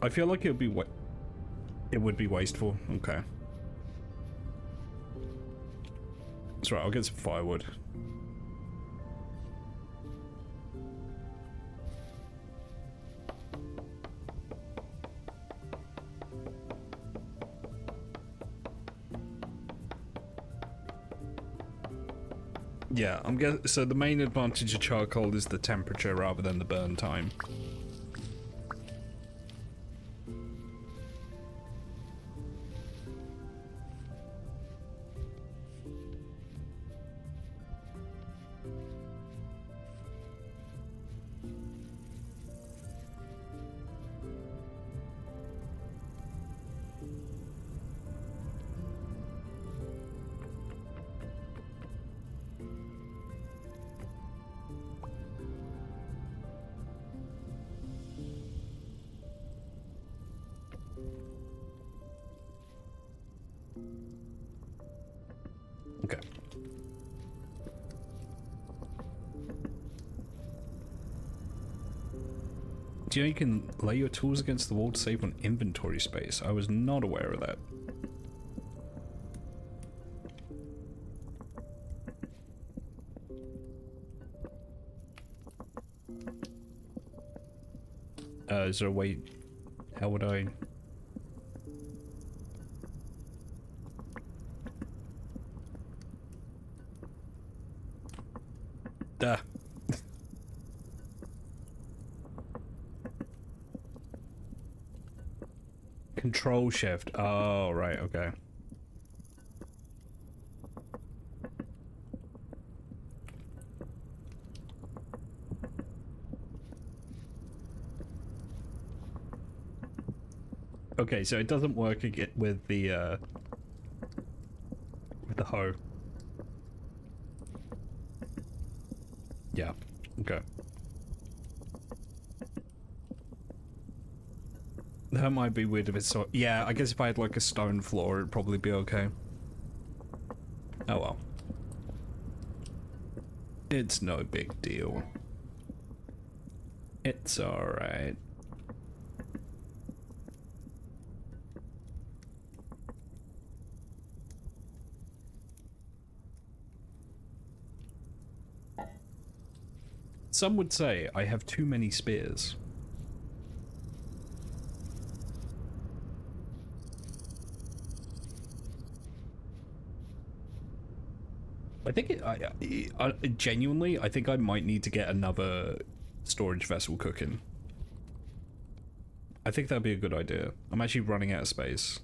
Speaker 2: I feel like it would be wasteful. Okay. That's right, I'll get some firewood. Yeah, I'm guessing. So the main advantage of charcoal is the temperature rather than the burn time. you know you can lay your tools against the wall to save on inventory space? I was not aware of that. Is there a way... How would I... Duh. Control shift. Oh, right, okay. Okay, so it doesn't work with the hoe. Yeah, okay. That might be weird if it's so... Yeah, I guess if I had like a stone floor, it'd probably be okay. Oh well. It's no big deal. It's alright. Some would say I have too many spears. I think genuinely, I think I might need to get another storage vessel cooking. I think that'd be a good idea. I'm actually running out of space.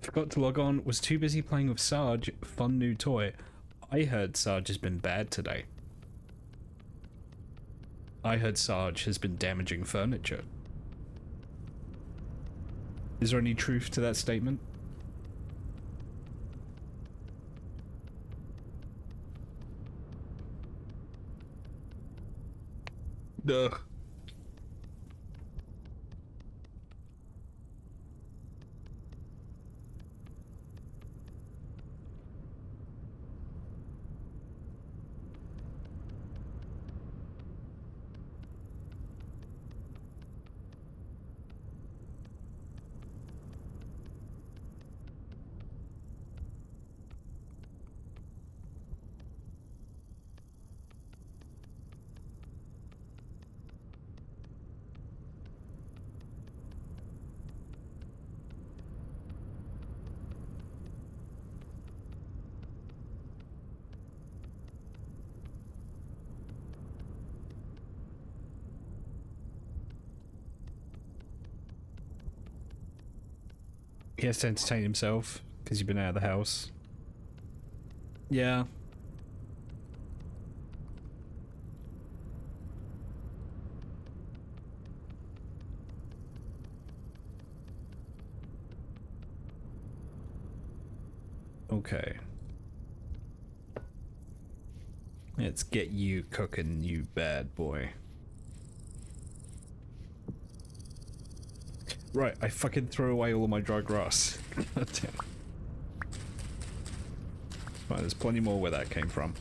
Speaker 2: Forgot to log on, was too busy playing with Sarge, fun new toy. I heard Sarge has been bad today. I heard Sarge has been damaging furniture. Is there any truth to that statement? Ugh. He has to entertain himself because you've been out of the house. Yeah. Okay. Let's get you cooking, you bad boy. Right, I fucking threw away all of my dry grass. God damn. Right, there's plenty more where that came from.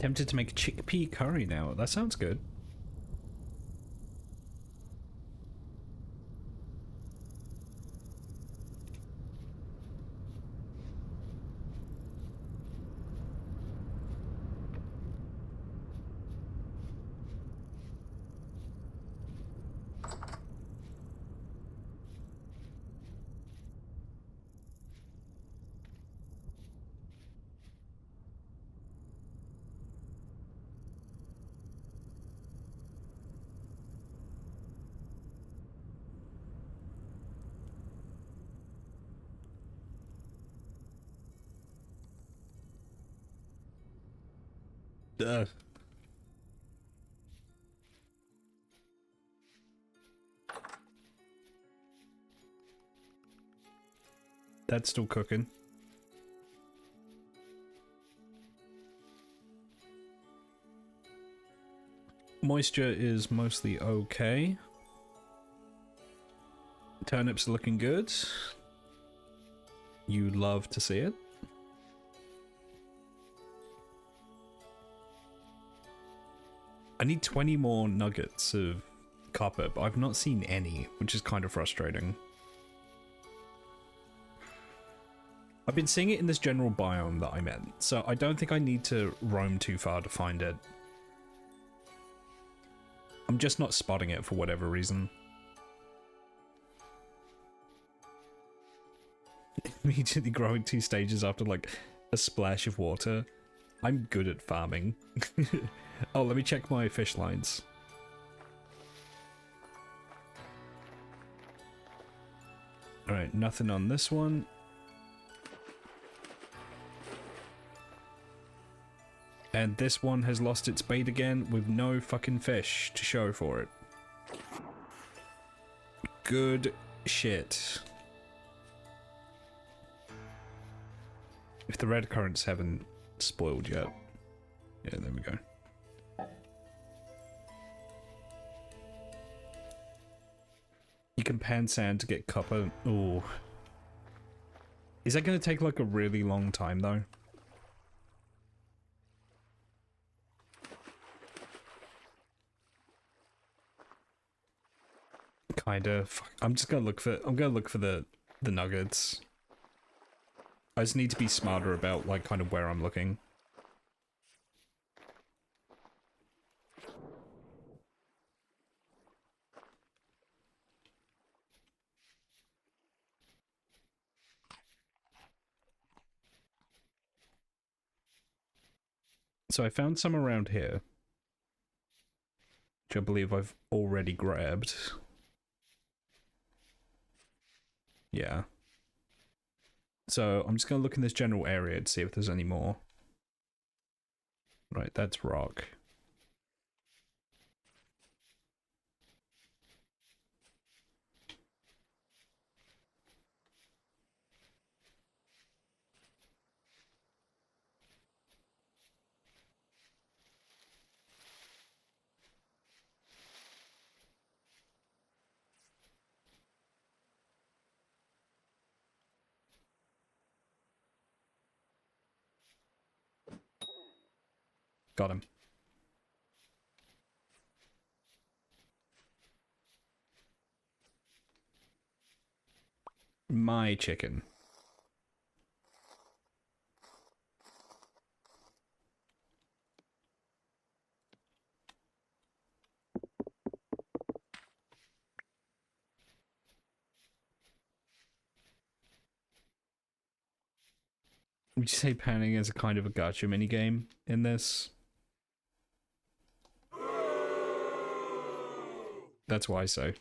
Speaker 2: Tempted to make a chickpea curry now. That sounds good. Ugh. That's still cooking. Moisture is mostly okay. Turnips are looking good. You love to see it. I need 20 more nuggets of copper, but I've not seen any, which is kind of frustrating. I've been seeing it in this general biome that I'm in, so I don't think I need to roam too far to find it. I'm just not spotting it for whatever reason. Immediately growing 2 stages after like a splash of water. I'm good at farming. Oh, let me check my fish lines. Alright, nothing on this one. And this one has lost its bait again with no fucking fish to show for it. Good shit. If the red currants haven't spoiled yet. Yeah, there we go. You can pan sand to get copper. Ooh. Is that going to take like a really long time though? Kinda. I'm just gonna look for. I'm gonna look for the nuggets. I just need to be smarter about like kind of where I'm looking. So I found some around here, which I believe I've already grabbed. Yeah. So I'm just going to look in this general area to see if there's any more. Right, that's rock. Got him. My chicken. Would you say panning is a kind of a gacha minigame in this? That's why so.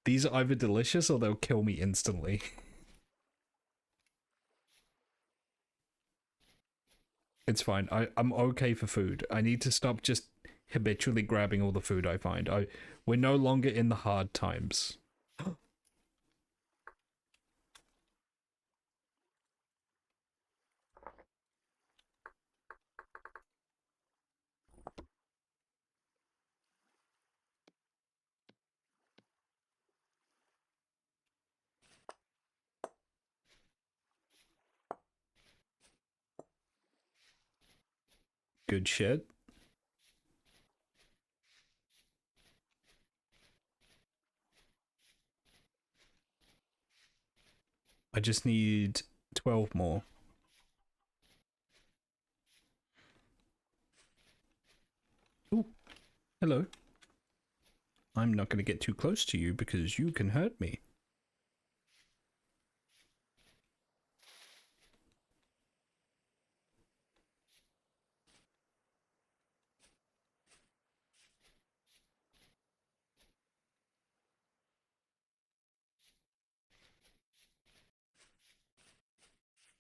Speaker 2: These are either delicious or they'll kill me instantly. It's fine. I'm okay for food. I need to stop just habitually grabbing all the food I find. We're no longer in the hard times. good shit. I just need 12 more. Ooh, hello. I'm not going to get too close to you because you can hurt me.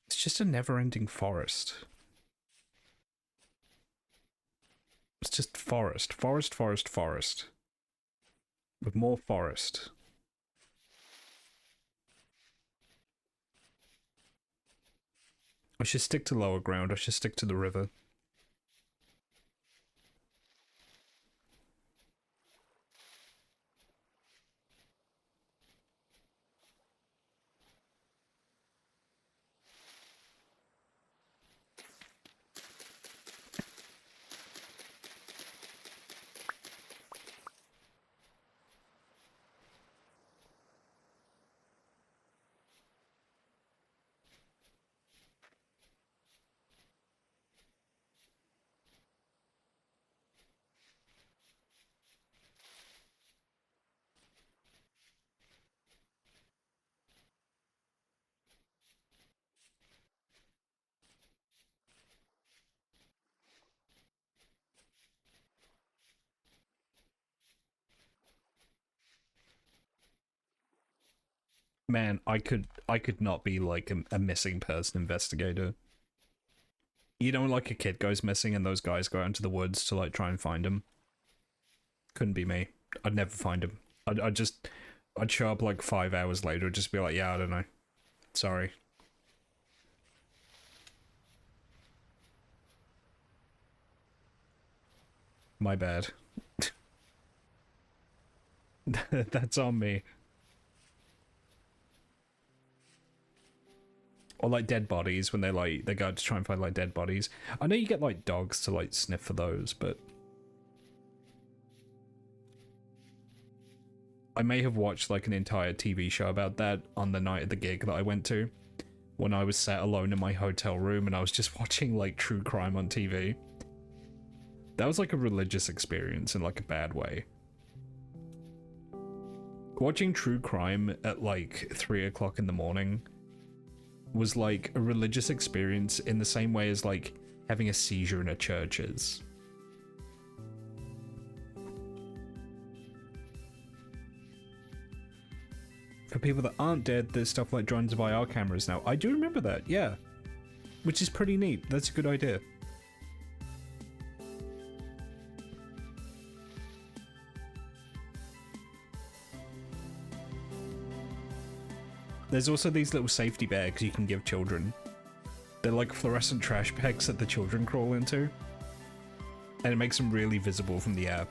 Speaker 2: It's just a never-ending forest. It's just forest, forest, forest, forest. With more forest. I should stick to lower ground. I should stick to the river. Man, I could not be like a missing person investigator. You know, like a kid goes missing and those guys go out into the woods to like try and find him. Couldn't be me. I'd never find him. I'd show up like 5 hours later and just be like, yeah, I don't know. Sorry. My bad. That's on me. Or like dead bodies when they go out to try and find like dead bodies. I know you get like dogs to like sniff for those, but I may have watched like an entire TV show about that on the night of the gig that I went to, when I was sat alone in my hotel room and I was just watching like true crime on TV. That was like a religious experience in like a bad way. Watching true crime at like 3 o'clock in the morning was like a religious experience in the same way as like having a seizure in a church is. For people that aren't dead, there's stuff like drones of IR cameras now. I do remember that, yeah. Which is pretty neat. That's a good idea. There's also these little safety bags you can give children. They're like fluorescent trash bags that the children crawl into. And it makes them really visible from the air.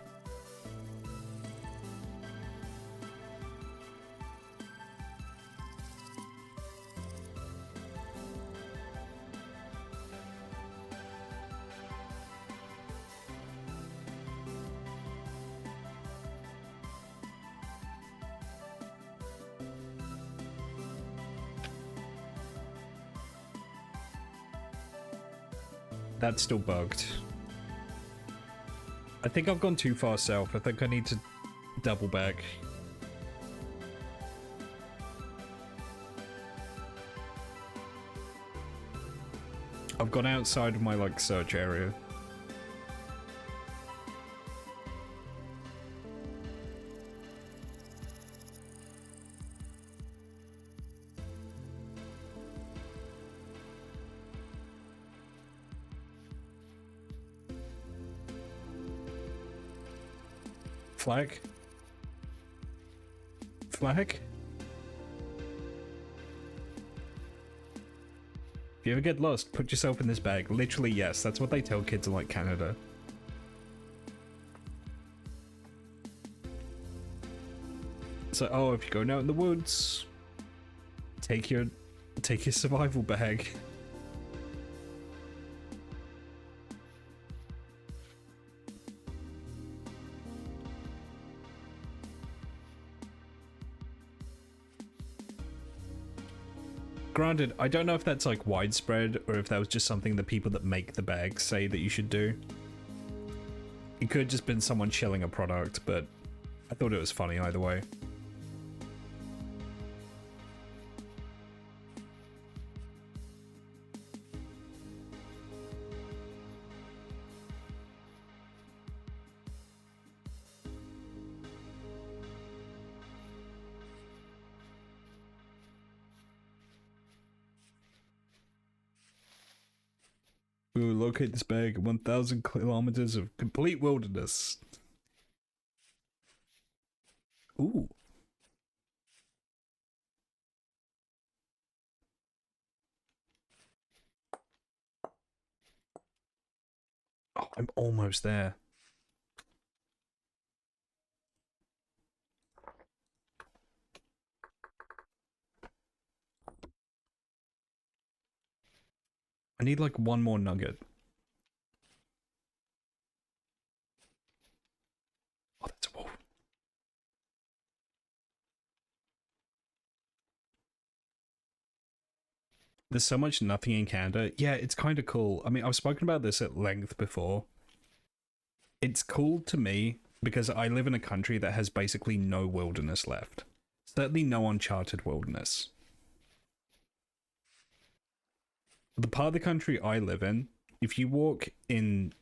Speaker 2: That's still bugged. I think I've gone too far south. I think I need to double back. I've gone outside of my like search area. Flag? Flag? If you ever get lost, put yourself in this bag. Literally, yes. That's what they tell kids in, like, Canada. So, oh, if you're going out in the woods, take your survival bag. Granted, I don't know if that's like widespread or if that was just something the people that make the bags say that you should do. It could have just been someone shilling a product, but I thought it was funny either way. We will locate this bag at 1,000 kilometers of complete wilderness. Ooh. Oh, I'm almost there. I need like one more nugget. Oh, that's a wolf. There's so much nothing in Canada. Yeah, it's kind of cool. I mean, I've spoken about this at length before. It's cool to me because I live in a country that has basically no wilderness left. Certainly no uncharted wilderness. The part of the country I live in, if you walk in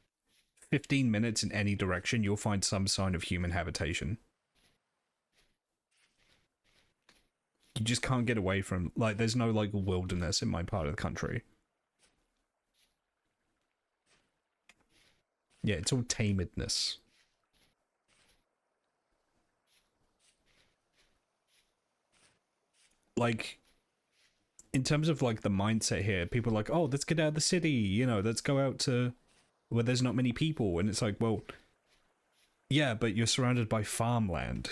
Speaker 2: 15 minutes in any direction, you'll find some sign of human habitation. You just can't get away from, like, there's no, like, wilderness in my part of the country. Yeah, it's all tamedness. Like, in terms of, like, the mindset here, people are like, oh, let's get out of the city, you know, let's go out to where there's not many people. And it's like, well, yeah, but you're surrounded by farmland,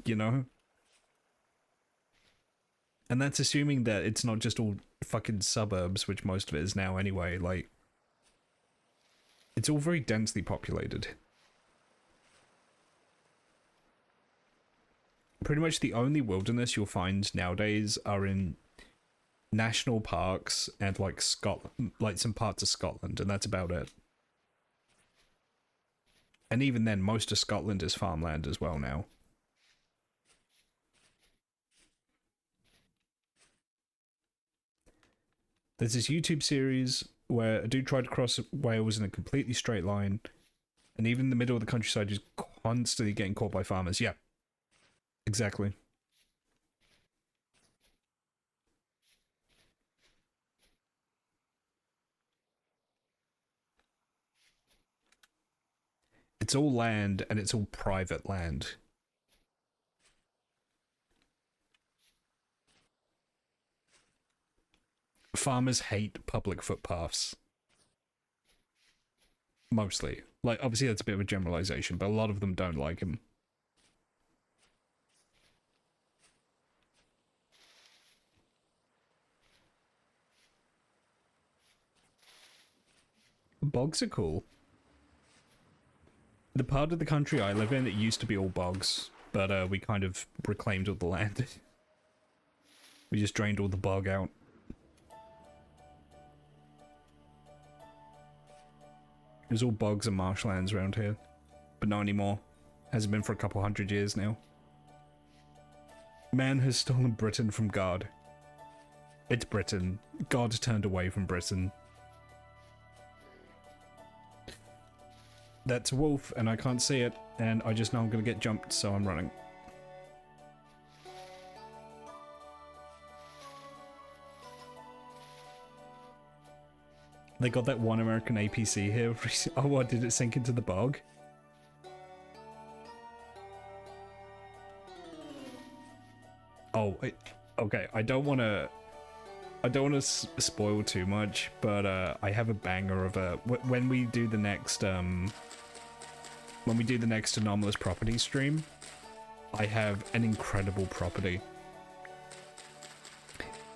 Speaker 2: you know? And that's assuming that it's not just all fucking suburbs, which most of it is now anyway. Like, it's all very densely populated. Pretty much the only wilderness you'll find nowadays are in national parks and like Scotland, like some parts of Scotland, and that's about it. And even then, most of Scotland is farmland as well now. There's this YouTube series where a dude tried to cross Wales in a completely straight line, and even in the middle of the countryside, just constantly getting caught by farmers. Yeah, exactly. It's all land, and it's all private land. Farmers hate public footpaths. Mostly. Like, obviously that's a bit of a generalization, but a lot of them don't like them. Bogs are cool. The part of the country I live in, it used to be all bogs, but we kind of reclaimed all the land. We just drained all the bog out. There's all bogs and marshlands around here, but not anymore. Hasn't been for a couple 100 years now. Man has stolen Britain from God. It's Britain. God turned away from Britain. That's a wolf, and I can't see it, and I just know I'm gonna get jumped, so I'm running. They got that one American APC here. Oh, what, did it sink into the bog? Oh, okay, I don't want to spoil too much, but I have a banger of a when we do the next anomalous property stream, I have an incredible property.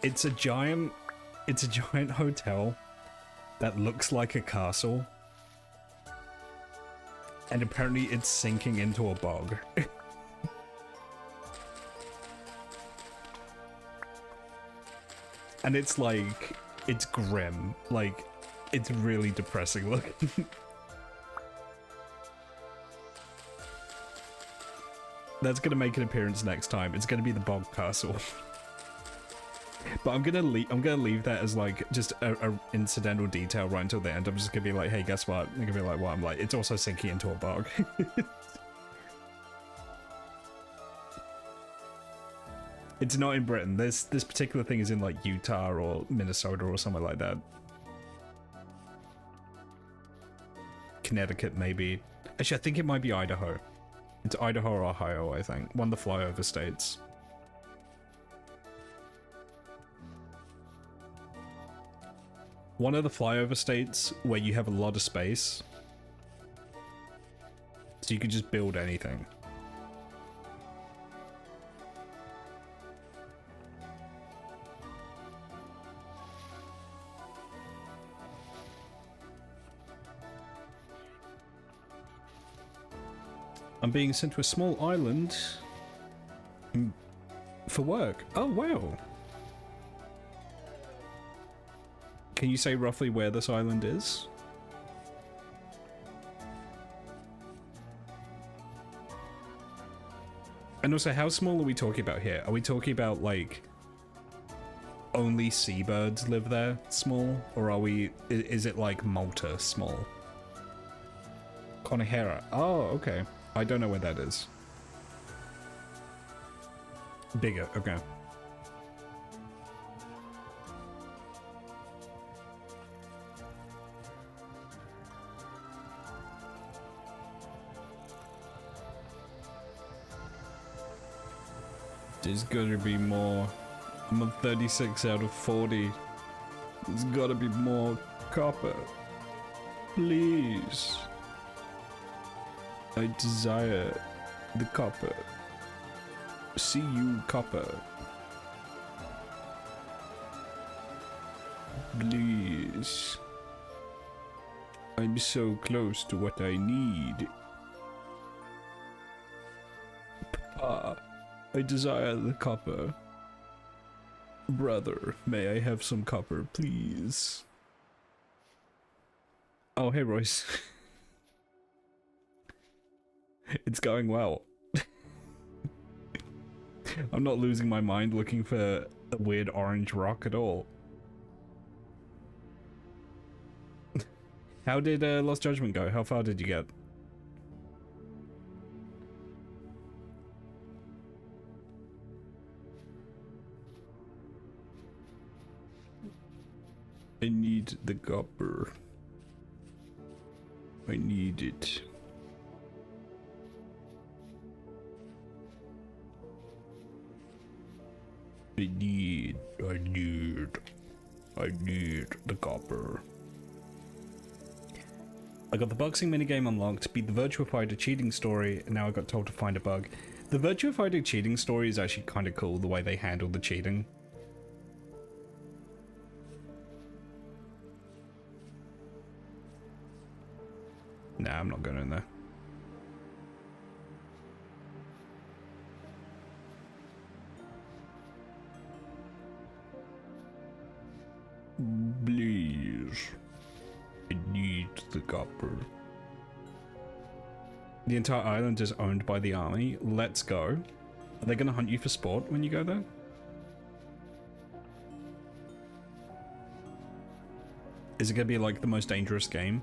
Speaker 2: It's a giant hotel that looks like a castle, and apparently it's sinking into a bog. and it's like, it's grim. Like, it's really depressing looking. That's gonna make an appearance next time. It's gonna be the Bog Castle. But I'm gonna leave that as like just a incidental detail right until the end. I'm just gonna be like, hey, guess what? I'm gonna be like, what? I'm like, it's also sinking into a bog. It's not in Britain. This particular thing is in like Utah or Minnesota or somewhere like that. Connecticut, maybe. Actually, I think it might be Idaho. It's Idaho or Ohio, I think. One of the flyover states. One of the flyover states where you have a lot of space. So you could just build anything. I'm being sent to a small island for work. Oh, wow. Can you say roughly where this island is? And also, how small are we talking about here? Are we talking about, like, only seabirds live there small? Or are we... is it, like, Malta small? Conejera. Oh, okay. I don't know where that is. Bigger, okay. There's gotta be more. I'm a 36 out of 40. There's gotta be more copper. Please. I desire the copper. See you, copper. Please. I'm so close to what I need. Papa, I desire the copper. Brother, may I have some copper, please? Oh, hey, Royce. It's going well. I'm not losing my mind looking for a weird orange rock at all. How did Lost Judgment go? How far did you get? I need the copper. I need it. I need the copper. I got the boxing minigame unlocked, beat the Virtua Fighter cheating story, and now I got told to find a bug. The Virtua Fighter cheating story is actually kind of cool, the way they handle the cheating. Nah, I'm not going in there. Please. I need the copper. The entire island is owned by the army. Let's go. Are they going to hunt you for sport when you go there? Is it going to be like the most dangerous game?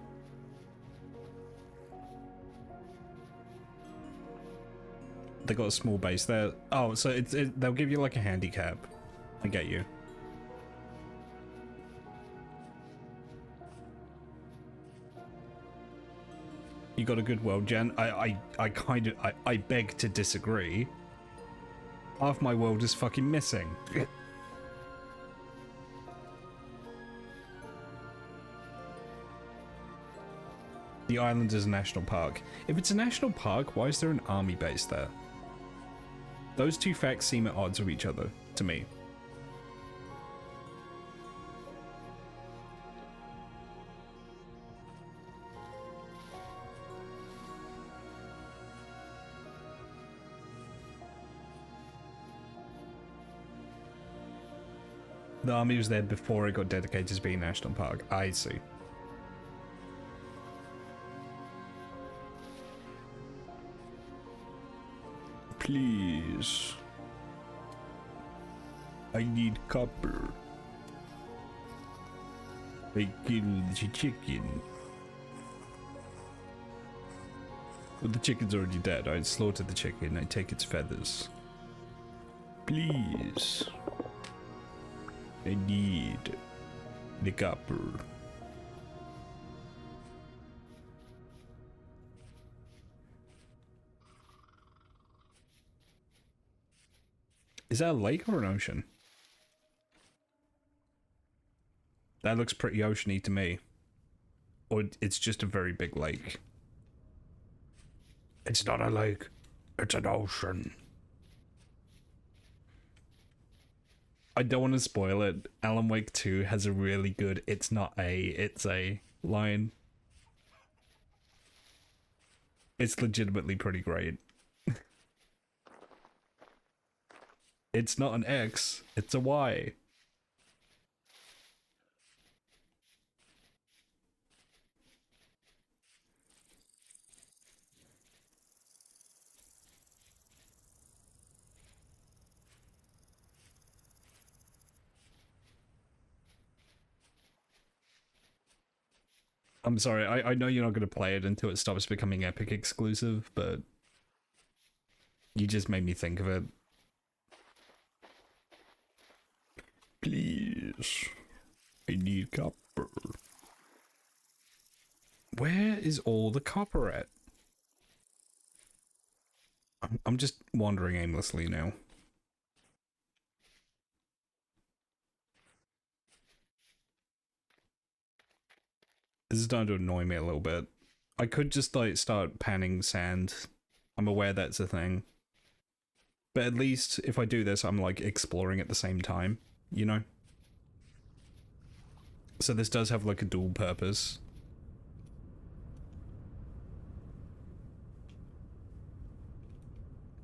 Speaker 2: They got a small base there. Oh, so they'll give you like a handicap. I get you. You got a good world, Jen. I beg to disagree. Half my world is fucking missing. The island is a national park. If it's a national park, why is there an army base there? Those two facts seem at odds with each other, to me. The army was there before it got dedicated to being a national park. I see. Please. I need copper. I killed the chicken. Well, the chicken's already dead. I slaughtered the chicken. I take its feathers. Please. I need the copper. Is that a lake or an ocean? That looks pretty oceany to me. Or it's just a very big lake. It's not a lake. It's an ocean. I don't want to spoil it. Alan Wake 2 has a really good it's not it's a line. It's legitimately pretty great. It's not an X, it's a Y. I'm sorry, I know you're not going to play it until it stops becoming Epic exclusive, but you just made me think of it. Please, I need copper. Where is all the copper at? I'm just wandering aimlessly now. This is starting to annoy me a little bit. I could just like start panning sand. I'm aware that's a thing. But at least if I do this, I'm like exploring at the same time, you know? So this does have like a dual purpose.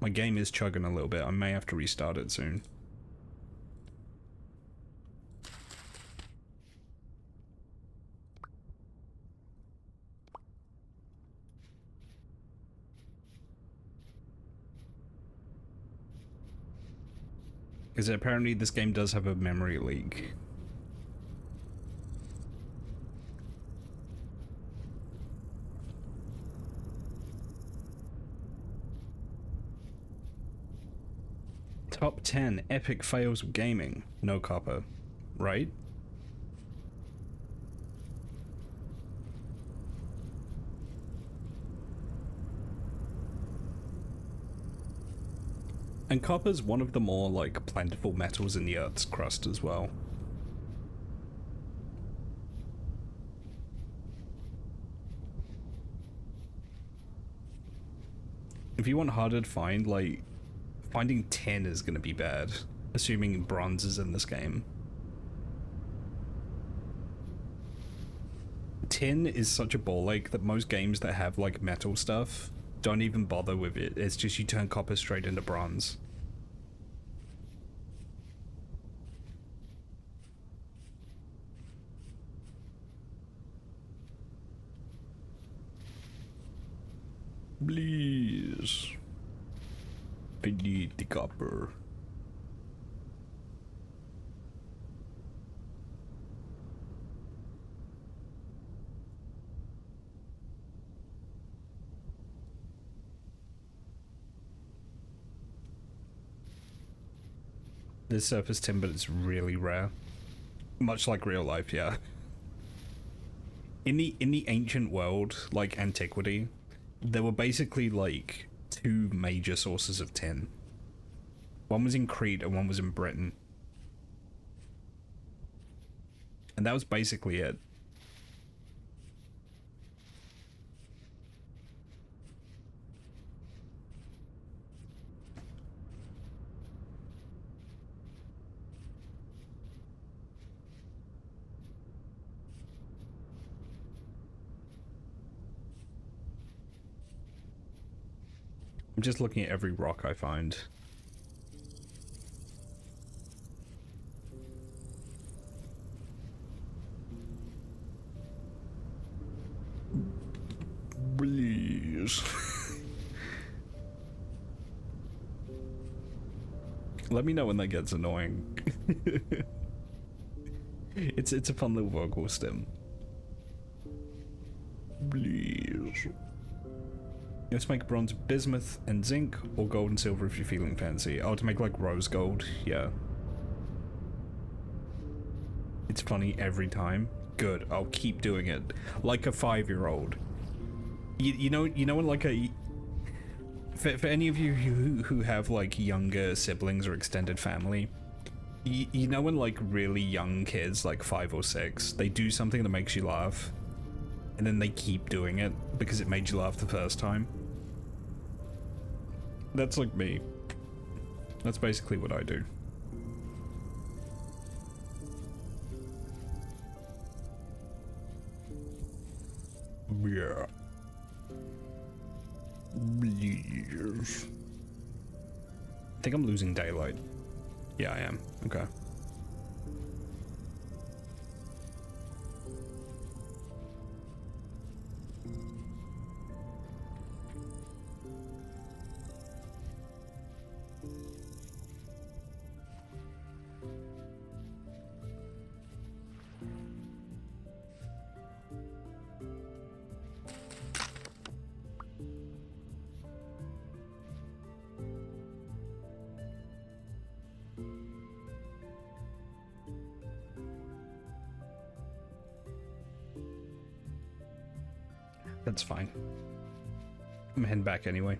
Speaker 2: My game is chugging a little bit. I may have to restart it soon. Because apparently this game does have a memory leak. Top 10 epic fails of gaming. No copper. Right? And copper's one of the more, like, plentiful metals in the Earth's crust as well. If you want harder to find, like, finding tin is gonna be bad, assuming bronze is in this game. Tin is such a ball ache that most games that have, like, metal stuff don't even bother with it. It's just you turn copper straight into bronze. Please. I need the copper. There's surface tin, but it's really rare. Much like real life, yeah. In the ancient world, like antiquity, there were basically like two major sources of tin. One was in Crete and one was in Britain. And that was basically it. I'm just looking at every rock I find. Please. Let me know when that gets annoying. It's a fun little vocal stem. Please. Let's make bronze, bismuth, and zinc, or gold and silver if you're feeling fancy. Oh, to make like rose gold, yeah. It's funny every time. Good, I'll keep doing it. Like a 5-year-old. You know when like a... For any of you who have like younger siblings or extended family, you know when like really young kids, like 5 or 6, they do something that makes you laugh, and then they keep doing it because it made you laugh the first time? That's like me. That's basically what I do. Yeah. Yes. I think I'm losing daylight. Yeah, I am. Okay. That's fine. I'm heading back anyway.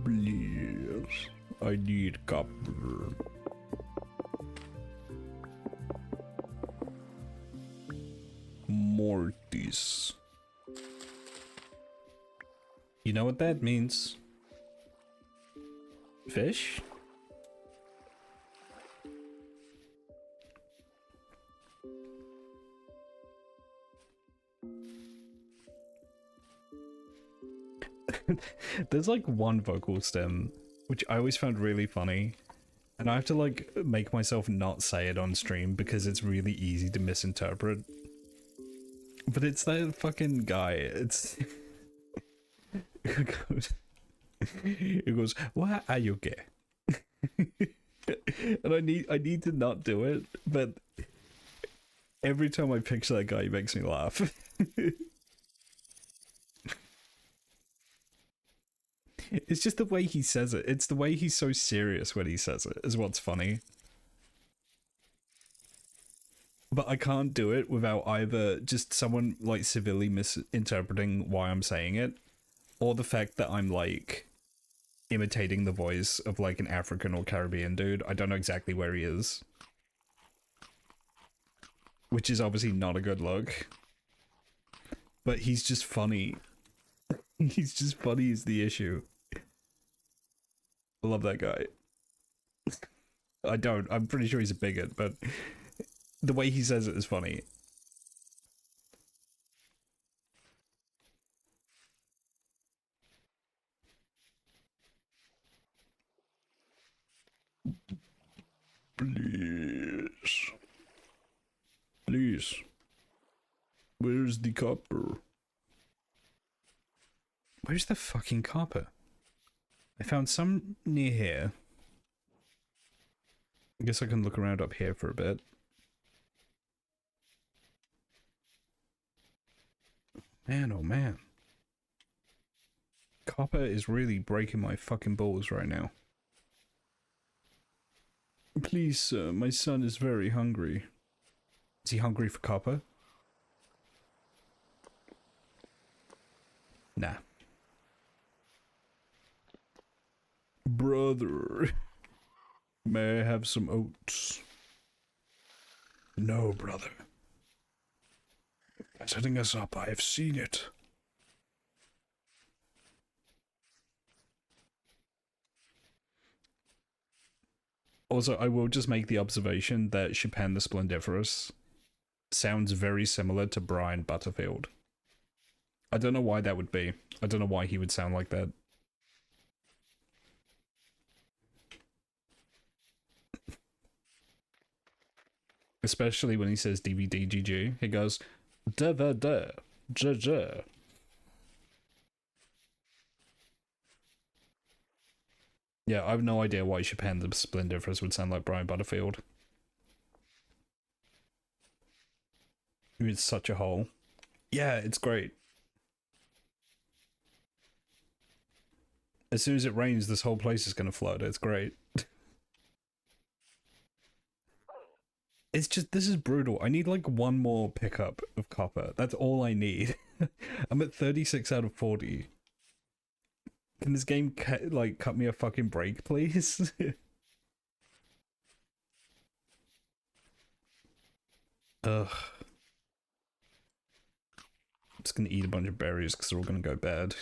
Speaker 2: Please, I need copper. Mortis. You know what that means? Fish? There's like one vocal stem which I always found really funny, and I have to like make myself not say it on stream because it's really easy to misinterpret. But it's that fucking guy. It's it goes, "Why are you gay?" And I need to not do it, but every time I picture that guy, he makes me laugh. It's just the way he says it. It's the way he's so serious when he says it is what's funny. But I can't do it without either just someone like severely misinterpreting why I'm saying it, or the fact that I'm like imitating the voice of like an African or Caribbean dude. I don't know exactly where he is, which is obviously not a good look. But he's just funny. He's just funny is the issue. I love that guy. I don't. I'm pretty sure he's a bigot, but the way he says it is funny. Please. Please. Where's the copper? Where's the fucking copper? I found some near here. I guess I can look around up here for a bit. Man, oh man. Copper is really breaking my fucking balls right now. Please, sir, my son is very hungry. Is he hungry for copper? Nah. Brother, may I have some oats? No, brother. By setting us up, I have seen it. Also, I will just make the observation that Chopin the Splendiferous sounds very similar to Brian Butterfield. I don't know why that would be. I don't know why he would sound like that. Especially when he says DVD GG. He goes, da da da, ja ja. Yeah, I have no idea why Chopin the Splendiferous would sound like Brian Butterfield. It's such a hole. Yeah, it's great. As soon as it rains, this whole place is going to flood. It's great. It's just, this is brutal. I need like one more pickup of copper. That's all I need. I'm at 36 out of 40. Can this game cut me a fucking break, please? Ugh. I'm just gonna eat a bunch of berries because they're all gonna go bad.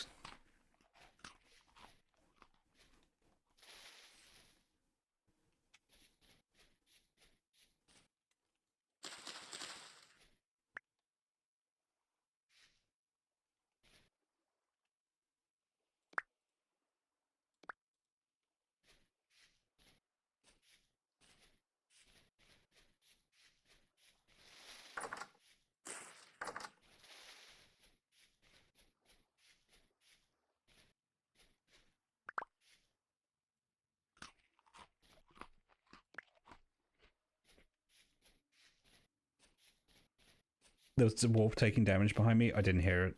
Speaker 2: There was a wolf taking damage behind me. I didn't hear it.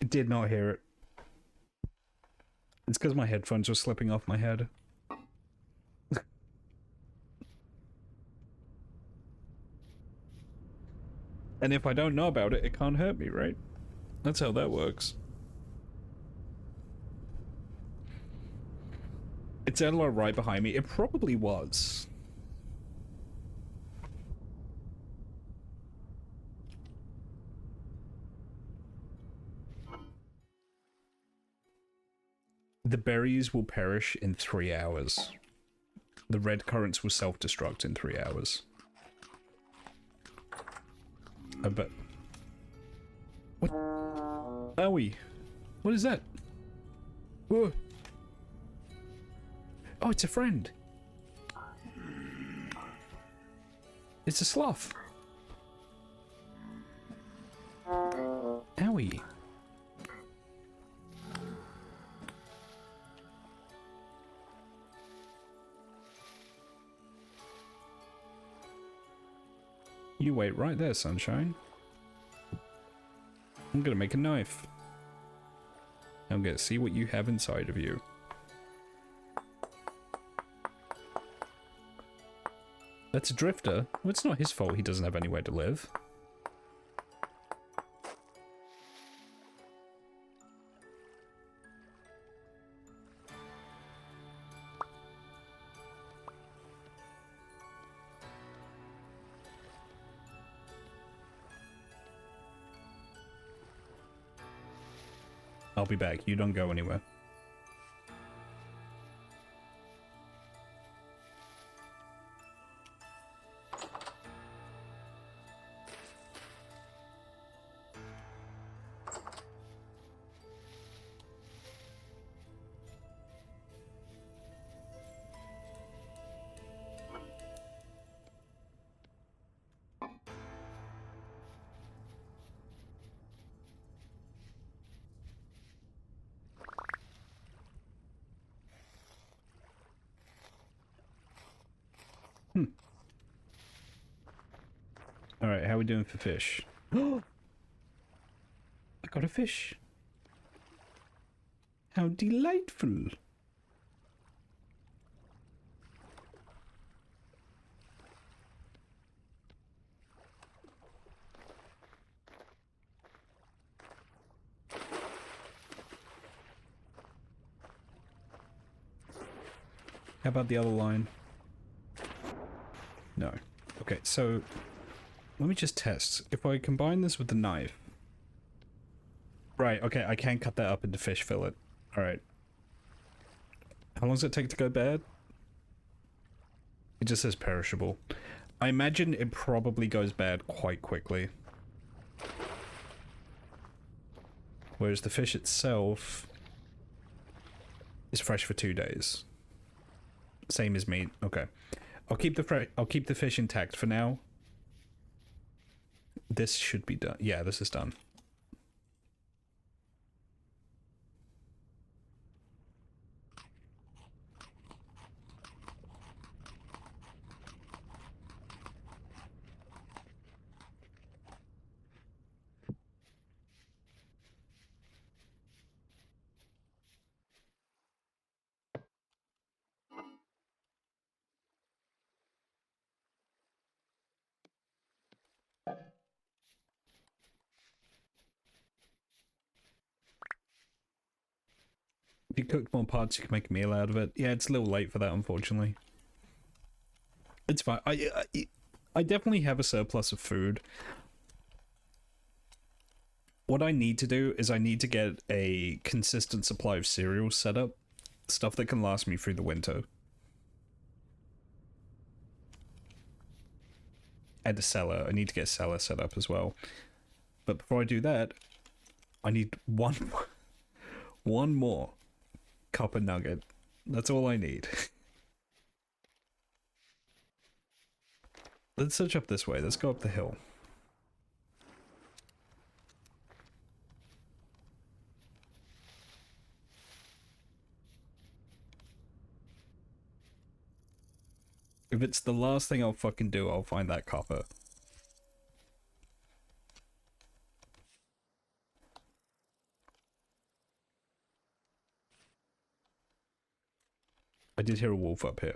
Speaker 2: I did not hear it. It's because my headphones were slipping off my head. And if I don't know about it, it can't hurt me, right? That's how that works. It sounded like right behind me. It probably was. The berries will perish in 3 hours. The red currants will self-destruct in 3 hours. I bet. What? Owie. What is that? Whoa. Oh, it's a friend. It's a sloth. Owie. You wait right there, sunshine. I'm gonna make a knife. I'm gonna see what you have inside of you. That's a drifter. Well, it's not his fault he doesn't have anywhere to live. I'll be back. You don't go anywhere. Alright, how are we doing for fish? I got a fish. How delightful. How about the other line? No. Okay, so let me just test. If I combine this with the knife... Right, okay, I can cut that up into fish fillet. Alright. How long does it take to go bad? It just says perishable. I imagine it probably goes bad quite quickly. Whereas the fish itself... It's fresh for 2 days. Same as meat. Okay. I'll keep the fish intact for now. This should be done. Yeah, this is done. If you cooked more parts, you can make a meal out of it. Yeah, it's a little late for that, unfortunately. It's fine. I definitely have a surplus of food. What I need to do is I need to get a consistent supply of cereals set up. Stuff that can last me through the winter. And a cellar. I need to get a cellar set up as well. But before I do that, I need one more copper nugget. That's all I need. Let's search up this way. Let's go up the hill. If it's the last thing I'll fucking do, I'll find that copper. I did hear a wolf up here.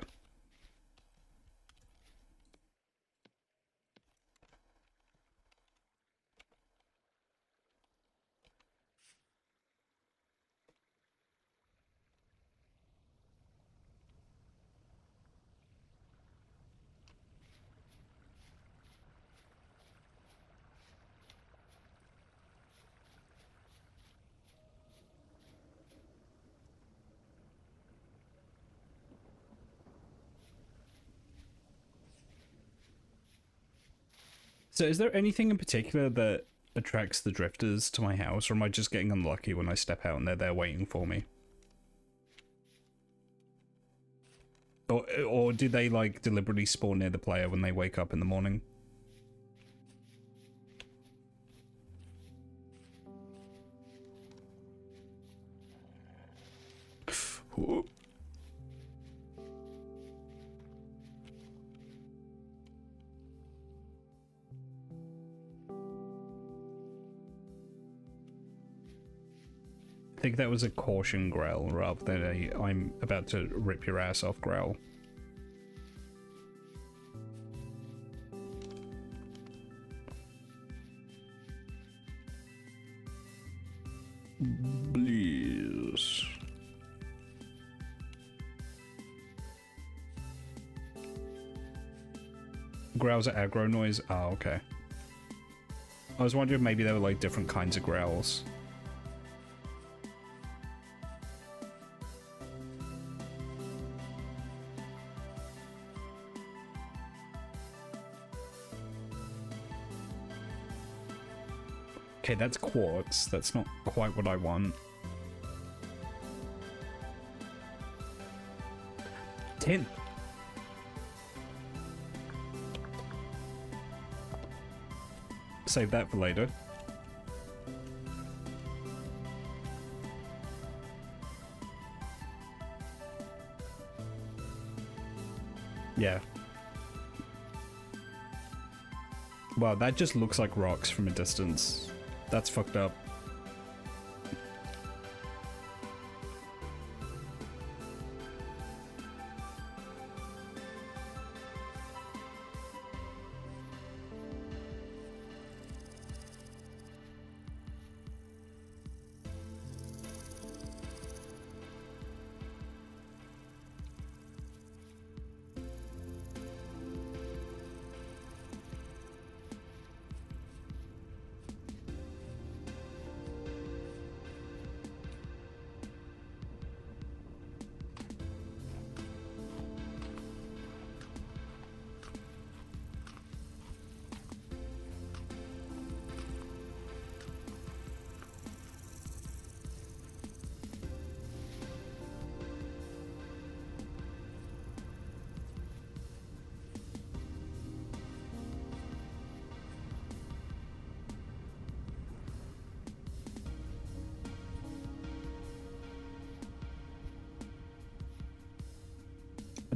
Speaker 2: So is there anything in particular that attracts the drifters to my house, or am I just getting unlucky when I step out and they're there waiting for me? Or do they, like, deliberately spawn near the player when they wake up in the morning? Ooh. I think that was a caution growl rather than a I'm about to rip your ass off growl. Please. Growls are aggro noise? Oh, okay. I was wondering if maybe there were like different kinds of growls. Okay, that's quartz. That's not quite what I want. Tin. Save that for later. Yeah. Wow, that just looks like rocks from a distance. That's fucked up.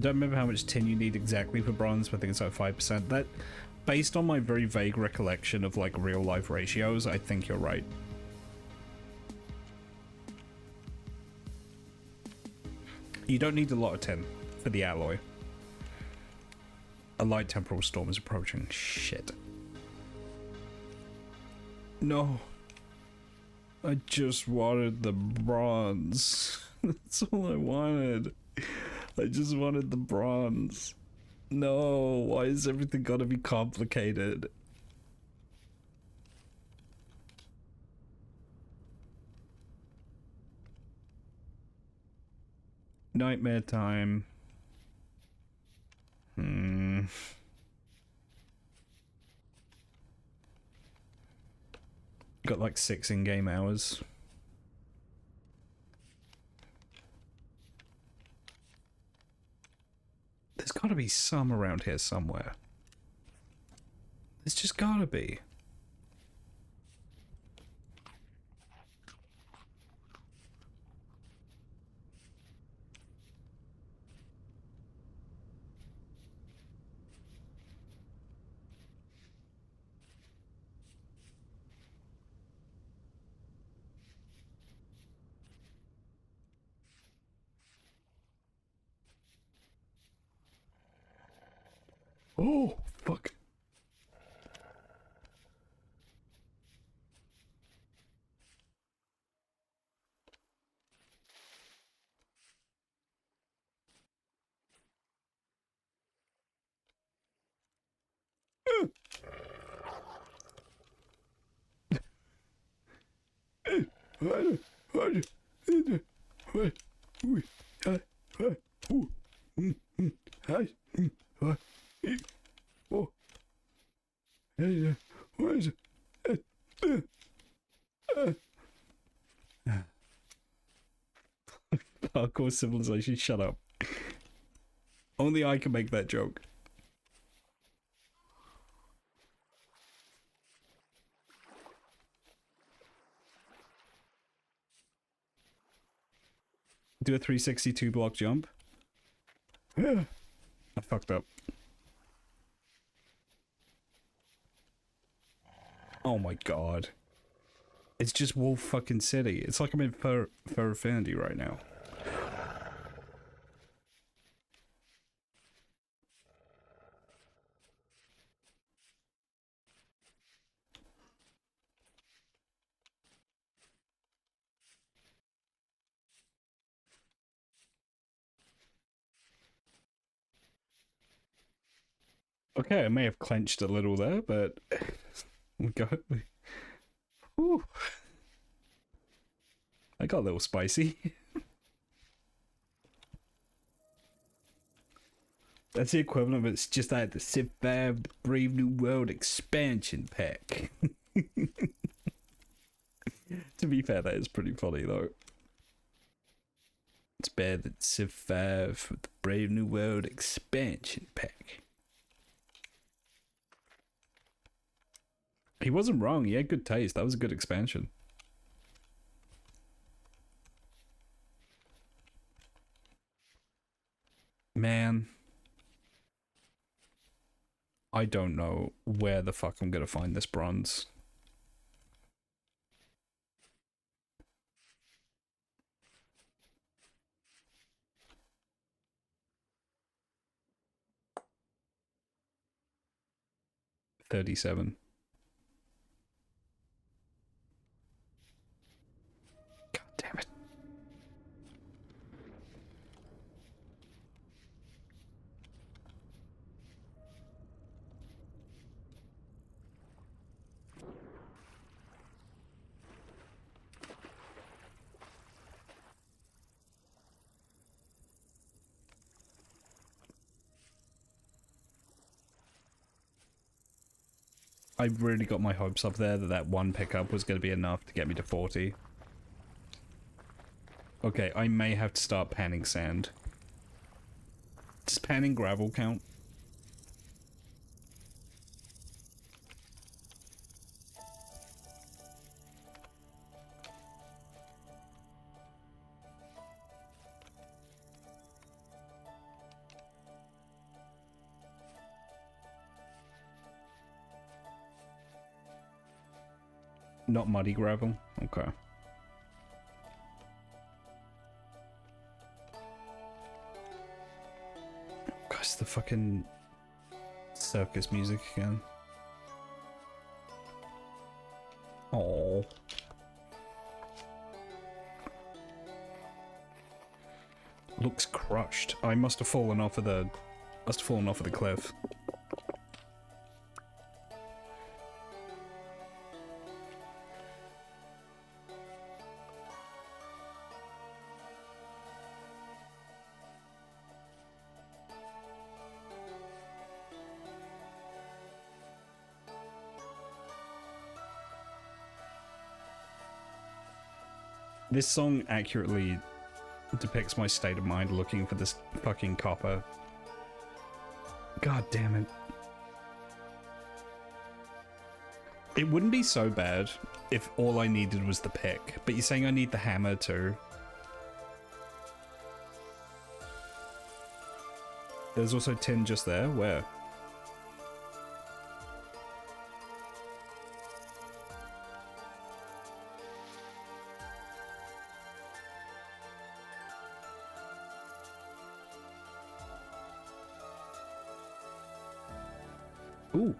Speaker 2: don't remember how much tin you need exactly for bronze, but I think it's like 5%. That, based on my very vague recollection of like real life ratios, I think you're right. You don't need a lot of tin for the alloy. A light temporal storm is approaching. Shit. No. I just wanted the bronze. That's all I wanted. I just wanted the bronze. No, why is everything gotta be complicated? Nightmare time. Got like 6 in-game hours. There's gotta be some around here somewhere. There's just gotta be. Oh, fuck. Hardcore civilization, shut up. Only I can make that joke. Do a 362 block jump. I fucked up. Oh my god. It's just Wolf fucking City. It's like I'm in Furfinity right now. Okay, I may have clenched a little there, but we got. Whew. I got a little spicy. That's the equivalent of it's just like the Civ 5 the Brave New World expansion pack. To be fair, that is pretty funny though. It's better than Civ 5 with the Brave New World expansion pack. He wasn't wrong, he had good taste. That was a good expansion. Man. I don't know where the fuck I'm gonna find this bronze. $37. God damn it. I really got my hopes up there that one pickup was going to be enough to get me to 40. Okay, I may have to start panning sand. Does panning gravel count? Not muddy gravel? Okay. Gosh, the fucking circus music again. Oh. Looks crushed. I must have fallen off of the cliff. This song accurately depicts my state of mind looking for this fucking copper. God damn it. It wouldn't be so bad if all I needed was the pick, but you're saying I need the hammer too. There's also tin just there. Where? Ooh.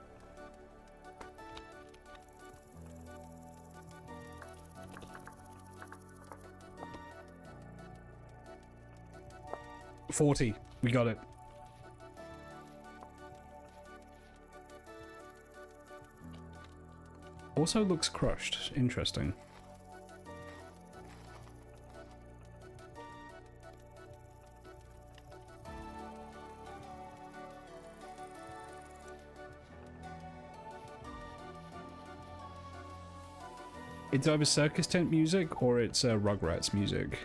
Speaker 2: $40. We got it. Also looks crushed. Interesting. It's either circus tent music or it's Rugrats music.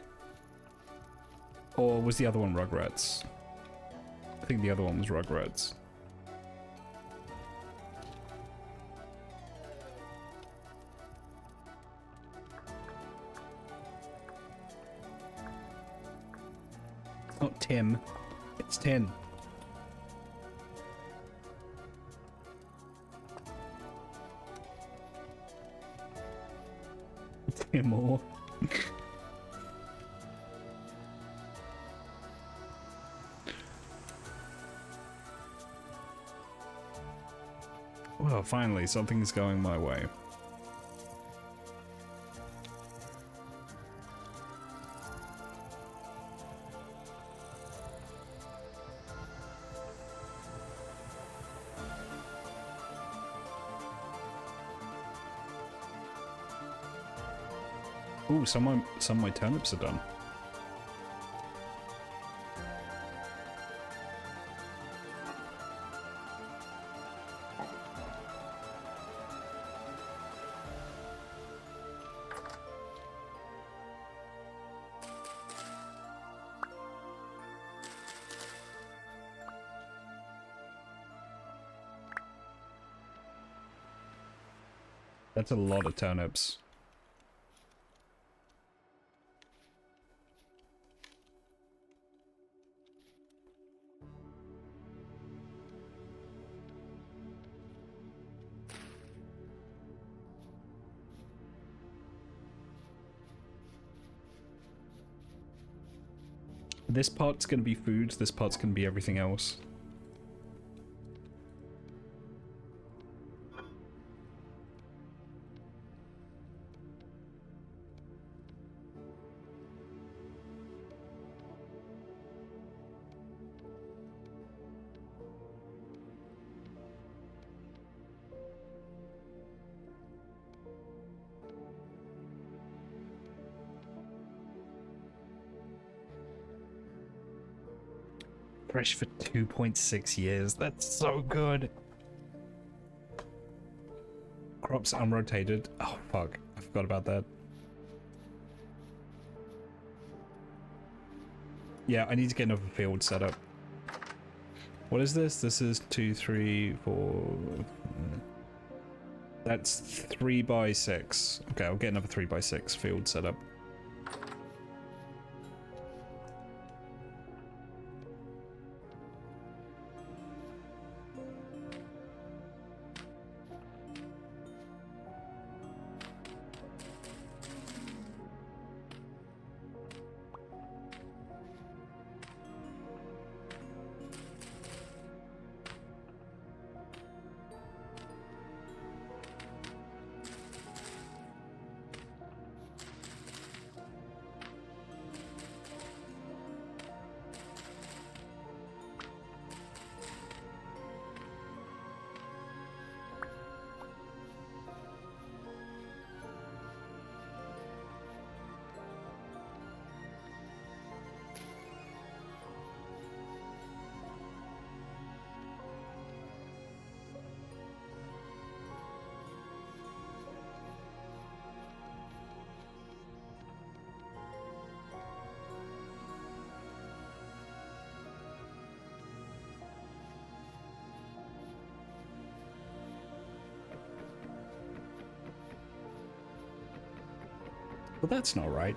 Speaker 2: Or was the other one Rugrats? I think the other one was Rugrats. It's not Tim. It's Tin. Timor. Well, finally, something's going my way. Ooh, some of my turnips are done. That's a lot of turnips. This part's gonna be food, this part's gonna be everything else. Fresh for 2.6 years. That's so good. Crops unrotated. Oh, fuck. I forgot about that. Yeah, I need to get another field set up. What is this? This is 2, 3, 4... That's 3 by 6. Okay, I'll get another 3 by 6 field set up. Well, that's not right.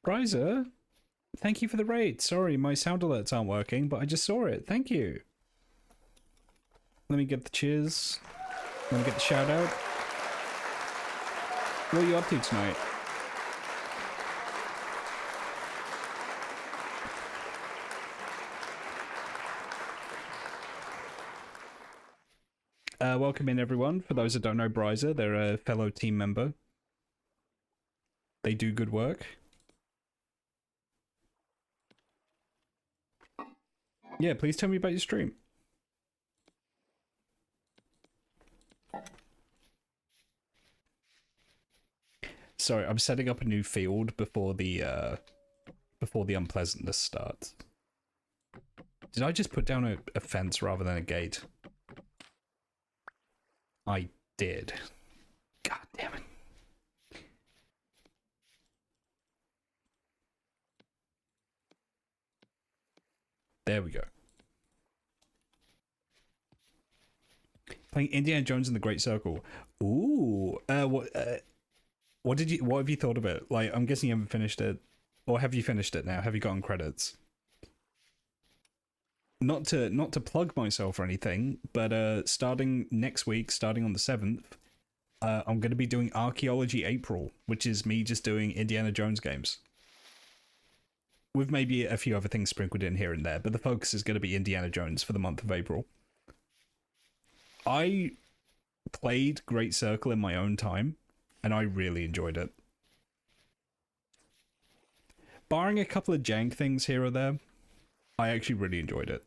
Speaker 2: Riser, thank you for the raid. Sorry, my sound alerts aren't working, but I just saw it. Thank you. Let me get the cheers. Let me get the shout out. What are you up to tonight? Welcome in, everyone. For those that don't know Bryza, they're a fellow team member. They do good work. Yeah, please tell me about your stream. Sorry, I'm setting up a new field before the unpleasantness starts. Did I just put down a fence rather than a gate? I did. God damn it. There we go. Playing Indiana Jones in the Great Circle. Ooh. What have you thought of it? Like, I'm guessing you haven't finished it. Or have you finished it now? Have you gotten credits? Not to plug myself or anything, but starting next week, starting on the 7th, I'm going to be doing Archaeology April, which is me just doing Indiana Jones games. With maybe a few other things sprinkled in here and there, but the focus is going to be Indiana Jones for the month of April. I played Great Circle in my own time, and I really enjoyed it. Barring a couple of jank things here or there, I actually really enjoyed it.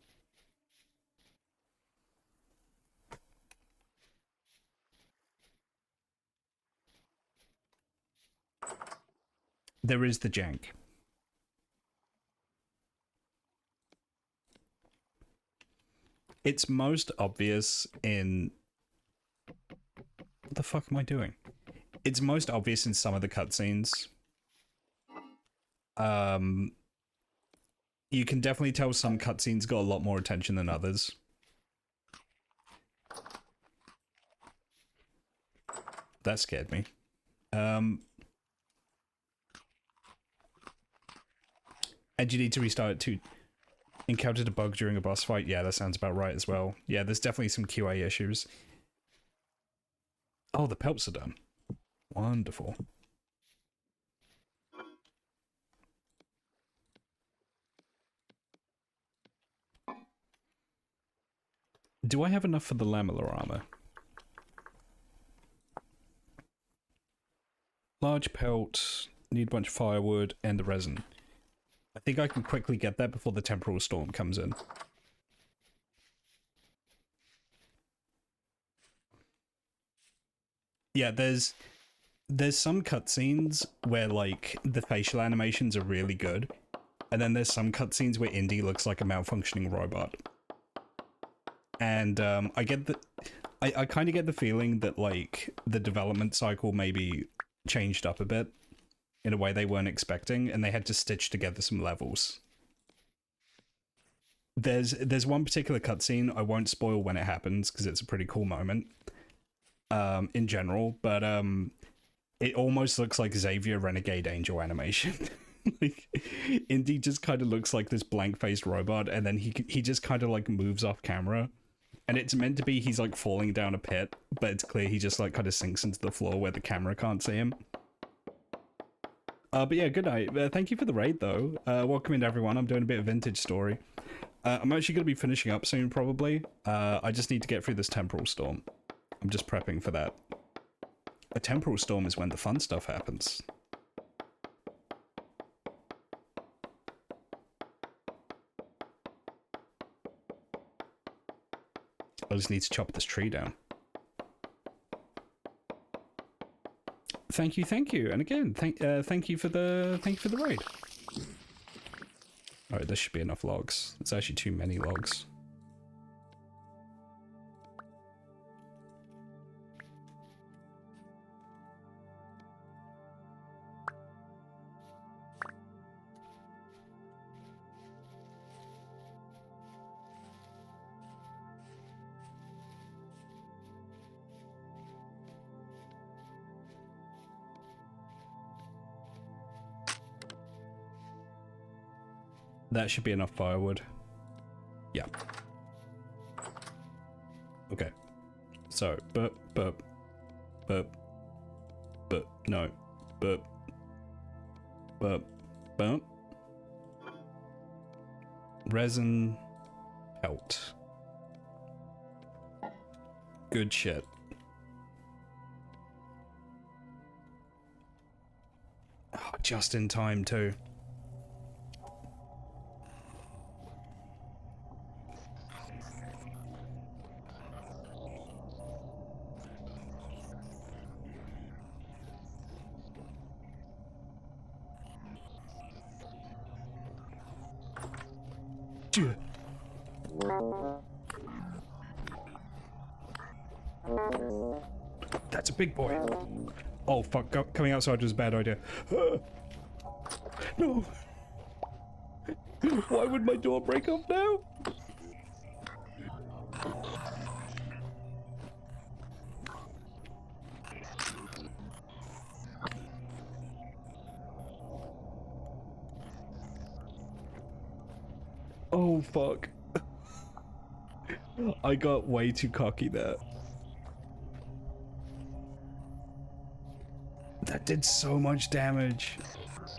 Speaker 2: There is the jank. It's most obvious in... What the fuck am I doing? It's most obvious in some of the cutscenes. You can definitely tell some cutscenes got a lot more attention than others. That scared me. And you need to restart it to encountered a bug during a boss fight. Yeah, that sounds about right as well. Yeah, there's definitely some QA issues. Oh, the pelts are done. Wonderful. Do I have enough for the lamellar armor? Large pelt, need a bunch of firewood, and the resin. I think I can quickly get that before the temporal storm comes in. Yeah, there's some cutscenes where, like, the facial animations are really good, and then there's some cutscenes where Indy looks like a malfunctioning robot. And I kind of get the feeling that, like, the development cycle maybe changed up a bit in a way they weren't expecting, and they had to stitch together some levels. There's one particular cutscene, I won't spoil when it happens, because it's a pretty cool moment, in general, but it almost looks like Xavier Renegade Angel animation. Like, Indy just kind of looks like this blank-faced robot, and then he just kind of, like, moves off camera. And it's meant to be he's, like, falling down a pit, but it's clear he just, like, kind of sinks into the floor where the camera can't see him. But yeah, good night. Thank you for the raid, though. Welcome in, everyone. I'm doing a bit of vintage story. I'm actually going to be finishing up soon, probably. I just need to get through this temporal storm. I'm just prepping for that. A temporal storm is when the fun stuff happens. I just need to chop this tree down. Thank you, and again, thank you for the raid. All right, this should be enough logs. It's actually too many logs. That should be enough firewood. Yeah. Okay. So, no. Resin pelt. Good shit. Oh, just in time too. That's a big boy. Oh fuck, coming outside was a bad idea. No. Why would my door break up now? Oh fuck. I got way too cocky there. That did so much damage.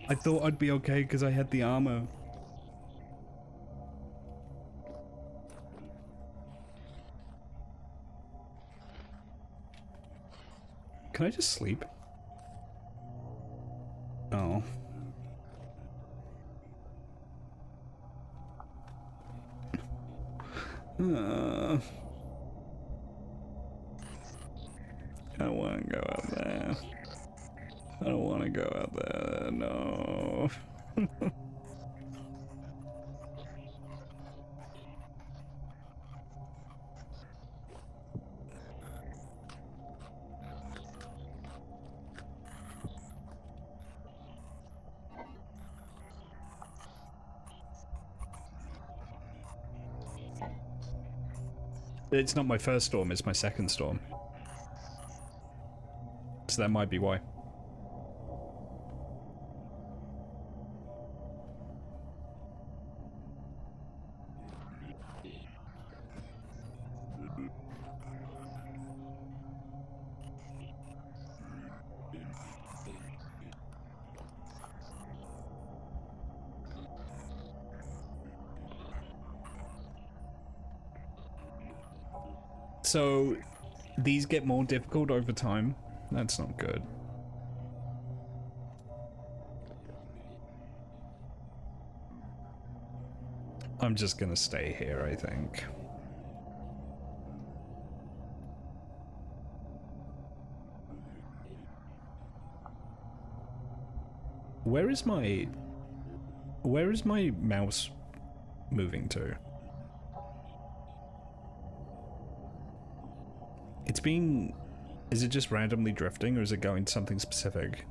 Speaker 2: I thought I'd be okay because I had the armor. Can I just sleep? Oh. I don't want to go out there. I don't want to go out there, no. It's not my first storm, it's my second storm. So that might be why. So, these get more difficult over time? That's not good. I'm just gonna stay here, I think. Where is my mouse moving to? It's being... Is it just randomly drifting, or is it going to something specific?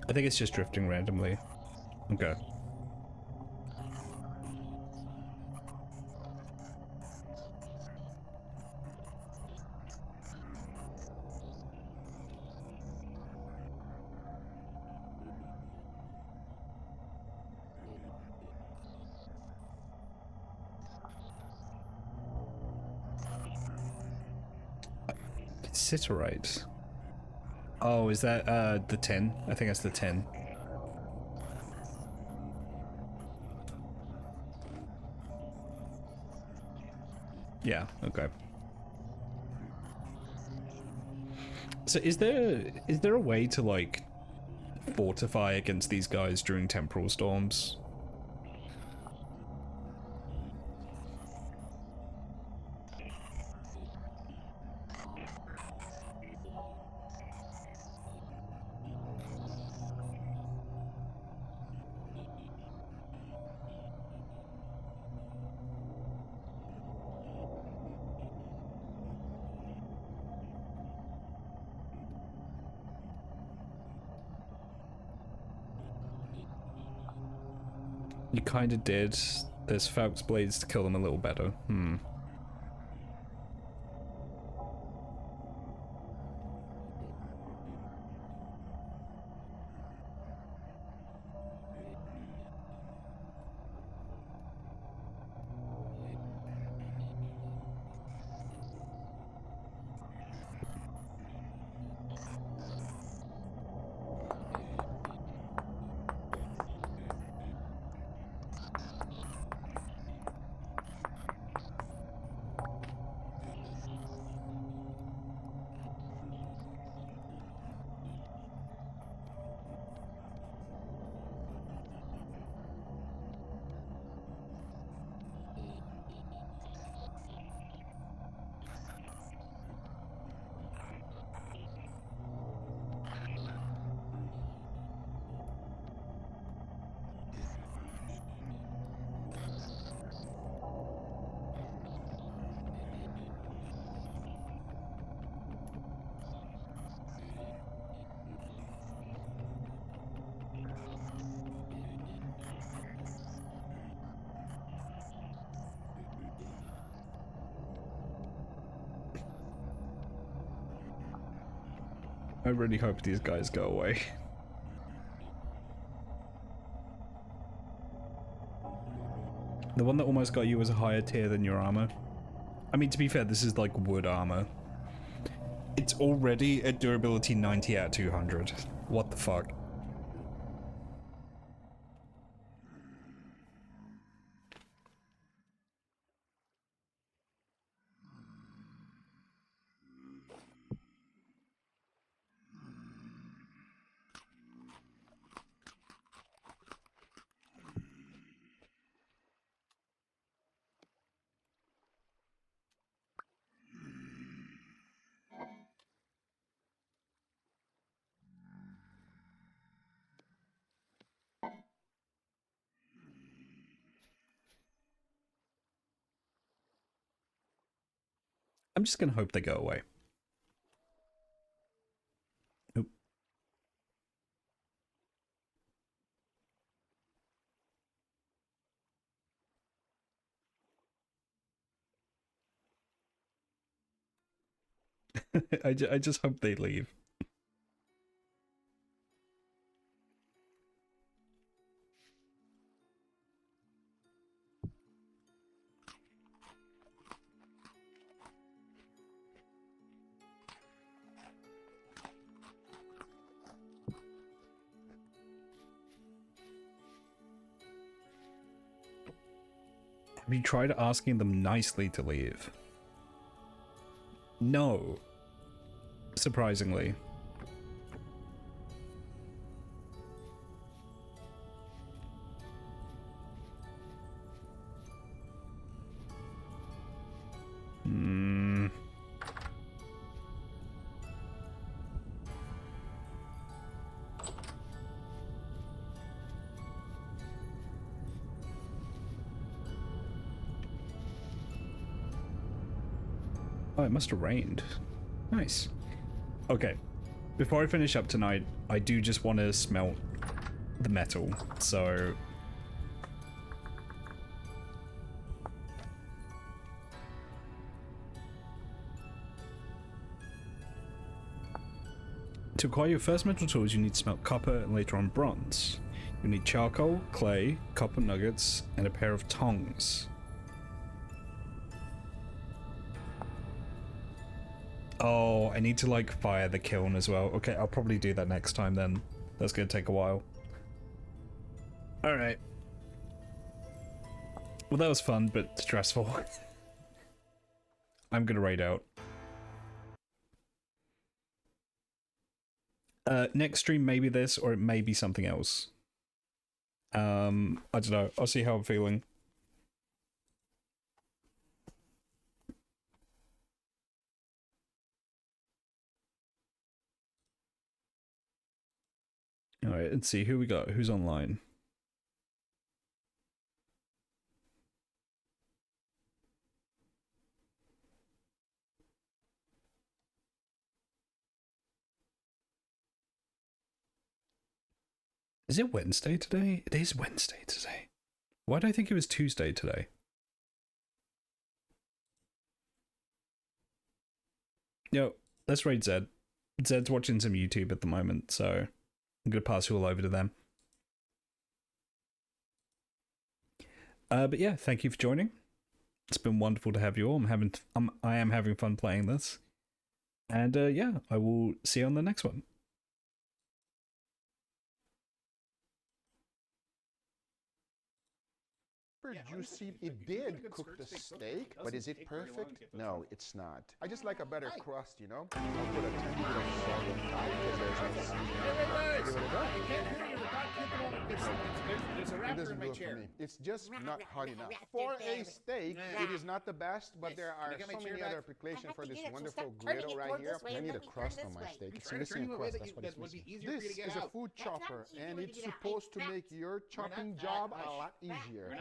Speaker 2: I think it's just drifting randomly. Okay. Considerate. Oh, is that the 10? I think that's the 10. Yeah, okay. So is there a way to like fortify against these guys during temporal storms? You kind of did. There's Falc's blades to kill them a little better. Hmm. I really hope these guys go away. The one that almost got you was a higher tier than your armor. I mean, to be fair, this is like wood armor. It's already a durability 90 out of 200. What the fuck? I'm just gonna hope they go away. Oop. I just hope they leave. Have you tried asking them nicely to leave? No. Surprisingly. Hmm. Oh, it must have rained. Nice. Okay. Before I finish up tonight, I do just want to smelt the metal, so... To acquire your first metal tools, you need to smelt copper and later on bronze. You need charcoal, clay, copper nuggets, and a pair of tongs. Oh, I need to like fire the kiln as well. Okay, I'll probably do that next time then. That's gonna take a while. Alright. Well, that was fun, but stressful. I'm gonna raid out. Next stream maybe this, or it may be something else. I don't know. I'll see how I'm feeling. All right, let's see who we got. Who's online? Is it Wednesday today? It is Wednesday today. Why do I think it was Tuesday today? Yo, let's raid Zed. Zed's watching some YouTube at the moment, so I'm gonna pass you all over to them. But yeah, thank you for joining. It's been wonderful to have you all. I am having fun playing this, and yeah, I will see you on the next one.
Speaker 1: Juicy. It did cook the steak, but is it perfect? No, it's not. I just like a better crust, you know? I'll put a tiny bit of salt on top because there's no seasoning. Give it a go. It doesn't do it for me. It's just not hot enough. For a steak, it is not the best, but there are so many other applications for this wonderful griddle right here. I need a crust on my steak. It's missing a crust, that's what it's missing. This is a food chopper, and it's supposed to make your chopping job a lot easier.